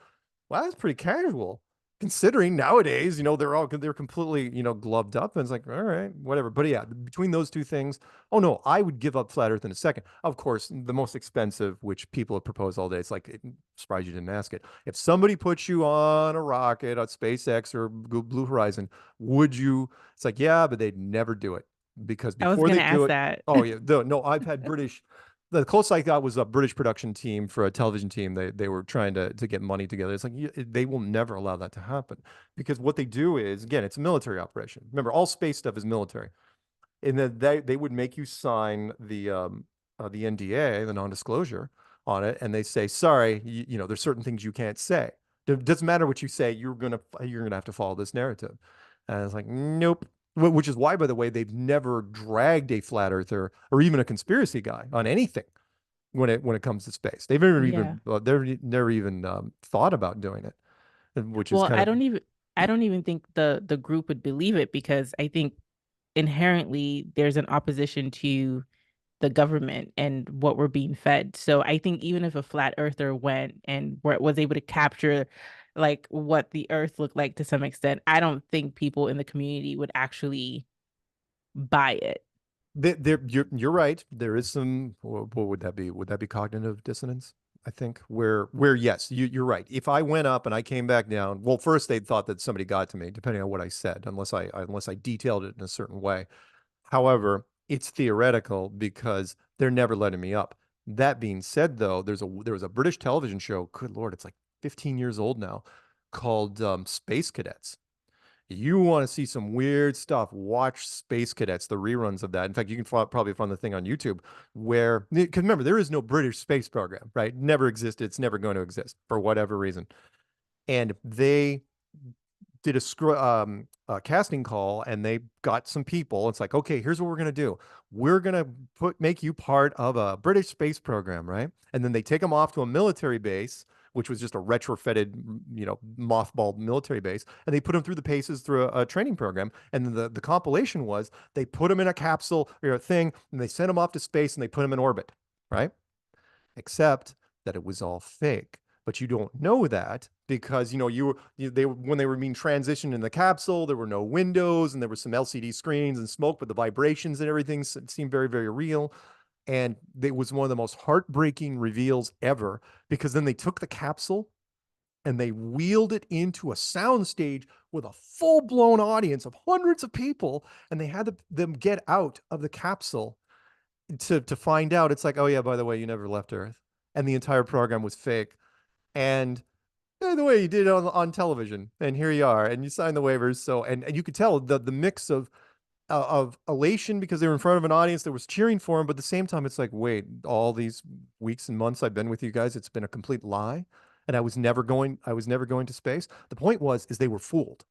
wow, that's pretty casual. Considering nowadays, they're completely, gloved up. And it's like, all right, whatever. But yeah, between those two things, oh no, I would give up flat Earth in a second. Of course, the most expensive, which people have proposed all day, it's like, it surprised you didn't ask it. If somebody puts you on a rocket on SpaceX or Blue Horizon, would you? It's like, yeah, but they'd never do it because I was before gonna they do ask it, that. oh yeah, no, I've had British. The closest I got was a British production team for a television team. They were trying to get money together. It's like they will never allow that to happen because what they do is, again, it's a military operation. Remember, all space stuff is military, and then they would make you sign the NDA, the non-disclosure on it, and they say, sorry, there's certain things you can't say. It doesn't matter what you say, you're gonna have to follow this narrative. And it's like, nope. Which is why, by the way, they've never dragged a flat earther or even a conspiracy guy on anything when it comes to space. Yeah. They've never even thought about doing it, which is Well, kind of I don't even think the group would believe it because I think inherently there's an opposition to the government and what we're being fed. So I think even if a flat earther went and was able to capture like what the earth looked like to some extent, I don't think people in the community would actually buy it. you're right. There is some. What would that be? Would that be cognitive dissonance? I think where yes, you're right. If I went up and I came back down, well, first they thought that somebody got to me, depending on what I said, unless I detailed it in a certain way. However, it's theoretical because they're never letting me up. That being said, though, there was a British television show. Good Lord, it's like 15 years old now, called Space Cadets. You want to see some weird stuff, watch Space Cadets, the reruns of that. In fact, you can probably find the thing on YouTube where, because remember, there is no British space program, right? Never existed. It's never going to exist for whatever reason. And they did a casting call and they got some people. It's like, okay, here's what we're gonna do. We're gonna make you part of a British space program, right? And then they take them off to a military base, which was just a retrofitted, mothballed military base, and they put them through the paces through a training program. And then the compilation was they put them in a capsule or a thing, and they sent them off to space and they put them in orbit, right? Except that it was all fake. But you don't know that because they were when they were being transitioned in the capsule, there were no windows and there were some LCD screens and smoke, but the vibrations and everything seemed very, very real. And it was one of the most heartbreaking reveals ever because then they took the capsule and they wheeled it into a soundstage with a full-blown audience of hundreds of people, and they had them get out of the capsule to find out. It's like, oh yeah, by the way, you never left Earth, and the entire program was fake. And the way you did it on television, and here you are, and you signed the waivers. So, and you could tell the mix of elation because they were in front of an audience that was cheering for him, but at the same time, it's like, wait, all these weeks and months I've been with you guys, it's been a complete lie, and I was never going to space. The point is they were fooled.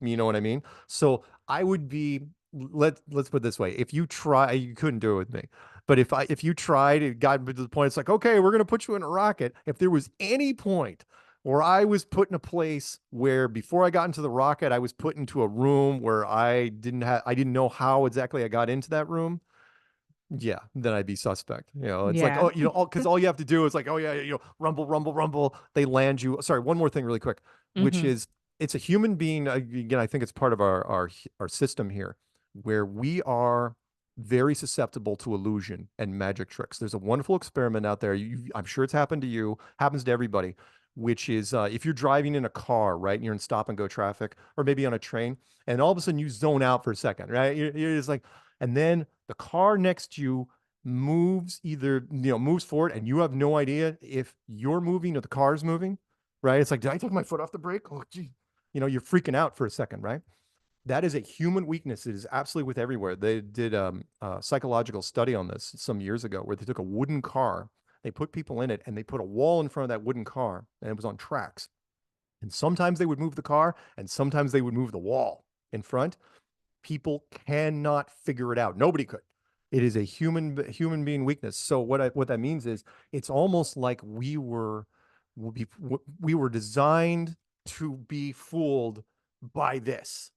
You know what I mean? So I would be let's put it this way. If you try, you couldn't do it with me. But if you tried, it got to the point, it's like, okay, we're gonna put you in a rocket. If there was any point Or I was put in a place where before I got into the rocket, I was put into a room where I didn't know how exactly I got into that room. Yeah, then I'd be suspect. It's like, Yeah. oh, because all you have to do is like, oh yeah, rumble, rumble, rumble. They land you. Sorry, one more thing really quick, which Hmm. is it's a human being. Again, I think it's part of our system here, where we are very susceptible to illusion and magic tricks. There's a wonderful experiment out there. I'm sure it's happened to you, happens to everybody, which is if you're driving in a car, right, and you're in stop and go traffic, or maybe on a train, and all of a sudden you zone out for a second, right? You're just like, and then the car next to you moves forward and you have no idea if you're moving or the car's moving, right? It's like, did I take my foot off the brake? Oh, gee. You're freaking out for a second, right? That is a human weakness. It is absolutely with everywhere. They did a psychological study on this some years ago where they took a wooden car, they put people in it, and they put a wall in front of that wooden car, and it was on tracks. And sometimes they would move the car, and sometimes they would move the wall in front. People cannot figure it out. Nobody could. It is a human being weakness. So what that means is it's almost like we were designed to be fooled by this.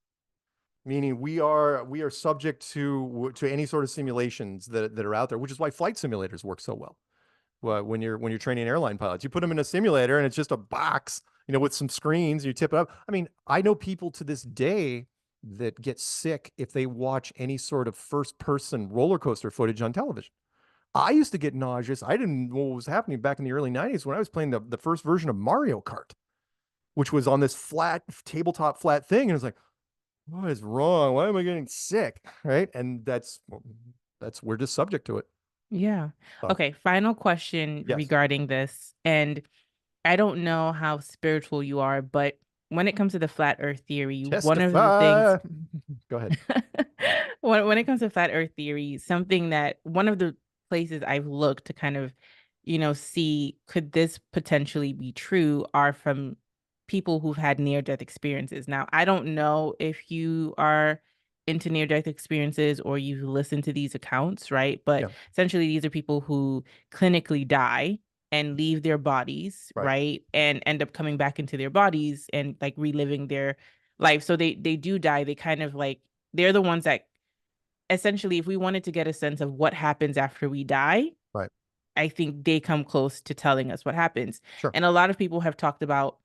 Meaning we are subject to any sort of simulations that are out there, which is why flight simulators work so well. Well, when you're training airline pilots, you put them in a simulator and it's just a box, with some screens. You tip it up. I mean, I know people to this day that get sick if they watch any sort of first person roller coaster footage on television. I used to get nauseous. I didn't know what was happening back in the early 90s when I was playing the first version of Mario Kart, which was on this flat tabletop flat thing. And I was like, what is wrong? Why am I getting sick? Right. And we're just subject to it. Yeah. So, Okay, final question yes. regarding this. And I don't know how spiritual you are, but when it comes to the flat earth theory, one of the things Testify. Go ahead. when it comes to flat earth theory, something that one of the places I've looked to kind of, see could this potentially be true are from people who've had near death experiences. Now, I don't know if you are into near death experiences or you've listened to these accounts, right? But Yeah. essentially, these are people who clinically die and leave their bodies, Right. right? And end up coming back into their bodies and like reliving their life. So they do die. They kind of like they're the ones that essentially, if we wanted to get a sense of what happens after we die, Right. I think they come close to telling us what happens. Sure. And a lot of people have talked about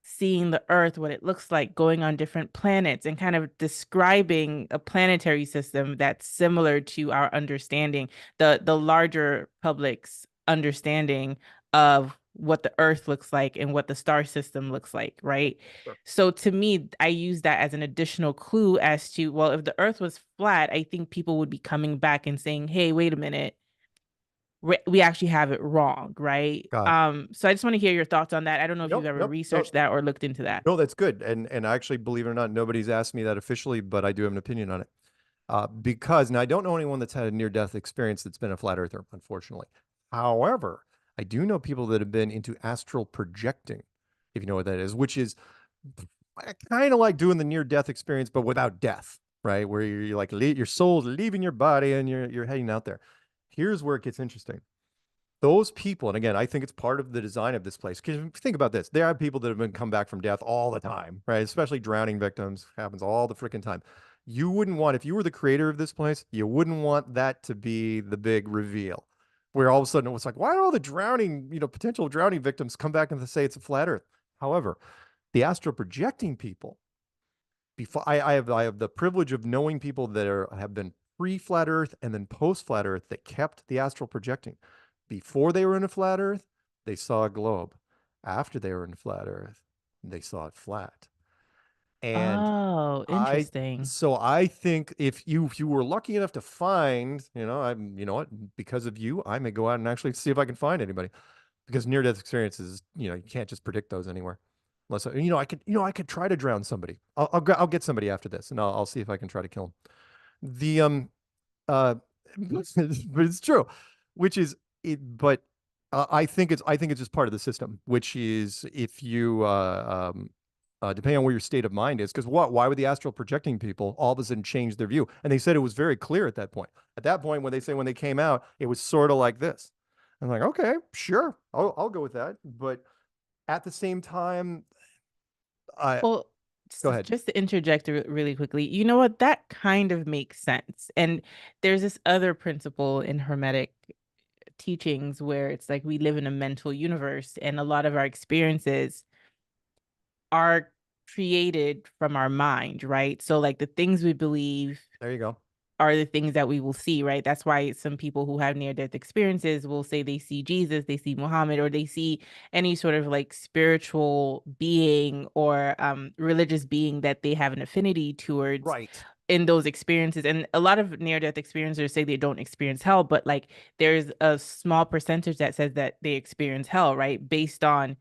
seeing the earth, what it looks like, going on different planets, and kind of describing a planetary system that's similar to our understanding, the larger public's understanding of what the earth looks like and what the star system looks like, right? Sure. So to me, I use that as an additional clue as to, well, if the earth was flat, I think people would be coming back and saying, hey, wait a minute, we actually have it wrong, right? Got it. So I just want to hear your thoughts on that. I don't know if you've Nope. ever Nope. researched Nope. that or looked into that. No, that's good. And actually, believe it or not, nobody's asked me that officially, but I do have an opinion on it. Because now I don't know anyone that's had a near death experience that's been a flat earther, unfortunately. However, I do know people that have been into astral projecting, if you know what that is, which is kind of like doing the near death experience, but without death, right? Where you're like your soul's leaving your body and you're heading out there. Here's where it gets interesting. Those people, and again, I think it's part of the design of this place. Because think about this, there are people that have been come back from death all the time, right? Especially drowning victims, happens all the freaking time. You wouldn't want, if you were the creator of this place, you wouldn't want that to be the big reveal, where all of a sudden it was like, why do all the drowning, potential drowning victims come back and say it's a flat Earth? However, the astral projecting people, before I have the privilege of knowing people that have been pre-flat Earth and then post-flat Earth that kept the astral projecting. Before they were in a flat Earth, they saw a globe. After they were in flat Earth, they saw it flat. And Oh, I interesting. so I think if you were lucky enough to find, I'm you know what, because of you, I may go out and actually see if I can find anybody. Because near death experiences, you can't just predict those anywhere. Unless I could try to drown somebody. I'll get somebody after this, and I'll see if I can try to kill him. The uh, but it's true, which is it. But I think it's just part of the system, which is if you depending on where your state of mind is, because why would the astral projecting people all of a sudden change their view? And they said it was very clear at that point. At that point, when they came out, it was sort of like this. I'm like, okay, sure, I'll go with that. But At the same time, I Well, go ahead. just to interject really quickly, you know what? That kind of makes sense. And there's this other principle in Hermetic teachings where it's like we live in a mental universe, and a lot of our experiences are created from our mind, right? So, like the things we believe There you go. are the things that we will see, right? That's why some people who have near death experiences will say they see Jesus, they see Muhammad, or they see any sort of like spiritual being or religious being that they have an affinity towards Right. in those experiences. And a lot of near death experiencers say they don't experience hell, but like there's a small percentage that says that they experience hell, right? Based on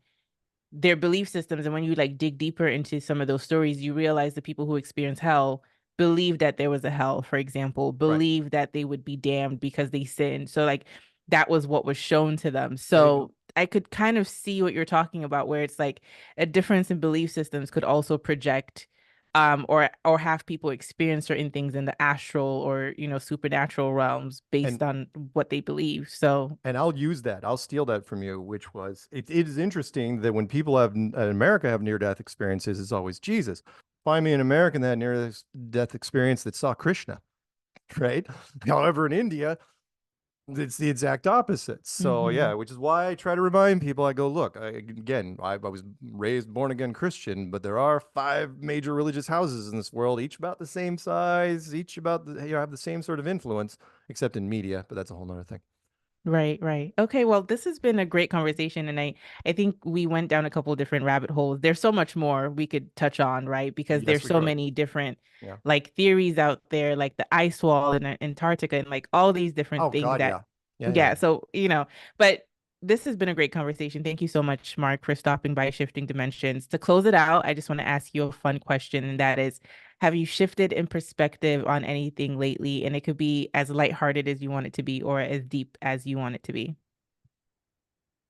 their belief systems. And when you like dig deeper into some of those stories, you realize the people who experience hell believe that there was a hell, for example, Right. believe that they would be damned because they sinned. So like that was what was shown to them. There you go. So I could kind of see what you're talking about, where it's like a difference in belief systems could also project or have people experience certain things in the astral or supernatural realms And based on what they believe. So and I'll use that. I'll steal that from you, which was it is interesting that when people have in America have near death experiences, it's always Jesus. Find me an American that had near death experience that saw Krishna, right? However, in India, it's the exact opposite. So yeah, mhm. which is why I try to remind people. I go, look, I was raised born again Christian, but there are five major religious houses in this world, each about the same size, each about have the same sort of influence, except in media. But that's a whole nother thing. Right, right. Okay, well, this has been a great conversation, and I think we went down a couple of different rabbit holes. There's so much more we could touch on, right? Because Yes, there's we so could. many different Yeah. like theories out there, like the ice wall in Antarctica and like all these different Oh things God, that yeah. Yeah, yeah, yeah, yeah. so but this has been a great conversation. Thank you so much, Mark, for stopping by Shifting Dimensions. To close it out, I just want to ask you a fun question, and that is, have you shifted in perspective on anything lately? And it could be as lighthearted as you want it to be or as deep as you want it to be.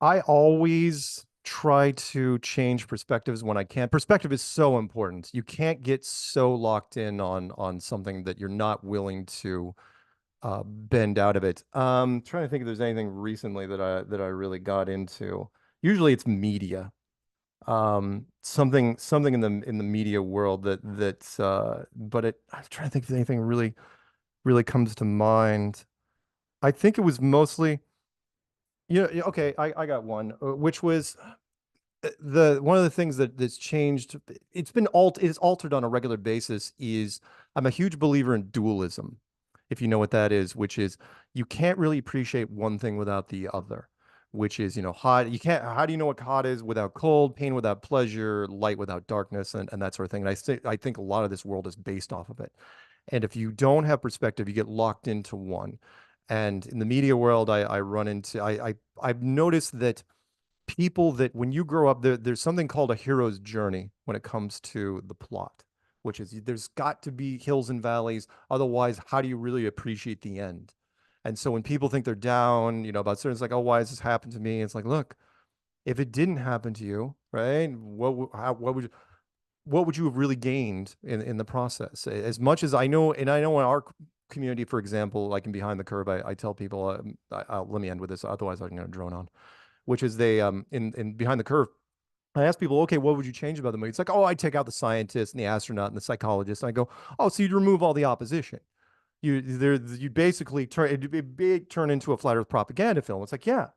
I always try to change perspectives when I can. Perspective is so important. You can't get so locked in on something that you're not willing to bend out of it. Trying to think if there's anything recently that I really got into. Usually it's media. Something in the media world but I'm trying to think if anything really comes to mind. I think it was mostly yeah, okay, I got one, which was the one of the things that's changed. It's altered on a regular basis. Is I'm a huge believer in dualism, if you know what that is, which is you can't really appreciate one thing without the other, which is, hot. You can't, how do you know what hot is without cold, pain without pleasure, light without darkness, and that sort of thing. And I think a lot of this world is based off of it. And if you don't have perspective, you get locked into one. And in the media world, I run into I've noticed that people that when you grow up, there's something called a hero's journey when it comes to the plot, which is there's got to be hills and valleys. Otherwise, how do you really appreciate the end? And so when people think they're down, about certain, it's like, oh, why has this happened to me? It's like, look, if it didn't happen to you, right? What would you have really gained in the process? As much as I know, and I know in our community, for example, like in Behind the Curve, I tell people, let me end with this, otherwise I'm going to drone on, which is they in Behind the Curve, I ask people, okay, what would you change about the movie? It's like, oh, I take out the scientist and the astronaut and the psychologist. And I go, oh, so you'd remove all the opposition. You basically turn into a flat Earth propaganda film. It's like, yeah.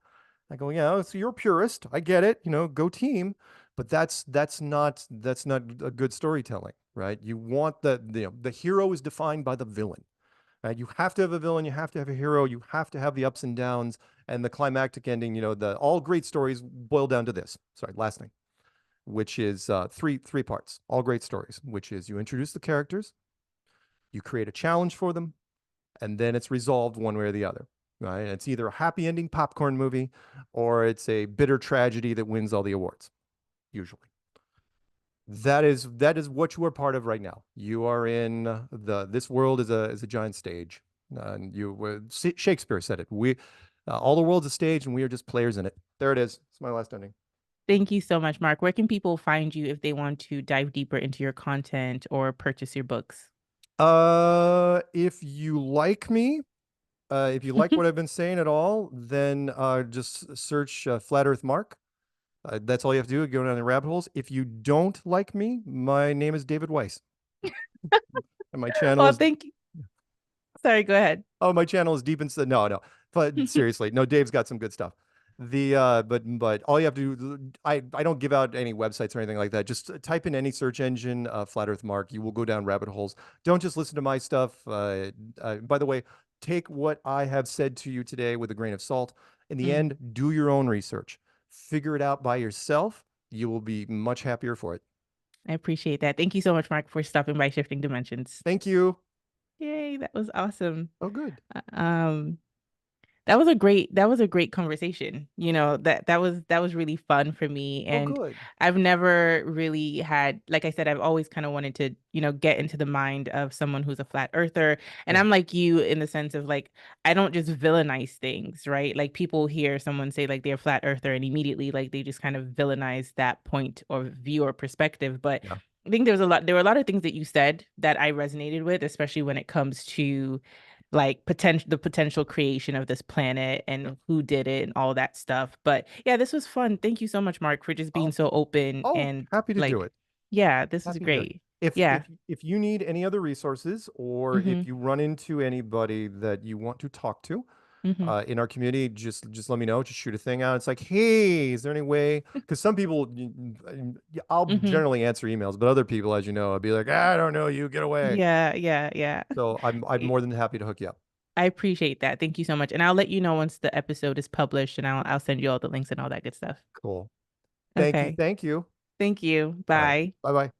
I go, yeah. So you're a purist. I get it. Go team. But that's not a good storytelling, right? You want the hero is defined by the villain, right? You have to have a villain. You have to have a hero. You have to have the ups and downs and the climactic ending. The all great stories boil down to this. Sorry, last thing, which is three parts. All great stories, which is you introduce the characters, you create a challenge for them, and then it's resolved one way or the other. Right? It's either a happy ending popcorn movie or it's a bitter tragedy that wins all the awards, usually. That is what you are part of right now. You are in this world is a giant stage. And Shakespeare said it. We all the world's a stage and we are just players in it. There it is. It's my last ending. Thank you so much, Mark. Where can people find you if they want to dive deeper into your content or purchase your books? If you like me, if you like what I've been saying at all, then just search Flat Earth Mark. That's all you have to do. Go down the rabbit holes. If you don't like me, my name is David Weiss, and my channel Well, is thank you. Sorry, go ahead. my channel is deep inside. No, no, but seriously, no. Dave's got some good stuff. But all you have to do, I don't give out any websites or anything like that. Just type in any search engine, Flat Earth Mark. You will go down rabbit holes. Don't just listen to my stuff. By the way, take what I have said to you today with a grain of salt. In the Mm, end, do your own research. Figure it out by yourself. You will be much happier for it. I appreciate that. Thank you so much, Mark, for stopping by Shifting Dimensions. Thank you. Yay, that was awesome. Oh, good. Um, that was a great conversation. That was really fun for me. Oh, And good. I've never really had, like I said, I've always kind of wanted to, get into the mind of someone who's a flat earther. And Yeah. I'm like you in the sense of like, I don't just villainize things, right? Like people hear someone say like they're a flat earther and immediately like they just kind of villainize that point or view or perspective. But Yeah. I think there were a lot of things that you said that I resonated with, especially when it comes to like the potential creation of this planet Yeah. and who did it and all that stuff. But yeah, this was fun. Thank you so much, Mark, for just being Oh, so open oh, and happy to do like, it. yeah, this is Happy to do it. great. If Yeah. if if you need any other resources, or Mm-hmm. if you run into anybody that you want to talk to Mm-hmm. in our community, just let me know. Just shoot a thing out. It's like, hey, is there any way? Because some people, I'll Mm-hmm. generally answer emails, but other people, as you know, I'll be like, I don't know, you get away. Yeah, yeah, yeah. So I'm more than happy to hook you up. I appreciate that. Thank you so much. And I'll let you know once the episode is published and I'll send you all the links and all that good stuff. Cool. Thank you. Okay. Thank you. Thank you. All right. Bye. Bye bye.